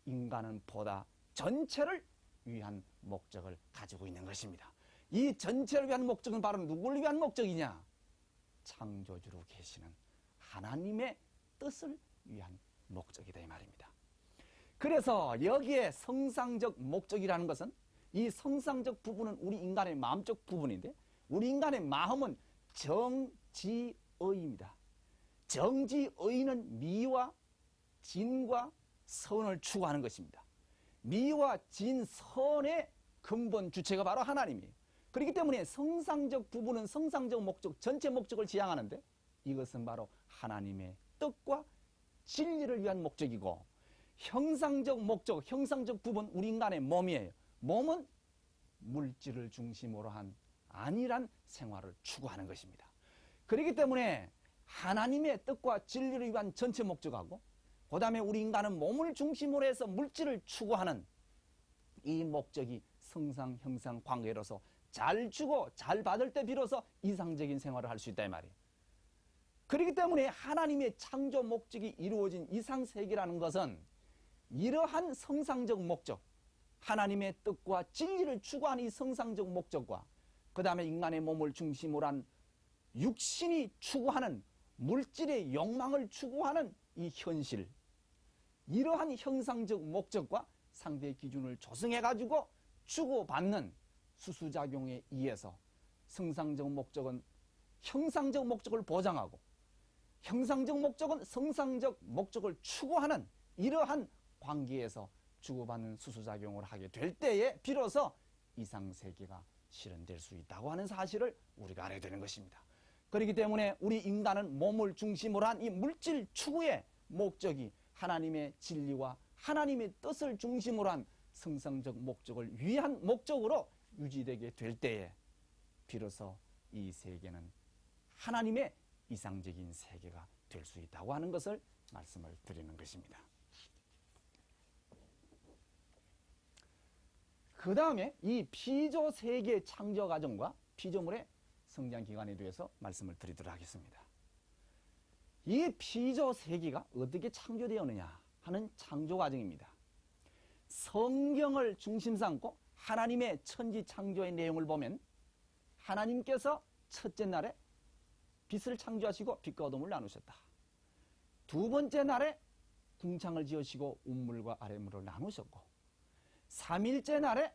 인간은 보다 전체를 위한 목적을 가지고 있는 것입니다. 이 전체를 위한 목적은 바로 누구를 위한 목적이냐? 창조주로 계시는 하나님의 뜻을 위한 목적이다 이 말입니다. 그래서 여기에 성상적 목적이라는 것은 이 성상적 부분은 우리 인간의 마음적 부분인데 우리 인간의 마음은 정지의입니다. 정지의는 미와 진과 선을 추구하는 것입니다. 미와 진, 선의 근본 주체가 바로 하나님이에요. 그렇기 때문에 성상적 부분은 성상적 목적, 전체 목적을 지향하는데 이것은 바로 하나님의 뜻과 진리를 위한 목적이고 형상적 목적, 형상적 부분 우리 인간의 몸이에요. 몸은 물질을 중심으로 한 안일한 생활을 추구하는 것입니다. 그렇기 때문에 하나님의 뜻과 진리를 위한 전체 목적하고 그 다음에 우리 인간은 몸을 중심으로 해서 물질을 추구하는 이 목적이 성상, 형상, 관계로서 잘 주고 잘 받을 때 비로소 이상적인 생활을 할 수 있다 이 말이에요. 그렇기 때문에 하나님의 창조 목적이 이루어진 이상세계라는 것은 이러한 성상적 목적, 하나님의 뜻과 진리를 추구하는 이 성상적 목적과 그 다음에 인간의 몸을 중심으로 한 육신이 추구하는 물질의 욕망을 추구하는 이 현실, 이러한 형상적 목적과 상대 기준을 조성해가지고 주고받는 수수작용에 의해서 성상적 목적은 형상적 목적을 보장하고 형상적 목적은 성상적 목적을 추구하는 이러한 관계에서 주고받는 수수작용을 하게 될 때에 비로소 이상세계가 실현될 수 있다고 하는 사실을 우리가 알아야 되는 것입니다. 그렇기 때문에 우리 인간은 몸을 중심으로 한 이 물질 추구의 목적이 하나님의 진리와 하나님의 뜻을 중심으로 한 성상적 목적을 위한 목적으로 유지되게 될 때에 비로소 이 세계는 하나님의 이상적인 세계가 될 수 있다고 하는 것을 말씀을 드리는 것입니다. 그 다음에 이 피조세계 창조 과정과 피조물의 성장 기간에 대해서 말씀을 드리도록 하겠습니다. 이 피조세계가 어떻게 창조되었느냐 하는 창조 과정입니다. 성경을 중심 삼고 하나님의 천지 창조의 내용을 보면 하나님께서 첫째 날에 빛을 창조하시고 빛과 어둠을 나누셨다. 두 번째 날에 궁창을 지으시고 우물과 아랫물을 나누셨고 3일째 날에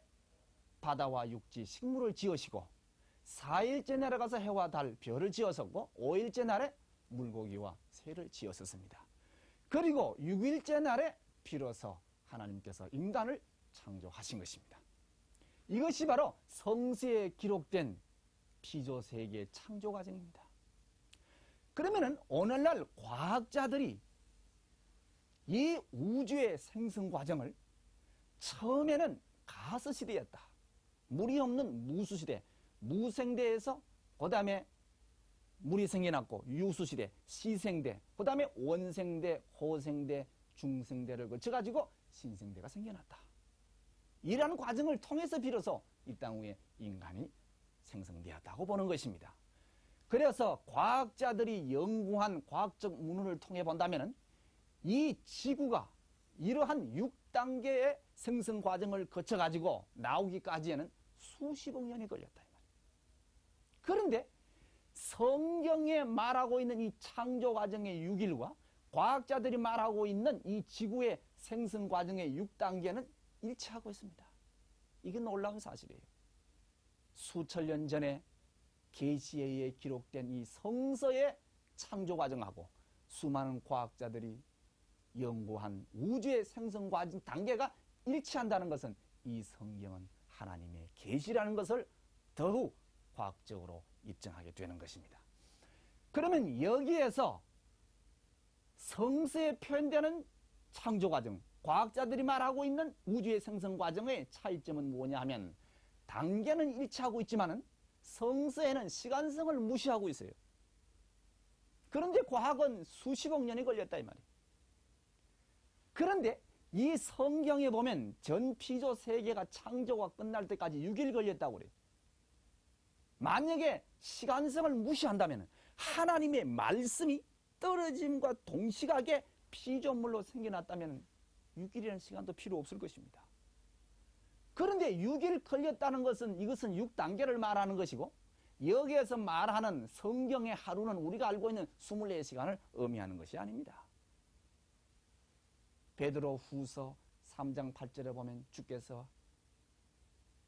바다와 육지 식물을 지으시고 4일째 날에 가서 해와 달 별을 지었었고 5일째 날에 물고기와 새를 지었었습니다. 그리고 6일째 날에 비로소 하나님께서 인간을 창조하신 것입니다. 이것이 바로 성서에 기록된 피조세계 창조 과정입니다. 그러면은 오늘날 과학자들이 이 우주의 생성 과정을 처음에는 가스 시대였다. 물이 없는 무수 시대, 무생대에서 그 다음에 물이 생겨났고 유수시대, 시생대, 그 다음에 원생대, 호생대, 중생대를 거쳐가지고 신생대가 생겨났다. 이러한 과정을 통해서 비로소 이 땅 위에 인간이 생성되었다고 보는 것입니다. 그래서 과학자들이 연구한 과학적 문헌을 통해 본다면 이 지구가 이러한 6단계의 생성 과정을 거쳐가지고 나오기까지에는 수십억 년이 걸렸다. 그런데 성경에 말하고 있는 이 창조 과정의 6일과 과학자들이 말하고 있는 이 지구의 생성 과정의 6단계는 일치하고 있습니다. 이게 놀라운 사실이에요. 수천 년 전에 계시에 의해 기록된 이 성서의 창조 과정하고 수많은 과학자들이 연구한 우주의 생성 과정 단계가 일치한다는 것은 이 성경은 하나님의 계시라는 것을 더욱 과학적으로 입증하게 되는 것입니다. 그러면 여기에서 성서에 표현되는 창조 과정, 과학자들이 말하고 있는 우주의 생성 과정의 차이점은 뭐냐 하면 단계는 일치하고 있지만은 성서에는 시간성을 무시하고 있어요. 그런데 과학은 수십억 년이 걸렸다 이 말이에요. 그런데 이 성경에 보면 전 피조 세계가 창조가 끝날 때까지 6일 걸렸다고 그래요. 만약에 시간성을 무시한다면 하나님의 말씀이 떨어짐과 동시각에 피조물로 생겨났다면 6일이라는 시간도 필요 없을 것입니다. 그런데 6일 걸렸다는 것은 이것은 6단계를 말하는 것이고 여기에서 말하는 성경의 하루는 우리가 알고 있는 24시간을 의미하는 것이 아닙니다. 베드로 후서 3장 8절에 보면 주께서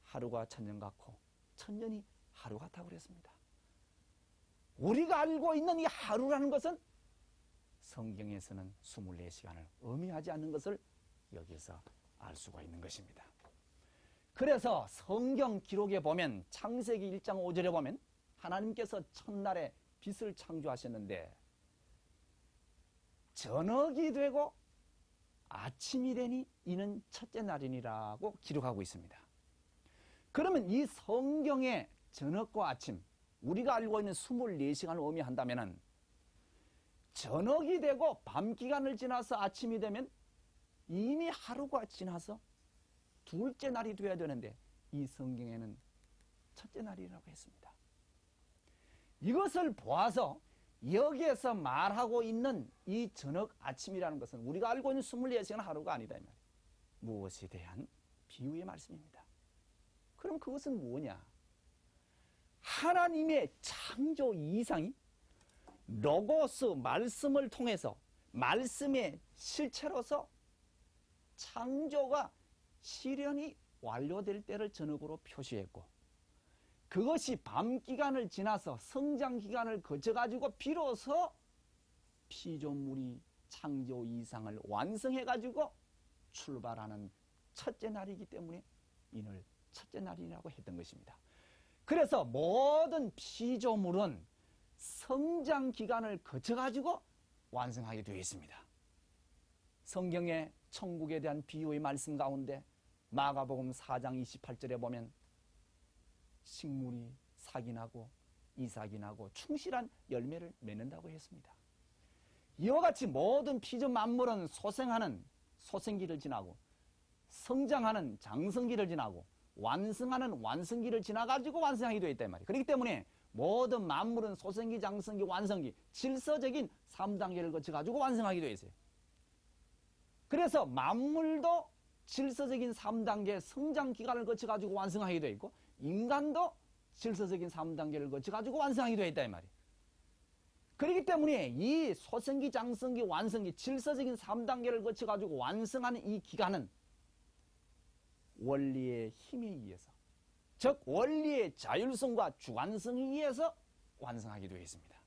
하루가 천년 같고 천년이 하루 같다고 그랬습니다. 우리가 알고 있는 이 하루라는 것은 성경에서는 24시간을 의미하지 않는 것을 여기서 알 수가 있는 것입니다. 그래서 성경 기록에 보면 창세기 1장 5절에 보면 하나님께서 첫날에 빛을 창조하셨는데 저녁이 되고 아침이 되니 이는 첫째 날이니라고 기록하고 있습니다. 그러면 이 성경의 저녁과 아침, 우리가 알고 있는 24시간을 의미한다면 저녁이 되고 밤 기간을 지나서 아침이 되면 이미 하루가 지나서 둘째 날이 되어야 되는데 이 성경에는 첫째 날이라고 했습니다. 이것을 보아서 여기에서 말하고 있는 이 저녁 아침이라는 것은 우리가 알고 있는 24시간 하루가 아니다 이 말이에요. 무엇에 대한 비유의 말씀입니다. 그럼 그것은 뭐냐? 하나님의 창조 이상이 로고스 말씀을 통해서 말씀의 실체로서 창조가 실현이 완료될 때를 저녁으로 표시했고 그것이 밤 기간을 지나서 성장 기간을 거쳐가지고 비로소 피조물이 창조 이상을 완성해가지고 출발하는 첫째 날이기 때문에 이날 첫째 날이라고 했던 것입니다. 그래서 모든 피조물은 성장 기간을 거쳐가지고 완성하게 되어 있습니다. 성경의 천국에 대한 비유의 말씀 가운데 마가복음 4장 28절에 보면 식물이 삭이 나고 이삭이 나고 충실한 열매를 맺는다고 했습니다. 이와 같이 모든 피조 만물은 소생하는 소생기를 지나고 성장하는 장성기를 지나고 완성하는 완성기를 지나가지고 완성하게 되어 있단 말이에요. 그렇기 때문에 모든 만물은 소생기, 장성기, 완성기 질서적인 3단계를 거쳐가지고 완성하게 되어 있어요. 그래서 만물도 질서적인 3단계 성장 기간을 거쳐가지고 완성하게 되어 있고 인간도 질서적인 3단계를 거쳐가지고 완성하게 되어 있다 이 말이에요. 그렇기 때문에 이 소생기, 장성기, 완성기 질서적인 3단계를 거쳐가지고 완성하는 이 기간은 원리의 힘에 의해서 즉 원리의 자율성과 주관성에 의해서 완성하게 되어 있습니다.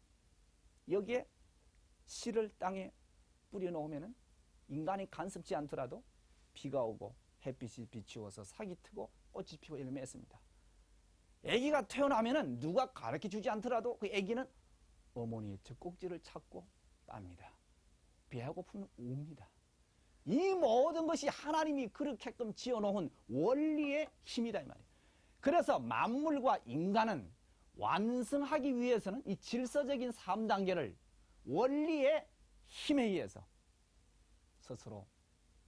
여기에 씨를 땅에 뿌려놓으면 인간이 간섭지 않더라도 비가 오고 햇빛이 비추어서 삭이 트고 꽃이 피고 열매 맺습니다. 아기가 태어나면 누가 가르쳐주지 않더라도 그 아기는 어머니의 젖꼭지를 찾고 빱니다. 배가 고프면 웁니다. 이 모든 것이 하나님이 그렇게끔 지어놓은 원리의 힘이다 이 말이에요. 그래서 만물과 인간은 완성하기 위해서는 이 질서적인 3단계를 원리의 힘에 의해서 스스로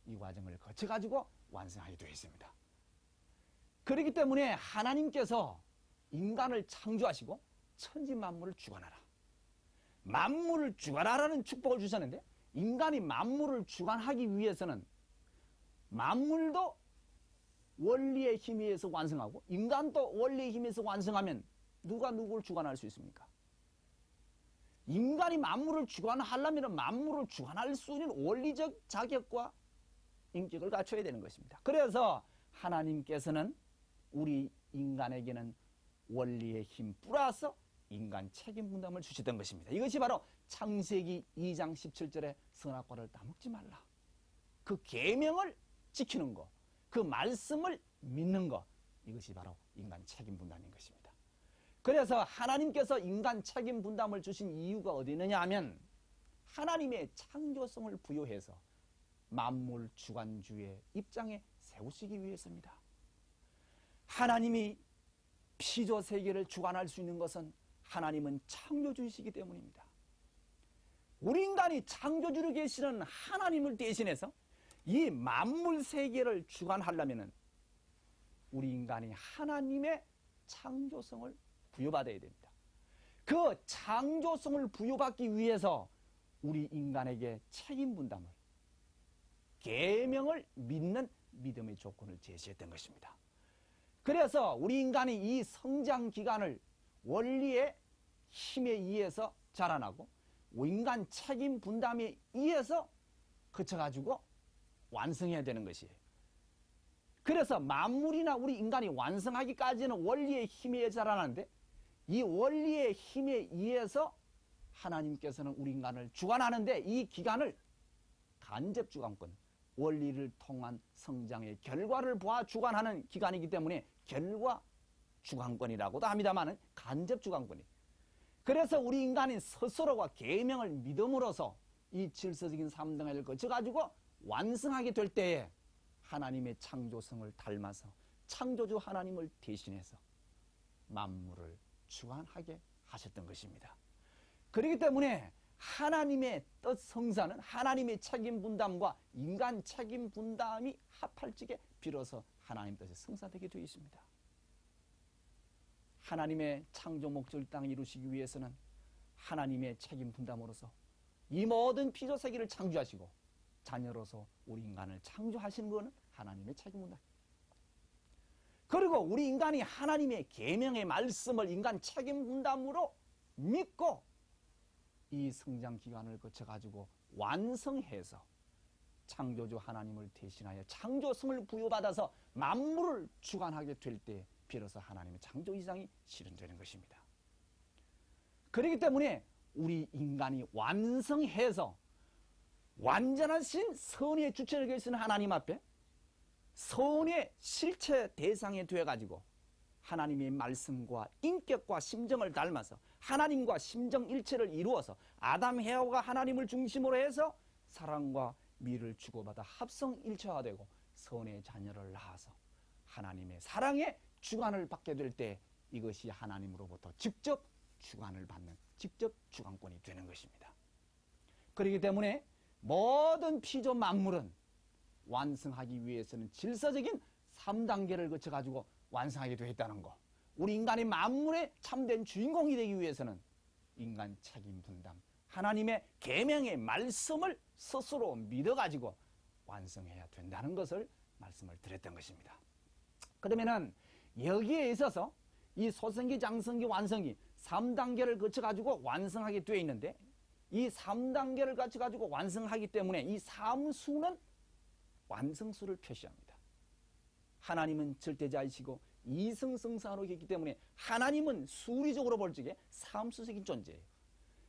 이 과정을 거쳐가지고 완성하게 되어 있습니다. 그렇기 때문에 하나님께서 인간을 창조하시고 천지 만물을 주관하라. 만물을 주관하라는 축복을 주셨는데 인간이 만물을 주관하기 위해서는 만물도 원리의 힘에 의해서 완성하고 인간도 원리의 힘에 의해서 완성하면 누가 누구를 주관할 수 있습니까? 인간이 만물을 주관하려면 만물을 주관할 수 있는 원리적 자격과 인격을 갖춰야 되는 것입니다. 그래서 하나님께서는 우리 인간에게는 원리의 힘 플러스 인간 책임 분담을 주시던 것입니다. 이것이 바로 창세기 2장 17절에 선악과를 따먹지 말라. 그 계명을 지키는 것, 그 말씀을 믿는 것, 이것이 바로 인간 책임 분담인 것입니다. 그래서 하나님께서 인간 책임 분담을 주신 이유가 어디 있느냐 하면 하나님의 창조성을 부여해서 만물 주관주의 입장에 세우시기 위해서입니다. 하나님이 피조 세계를 주관할 수 있는 것은 하나님은 창조주이시기 때문입니다. 우리 인간이 창조주로 계시는 하나님을 대신해서 이 만물 세계를 주관하려면 우리 인간이 하나님의 창조성을 부여받아야 됩니다. 그 창조성을 부여받기 위해서 우리 인간에게 책임 분담을, 계명을 믿는 믿음의 조건을 제시했던 것입니다. 그래서 우리 인간이 이 성장 기간을 원리의 힘에 의해서 자라나고 인간 책임 분담에 의해서 거쳐가지고 완성해야 되는 것이에요. 그래서 만물이나 우리 인간이 완성하기까지는 원리의 힘에 의해 자라나는데 이 원리의 힘에 의해서 하나님께서는 우리 인간을 주관하는데 이 기간을 간접 주관권, 원리를 통한 성장의 결과를 보아 주관하는 기간이기 때문에 결과 주관권이라고도 합니다만 간접 주관권이. 그래서 우리 인간이 스스로가 계명을 믿음으로써 이 질서적인 3단계를 거쳐가지고 완성하게 될 때에 하나님의 창조성을 닮아서 창조주 하나님을 대신해서 만물을 주관하게 하셨던 것입니다. 그렇기 때문에 하나님의 뜻 성사는 하나님의 책임 분담과 인간 책임 분담이 합할 적에 비로소 하나님 뜻이 성사되게 되어 있습니다. 하나님의 창조 목적을 땅에 이루시기 위해서는 하나님의 책임 분담으로서 이 모든 피조 세계를 창조하시고 자녀로서 우리 인간을 창조하시는 것은 하나님의 책임 분담. 그리고 우리 인간이 하나님의 계명의 말씀을 인간 책임 분담으로 믿고 이 성장 기간을 거쳐가지고 완성해서 창조주 하나님을 대신하여 창조성을 부여받아서 만물을 주관하게 될 때 비로소 하나님의 창조 이상이 실현되는 것입니다. 그렇기 때문에 우리 인간이 완성해서 완전하신 선의 주체를 계시는 하나님 앞에 선의 실체 대상이 되어가지고 하나님의 말씀과 인격과 심정을 닮아서 하나님과 심정 일체를 이루어서 아담 해와가 하나님을 중심으로 해서 사랑과 미를 주고받아 합성일체화되고 선의 자녀를 낳아서 하나님의 사랑의 주관을 받게 될 때 이것이 하나님으로부터 직접 주관을 받는 직접 주관권이 되는 것입니다. 그렇기 때문에 모든 피조 만물은 완성하기 위해서는 질서적인 3단계를 거쳐가지고 완성하게 되어 있다는 거. 우리 인간이 만물의 참된 주인공이 되기 위해서는 인간 책임 분담, 하나님의 계명의 말씀을 스스로 믿어가지고 완성해야 된다는 것을 말씀을 드렸던 것입니다. 그러면은 여기에 있어서 이 소성기, 장성기, 완성기 3단계를 거쳐가지고 완성하게 되어 있는데 이 3단계를 거쳐가지고 완성하기 때문에 이 3수는 완성수를 표시합니다. 하나님은 절대자이시고 이성성사로 계시기 때문에 하나님은 수리적으로 볼 적에 삼수적인 존재예요.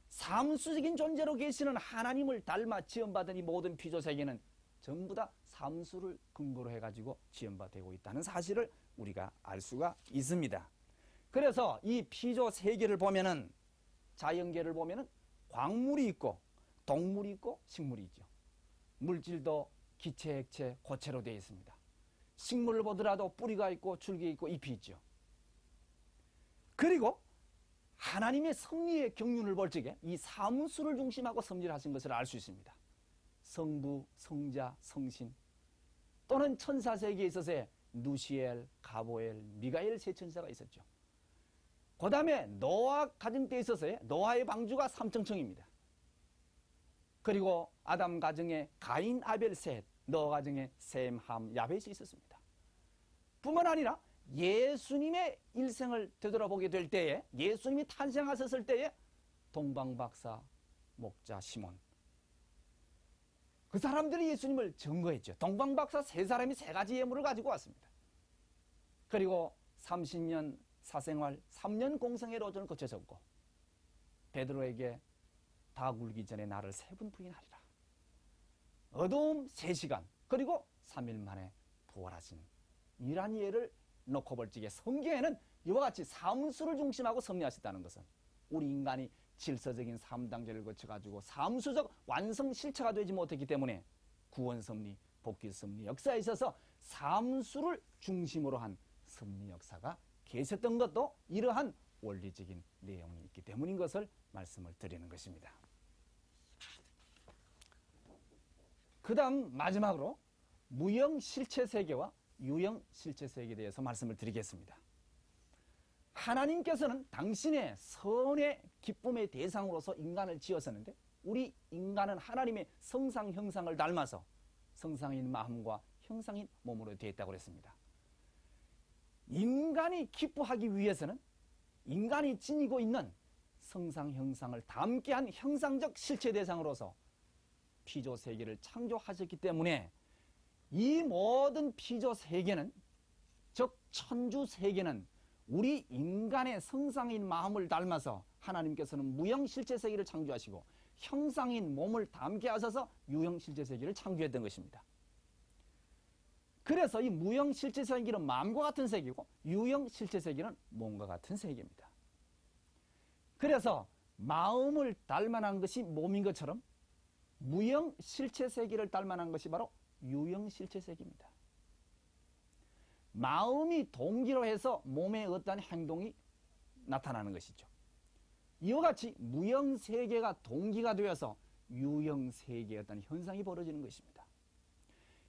삼수적인 존재로 계시는 하나님을 닮아 지음받은 이 모든 피조세계는 전부 다 삼수를 근거로 해가지고 지음받고 있다는 사실을 우리가 알 수가 있습니다. 그래서 이 피조세계를 보면은 자연계를 보면은 광물이 있고 동물이 있고 식물이 있죠. 물질도 기체, 액체, 고체로 되어 있습니다. 식물을 보더라도 뿌리가 있고 줄기 있고 잎이 있죠. 그리고 하나님의 섭리의 경륜을 볼 적에 이 삼수를 중심하고 섭리를 하신 것을 알 수 있습니다. 성부, 성자, 성신 또는 천사세계에 있어서 누시엘, 가보엘, 미가엘 세 천사가 있었죠. 그 다음에 노아 가정때에 있어서 노아의 방주가 삼천청입니다. 그리고 아담 가정에 가인, 아벨, 셋, 노아 가정에 셈, 함, 야벳이 있었습니다. 뿐만 아니라 예수님의 일생을 되돌아보게 될 때에 예수님이 탄생하셨을 때에 동방박사, 목자, 시몬 그 사람들이 예수님을 증거했죠. 동방박사 세 사람이 세 가지 예물을 가지고 왔습니다. 그리고 30년 사생활 3년 공생의 로전을 거쳐졌고 베드로에게 다 굴기 전에 나를 3번 부인하리라. 어두움 3시간 그리고 3일 만에 부활하신 이란 예를 놓고 볼 적에 성경에는 이와 같이 삼수를 중심하고 섭리하셨다는 것은 우리 인간이 질서적인 3단계를 거쳐가지고 삼수적 완성 실체가 되지 못했기 때문에 구원섭리, 복귀섭리 역사에 있어서 삼수를 중심으로 한 섭리 역사가 계셨던 것도 이러한 원리적인 내용이 있기 때문인 것을 말씀을 드리는 것입니다. 그 다음 마지막으로 무형 실체세계와 유형 실체세계에 대해서 말씀을 드리겠습니다. 하나님께서는 당신의 선의 기쁨의 대상으로서 인간을 지었었는데 우리 인간은 하나님의 성상 형상을 닮아서 성상인 마음과 형상인 몸으로 되어 있다고 그랬습니다. 인간이 기뻐하기 위해서는 인간이 지니고 있는 성상 형상을 담게 한 형상적 실체 대상으로서 피조 세계를 창조하셨기 때문에 이 모든 피조 세계는 즉 천주 세계는 우리 인간의 성상인 마음을 닮아서 하나님께서는 무형 실체 세계를 창조하시고 형상인 몸을 담게 하셔서 유형 실체 세계를 창조했던 것입니다. 그래서 이 무형 실체 세계는 마음과 같은 세계고 유형 실체 세계는 몸과 같은 세계입니다. 그래서 마음을 닮아난 것이 몸인 것처럼 무형 실체 세계를 닮아난 것이 바로 유형 실체 세계입니다. 마음이 동기로 해서 몸에 어떤 행동이 나타나는 것이죠. 이와 같이 무형 세계가 동기가 되어서 유형 세계의 어떤 현상이 벌어지는 것입니다.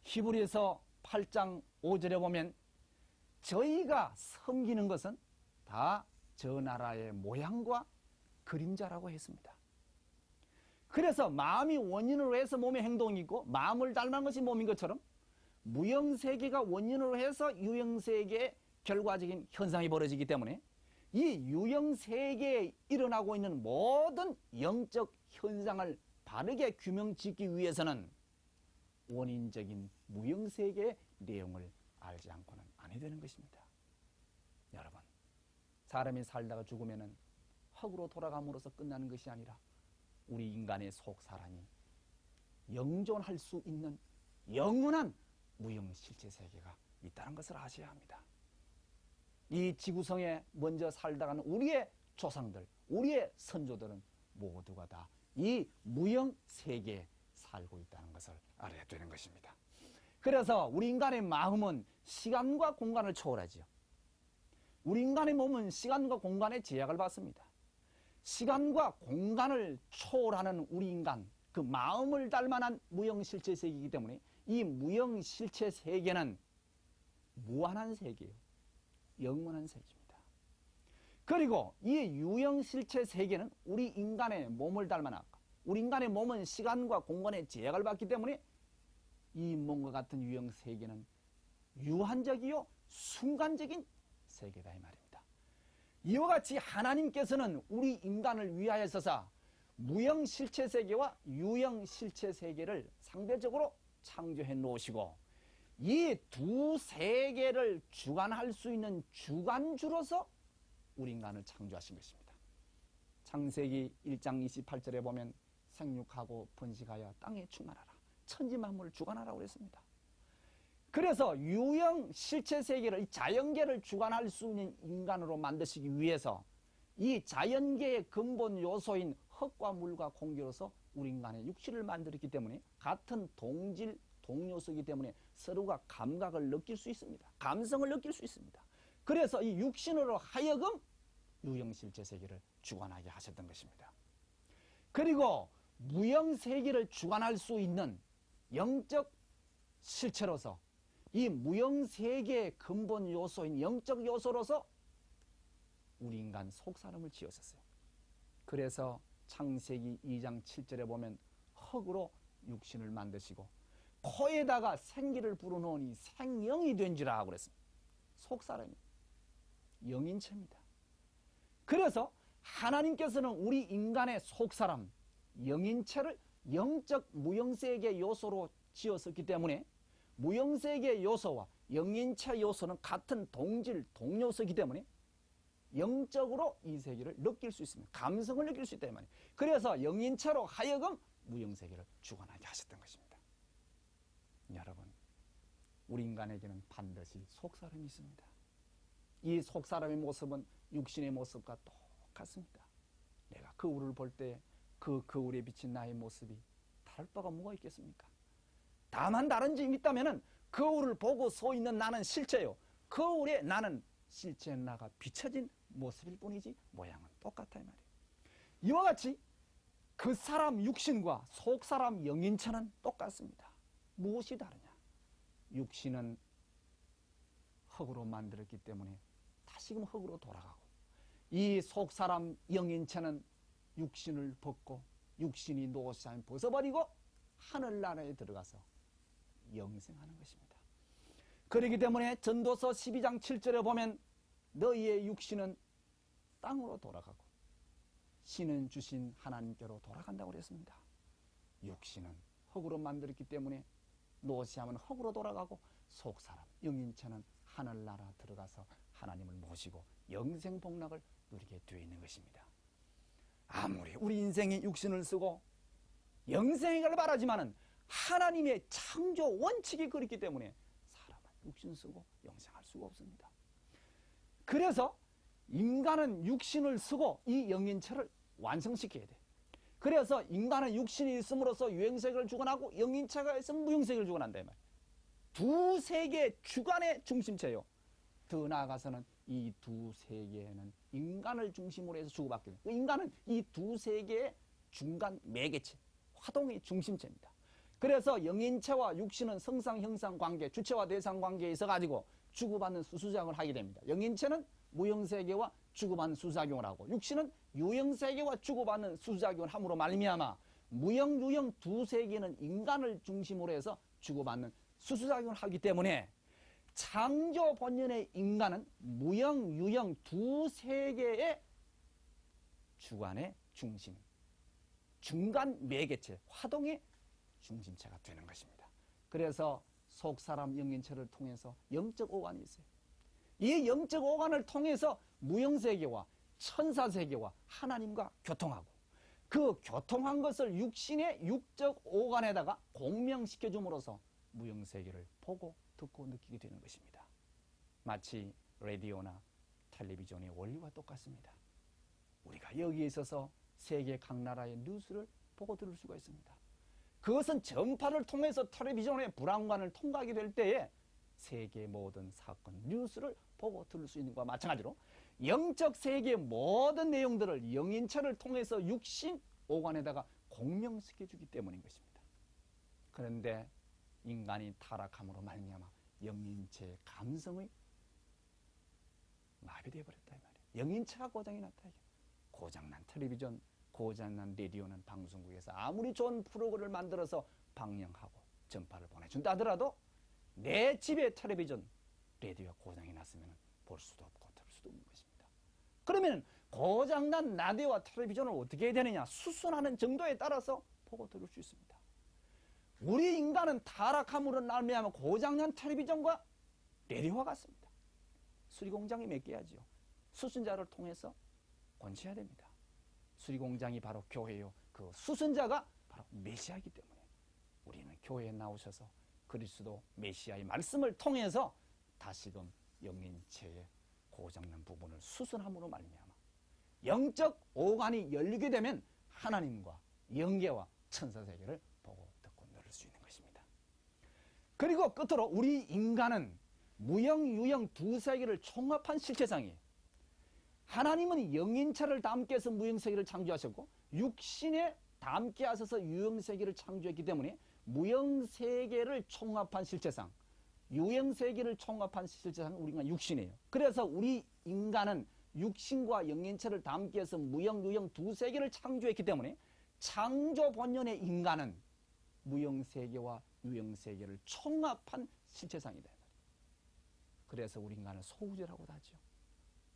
히브리서 8장 5절에 보면 저희가 섬기는 것은 다 저 나라의 모양과 그림자라고 했습니다. 그래서 마음이 원인으로 해서 몸의 행동이 있고 마음을 닮은 것이 몸인 것처럼 무형세계가 원인으로 해서 유형세계의 결과적인 현상이 벌어지기 때문에 이 유형세계에 일어나고 있는 모든 영적 현상을 바르게 규명짓기 위해서는 원인적인 무형세계의 내용을 알지 않고는 아니 되는 것입니다. 여러분, 사람이 살다가 죽으면은 흙으로 돌아감으로써 끝나는 것이 아니라 우리 인간의 속 사람이 영존할 수 있는 영원한 무형실체 세계가 있다는 것을 아셔야 합니다. 이 지구성에 먼저 살다가는 우리의 조상들, 우리의 선조들은 모두가 다 이 무형세계에 살고 있다는 것을 알아야 되는 것입니다. 그래서 우리 인간의 마음은 시간과 공간을 초월하지요. 우리 인간의 몸은 시간과 공간의 제약을 받습니다. 시간과 공간을 초월하는 우리 인간, 그 마음을 닮아난 무형실체 세계이기 때문에 이 무형실체 세계는 무한한 세계예요. 영원한 세계입니다. 그리고 이 유형실체 세계는 우리 인간의 몸을 닮아나 우리 인간의 몸은 시간과 공간의 제약을 받기 때문에 이 몸과 같은 유형 세계는 유한적이요 순간적인 세계다 이 말입니다. 이와 같이 하나님께서는 우리 인간을 위하여서 무형실체 세계와 유형실체 세계를 상대적으로 창조해 놓으시고 이 두 세계를 주관할 수 있는 주관주로서 우리 인간을 창조하신 것입니다. 창세기 1장 28절에 보면 생육하고 번식하여 땅에 충만하라. 천지만물을 주관하라고 그랬습니다. 그래서 유형 실체 세계를, 이 자연계를 주관할 수 있는 인간으로 만드시기 위해서 이 자연계의 근본 요소인 흙과 물과 공기로서 우리 인간의 육신을 만들었기 때문에 같은 동질, 동요소이기 때문에 서로가 감각을 느낄 수 있습니다. 감성을 느낄 수 있습니다. 그래서 이 육신으로 하여금 유형실체 세계를 주관하게 하셨던 것입니다. 그리고 무형세계를 주관할 수 있는 영적 실체로서 이 무형세계의 근본 요소인 영적 요소로서 우리 인간 속사람을 지으셨어요. 그래서 창세기 2장 7절에 보면 흙으로 육신을 만드시고 코에다가 생기를 불어넣으니 생영이 된지라 하고 그랬습니다. 속사람이 영인체입니다. 그래서 하나님께서는 우리 인간의 속사람, 영인체를 영적 무형세계 요소로 지었었기 때문에 무형세계 요소와 영인체 요소는 같은 동질, 동요소이기 때문에 영적으로 이 세계를 느낄 수 있습니다. 감성을 느낄 수 있다 이 말이에요. 그래서 영인체로 하여금 무형세계를 주관하게 하셨던 것입니다. 여러분, 우리 인간에게는 반드시 속사람이 있습니다. 이 속사람의 모습은 육신의 모습과 똑같습니다. 내가 거울을 볼 때 그 거울에 비친 나의 모습이 다를 바가 뭐가 있겠습니까? 다만 다른 점이 있다면 거울을 보고 서 있는 나는 실체요. 거울에 나는 실제 나가 비춰진 모습일 뿐이지 모양은 똑같아 이 말이에요. 이와 같이 그 사람 육신과 속사람 영인체는 똑같습니다. 무엇이 다르냐? 육신은 흙으로 만들었기 때문에 다시금 흙으로 돌아가고 이 속사람 영인체는 육신을 벗고 육신이 노쇠하면 벗어버리고 하늘나라에 들어가서 영생하는 것입니다. 그렇기 때문에 전도서 12장 7절에 보면 너희의 육신은 땅으로 돌아가고 신은 주신 하나님께로 돌아간다고 그랬습니다. 육신은 흙으로 만들었기 때문에 노쇠하면 흙으로 돌아가고 속사람 영인체는 하늘나라 들어가서 하나님을 모시고 영생복락을 누리게 되어 있는 것입니다. 아무리 우리 인생이 육신을 쓰고 영생을 바라지만은 하나님의 창조 원칙이 그렇기 때문에 사람은 육신 쓰고 영생할 수가 없습니다. 그래서 인간은 육신을 쓰고 이 영인체를 완성시켜야 돼. 그래서 인간은 육신이 있음으로써 유형세계를 주관하고 영인체가 있으면 무형세계를 주관한다 이 말이에요. 두 세계의 주관의 중심체요. 더 나아가서는 이 두 세계는 인간을 중심으로 해서 주고받게 돼요. 인간은 이 두 세계의 중간 매개체, 화동의 중심체입니다. 그래서 영인체와 육신은 성상, 형상 관계, 주체와 대상 관계에 있어가지고 주고받는 수수작용을 하게 됩니다. 영인체는 무형세계와 주고받는 수수작용을 하고 육신은 유형세계와 주고받는 수수작용을 함으로 말미암아 무형, 유형 두 세계는 인간을 중심으로 해서 주고받는 수수작용을 하기 때문에 창조 본연의 인간은 무형, 유형 두 세계의 주관의 중심, 중간 매개체, 화동의 중심체가 되는 것입니다. 그래서 속사람 영인체를 통해서 영적 오간이 있어요. 이 영적 오간을 통해서 무형세계와 천사세계와 하나님과 교통하고 그 교통한 것을 육신의 육적 오간에다가 공명시켜 줌으로써 무형세계를 보고 듣고 느끼게 되는 것입니다. 마치 라디오나 텔레비전의 원리와 똑같습니다. 우리가 여기에 있어서 세계 각 나라의 뉴스를 보고 들을 수가 있습니다. 그것은 전파를 통해서 텔레비전의 불안관을 통과하게 될 때에 세계 모든 사건, 뉴스를 보고 들을 수 있는 것과 마찬가지로 영적 세계의 모든 내용들을 영인체를 통해서 육신 오간에다가 공명시켜주기 때문인 것입니다. 그런데 인간이 타락함으로 말미암아 영인체의 감성의 마비되어 버렸다 이 말이에요. 영인체가 고장이 났다. 고장난 텔레비전, 고장난 라디오는 방송국에서 아무리 좋은 프로그램을 만들어서 방영하고 전파를 보내준다 하더라도 내 집에 텔레비전, 라디오가 고장이 났으면 볼 수도 없고 들을 수도 없는 것입니다. 그러면 고장난 라디오와 텔레비전을 어떻게 해야 되느냐? 수순하는 정도에 따라서 보고 들을 수 있습니다. 우리 인간은 타락함으로 말미암아 고장난 텔레비전과 라디오와 같습니다. 수리공장이 몇 개야지요. 수순자를 통해서 권치해야 됩니다. 수리공장이 바로 교회요. 그 수순자가 바로 메시아이기 때문에 우리는 교회에 나오셔서 그리스도 메시아의 말씀을 통해서 다시금 영인체의 고장난 부분을 수순함으로 말미암아 영적 오간이 열리게 되면 하나님과 영계와 천사세계를 보고 듣고 누릴 수 있는 것입니다. 그리고 끝으로 우리 인간은 무영, 유영 두 세계를 총합한 실체상이에요. 하나님은 영인체를 담게 해서 무영세계를 창조하셨고 육신에 담게 하셔서 유영세계를 창조했기 때문에 무영세계를 총합한 실체상, 유영세계를 총합한 실체상 우리가 육신이에요. 그래서 우리 인간은 육신과 영인체를 담게 해서 무영, 유영 두 세계를 창조했기 때문에 창조 본연의 인간은 무영세계와 유영세계를 총합한 실체상이다. 그래서 우리 인간은 소우제라고도 하죠.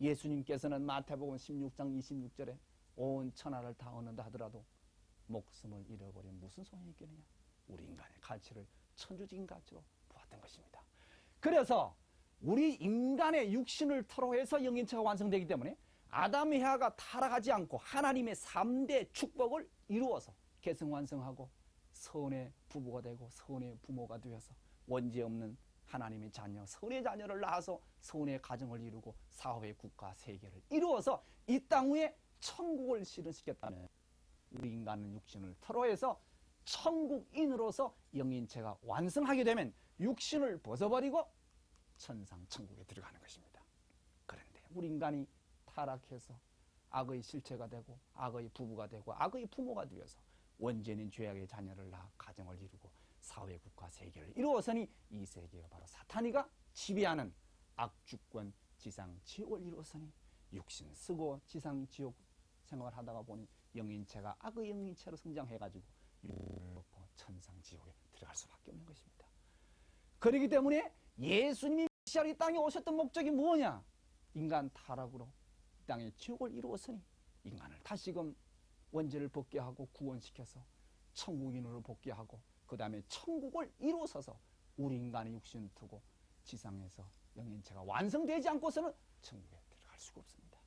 예수님께서는 마태복음 16장 26절에 온 천하를 다 얻는다 하더라도 목숨을 잃어버리면 무슨 소용이 있겠느냐. 우리 인간의 가치를 천주적인 가치로 보았던 것입니다. 그래서 우리 인간의 육신을 토로해서 영인체가 완성되기 때문에 아담 해하가 타락하지 않고 하나님의 3대 축복을 이루어서 계승완성하고 선의 부부가 되고 선의 부모가 되어서 원죄 없는 하나님의 자녀, 선의 자녀를 낳아서 선의 가정을 이루고 사회, 국가, 세계를 이루어서 이 땅 위에 천국을 실현시켰다면 우리 인간은 육신을 토로해서 천국인으로서 영인체가 완성하게 되면 육신을 벗어버리고 천상 천국에 들어가는 것입니다. 그런데 우리 인간이 타락해서 악의 실체가 되고 악의 부부가 되고 악의 부모가 되어서 원죄는 죄악의 자녀를 낳아 가정을 이루고 사회, 국가, 세계를 이루어서니 이 세계가 바로 사탄이가 지배하는 악주권 지상 지옥을 이루어서니 육신 쓰고 지상 지옥 생활하다가 보니 영인체가 악의 영인체로 성장해가지고 육을 놓고 천상 지옥에 들어갈 수밖에 없는 것입니다. 그렇기 때문에 예수님이 메시아로 이 땅에 오셨던 목적이 뭐냐? 인간 타락으로 이 땅에 지옥을 이루었으니 인간을 다시금 원죄를 벗게 하고 구원시켜서 천국인으로 복게 하고 그 다음에 천국을 이루어서서 우리 인간의 육신을 두고 지상에서 영인체가 완성되지 않고서는 천국에 들어갈 수가 없습니다.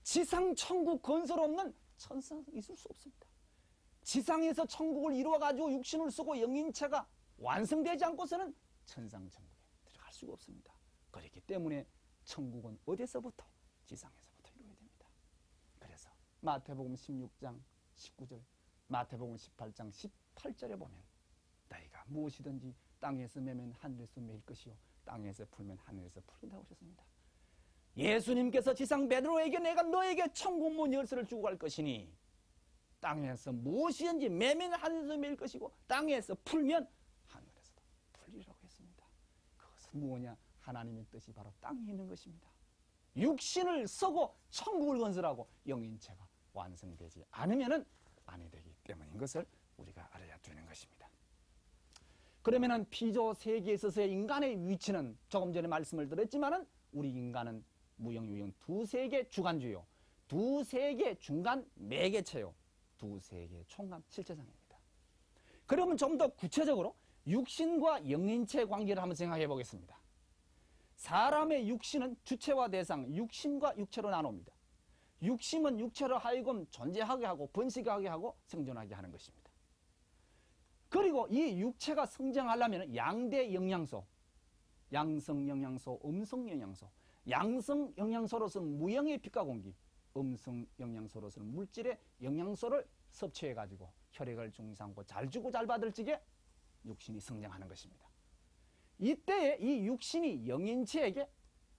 지상 천국 건설 없는 천상 있을 수 없습니다. 지상에서 천국을 이루어가지고 육신을 쓰고 영인체가 완성되지 않고서는 천상 천국에 들어갈 수가 없습니다. 그렇기 때문에 천국은 어디서부터? 지상에서부터 이루어야 됩니다. 그래서 마태복음 16장 19절, 마태복음 18장 18절에 보면 너희가 무엇이든지 땅에서 매면 하늘에서 매일 것이요 땅에서 풀면 하늘에서 풀린다고 하셨습니다. 예수님께서 지상 베드로에게 내가 너에게 천국 문 열쇠를 주고 갈 것이니 땅에서 무엇이든지 매면 하늘에서 매일 것이고 땅에서 풀면 하늘에서도 풀리라고 했습니다. 그것은 무엇이냐? 하나님의 뜻이 바로 땅에 있는 것입니다. 육신을 쓰고 천국을 건설하고 영인체가 완성되지 않으면 안 되기 때문인 것을 우리가 알아야 되는 것입니다. 그러면은 피조 세계에 있어서의 인간의 위치는 조금 전에 말씀을 드렸지만은 우리 인간은 무형유형 두 세계 주관주요, 두 세계 중간 매개체요, 두 세계 총합 실체상입니다. 그러면 좀 더 구체적으로 육신과 영인체 관계를 한번 생각해 보겠습니다. 사람의 육신은 주체와 대상, 육신과 육체로 나눕니다. 육심은 육체로 하여금 존재하게 하고 번식하게 하고 생존하게 하는 것입니다. 그리고 이 육체가 성장하려면 양대 영양소, 양성 영양소, 음성 영양소, 양성 영양소로서는 무형의 빛과 공기, 음성 영양소로서는 물질의 영양소를 섭취해가지고 혈액을 중상고 잘 주고 잘 받을 적에 육신이 성장하는 것입니다. 이때에 이 육신이 영인체에게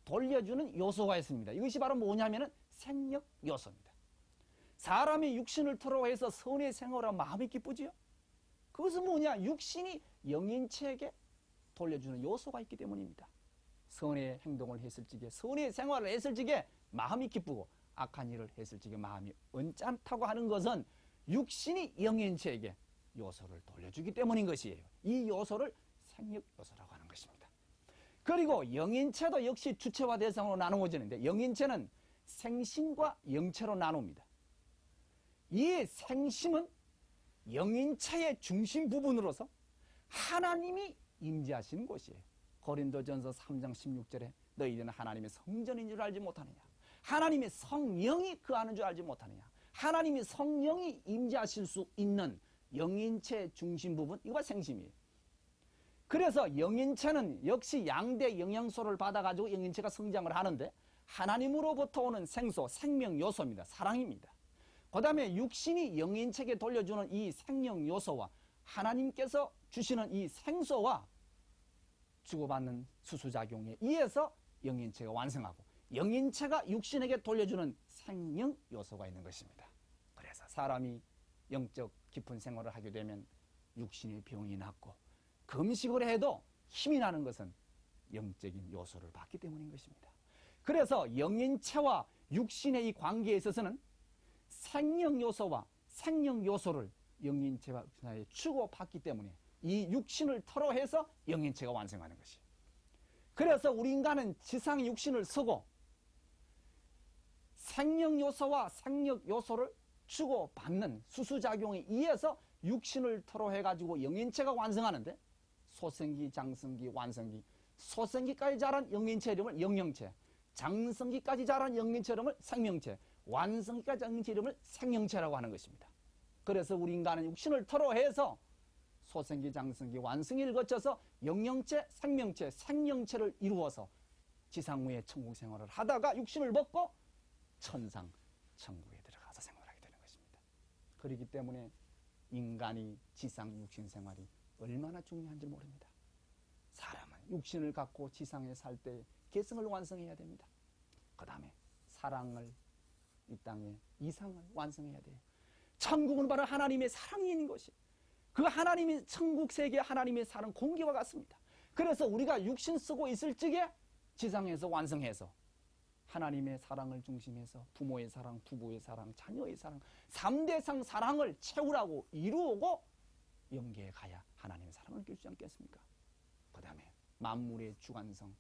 돌려주는 요소가 있습니다. 이것이 바로 뭐냐면 생력 요소입니다. 사람이 육신을 토로해서 선의 생활하고 마음이 기쁘지요? 그것은 뭐냐? 육신이 영인체에게 돌려주는 요소가 있기 때문입니다. 선의 행동을 했을 적에, 선의 생활을 했을 적에 마음이 기쁘고 악한 일을 했을 적에 마음이 언짢다고 하는 것은 육신이 영인체에게 요소를 돌려주기 때문인 것이에요. 이 요소를 생력 요소라고 하는 것입니다. 그리고 영인체도 역시 주체와 대상으로 나누어지는데 영인체는 생심과 영체로 나눕니다. 이 생심은 영인체의 중심 부분으로서 하나님이 임재하시는 곳이에요. 고린도전서 3장 16절에 너희들은 하나님의 성전인 줄 알지 못하느냐, 하나님의 성령이 거하는 줄 알지 못하느냐, 하나님이 성령이 임재하실 수 있는 영인체 중심 부분, 이거 생심이에요. 그래서 영인체는 역시 양대 영양소를 받아가지고 영인체가 성장을 하는데 하나님으로부터 오는 생소, 생명 요소입니다. 사랑입니다. 그 다음에 육신이 영인체에게 돌려주는 이 생명 요소와 하나님께서 주시는 이 생소와 주고받는 수수작용에 의해서 영인체가 완성하고 영인체가 육신에게 돌려주는 생명 요소가 있는 것입니다. 그래서 사람이 영적 깊은 생활을 하게 되면 육신의 병이 낫고 금식을 해도 힘이 나는 것은 영적인 요소를 받기 때문인 것입니다. 그래서 영인체와 육신의 이 관계에 있어서는 생명 요소와 생명 요소를 영인체와 육신에 주고받기 때문에 이 육신을 토로해서 영인체가 완성하는 것이에요. 그래서 우리 인간은 지상의 육신을 쓰고 생명 요소와 생력 요소를 주고받는 수수작용에 의해서 육신을 토로해가지고 영인체가 완성하는데 소생기, 장성기, 완성기, 소생기까지 자란 영인체 이름을 영영체, 장성기까지 자란 영인체 이름을 생명체, 완성기까지 자란 영인체 이름을 생명체라고 하는 것입니다. 그래서 우리 인간은 육신을 토로해서 소생기, 장성기, 완성기를 거쳐서 영영체, 생명체, 생명체를 이루어서 지상무의 천국 생활을 하다가 육신을 벗고 천상, 천국에 들어가서 생활하게 되는 것입니다. 그렇기 때문에 인간이 지상 육신 생활이 얼마나 중요한지 모릅니다. 사람은 육신을 갖고 지상에 살 때 개성을 완성해야 됩니다. 그 다음에 사랑을 이 땅에 이상을 완성해야 돼요. 천국은 바로 하나님의 사랑인 것이 그 하나님의 천국 세계 하나님의 사랑 공기와 같습니다. 그래서 우리가 육신 쓰고 있을 적에 지상에서 완성해서 하나님의 사랑을 중심해서 부모의 사랑, 부부의 사랑, 자녀의 사랑, 3대상 사랑을 채우라고 이루고 영계에 가야 하나님의 사랑을 느낄 수 있지 않겠습니까? 그 다음에 만물의 주관성,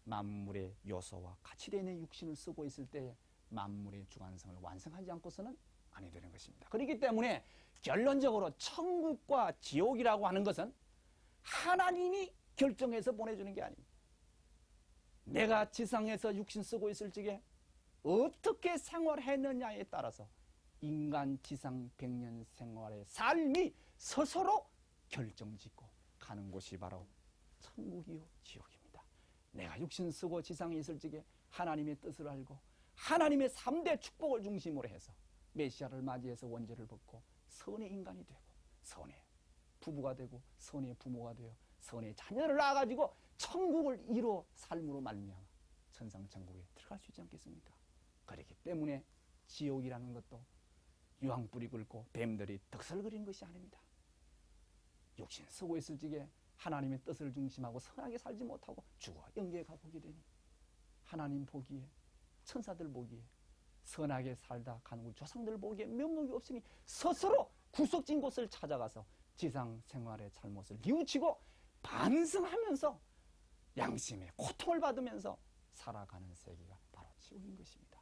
만물의 요소와 같이 되는 육신을 쓰고 있을 때 만물의 주관성을 완성하지 않고서는 아니 되는 것입니다. 그렇기 때문에 결론적으로 천국과 지옥이라고 하는 것은 하나님이 결정해서 보내주는 게 아닙니다. 내가 지상에서 육신 쓰고 있을 적에 어떻게 생활했느냐에 따라서 인간 지상 100년 생활의 삶이 스스로 결정짓고 가는 곳이 바로 천국이요 지옥입니다. 내가 육신 쓰고 지상에 있을 적에 하나님의 뜻을 알고 하나님의 3대 축복을 중심으로 해서 메시아를 맞이해서 원죄를 벗고 선의 인간이 되고 선의 부부가 되고 선의 부모가 되어 선의 자녀를 낳아가지고 천국을 이루어 삶으로 말미암아 천상천국에 들어갈 수 있지 않겠습니까? 그렇기 때문에 지옥이라는 것도 유황불이 끓고 뱀들이 덕설거리는 것이 아닙니다. 육신 쓰고 있을 적에 하나님의 뜻을 중심하고 선하게 살지 못하고 죽어 영계에 가보게 되니 하나님 보기에 천사들 보기에 선하게 살다 간 우리 조상들 보기에 면목이 없으니 스스로 구석진 곳을 찾아가서 지상 생활의 잘못을 뉘우치고 반성하면서 양심의 고통을 받으면서 살아가는 세계가 바로 지옥인 것입니다.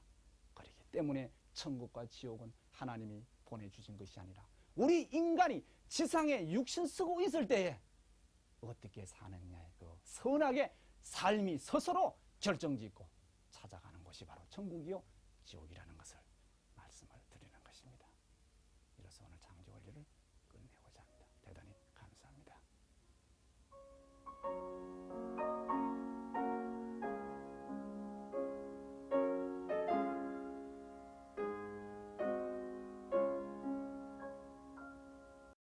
그렇기 때문에 천국과 지옥은 하나님이 보내주신 것이 아니라 우리 인간이 지상에 육신 쓰고 있을 때에 어떻게 사느냐에 그 선하게 삶이 스스로 결정짓고 찾아가는 것이 바로 천국이요 지옥이라는 것.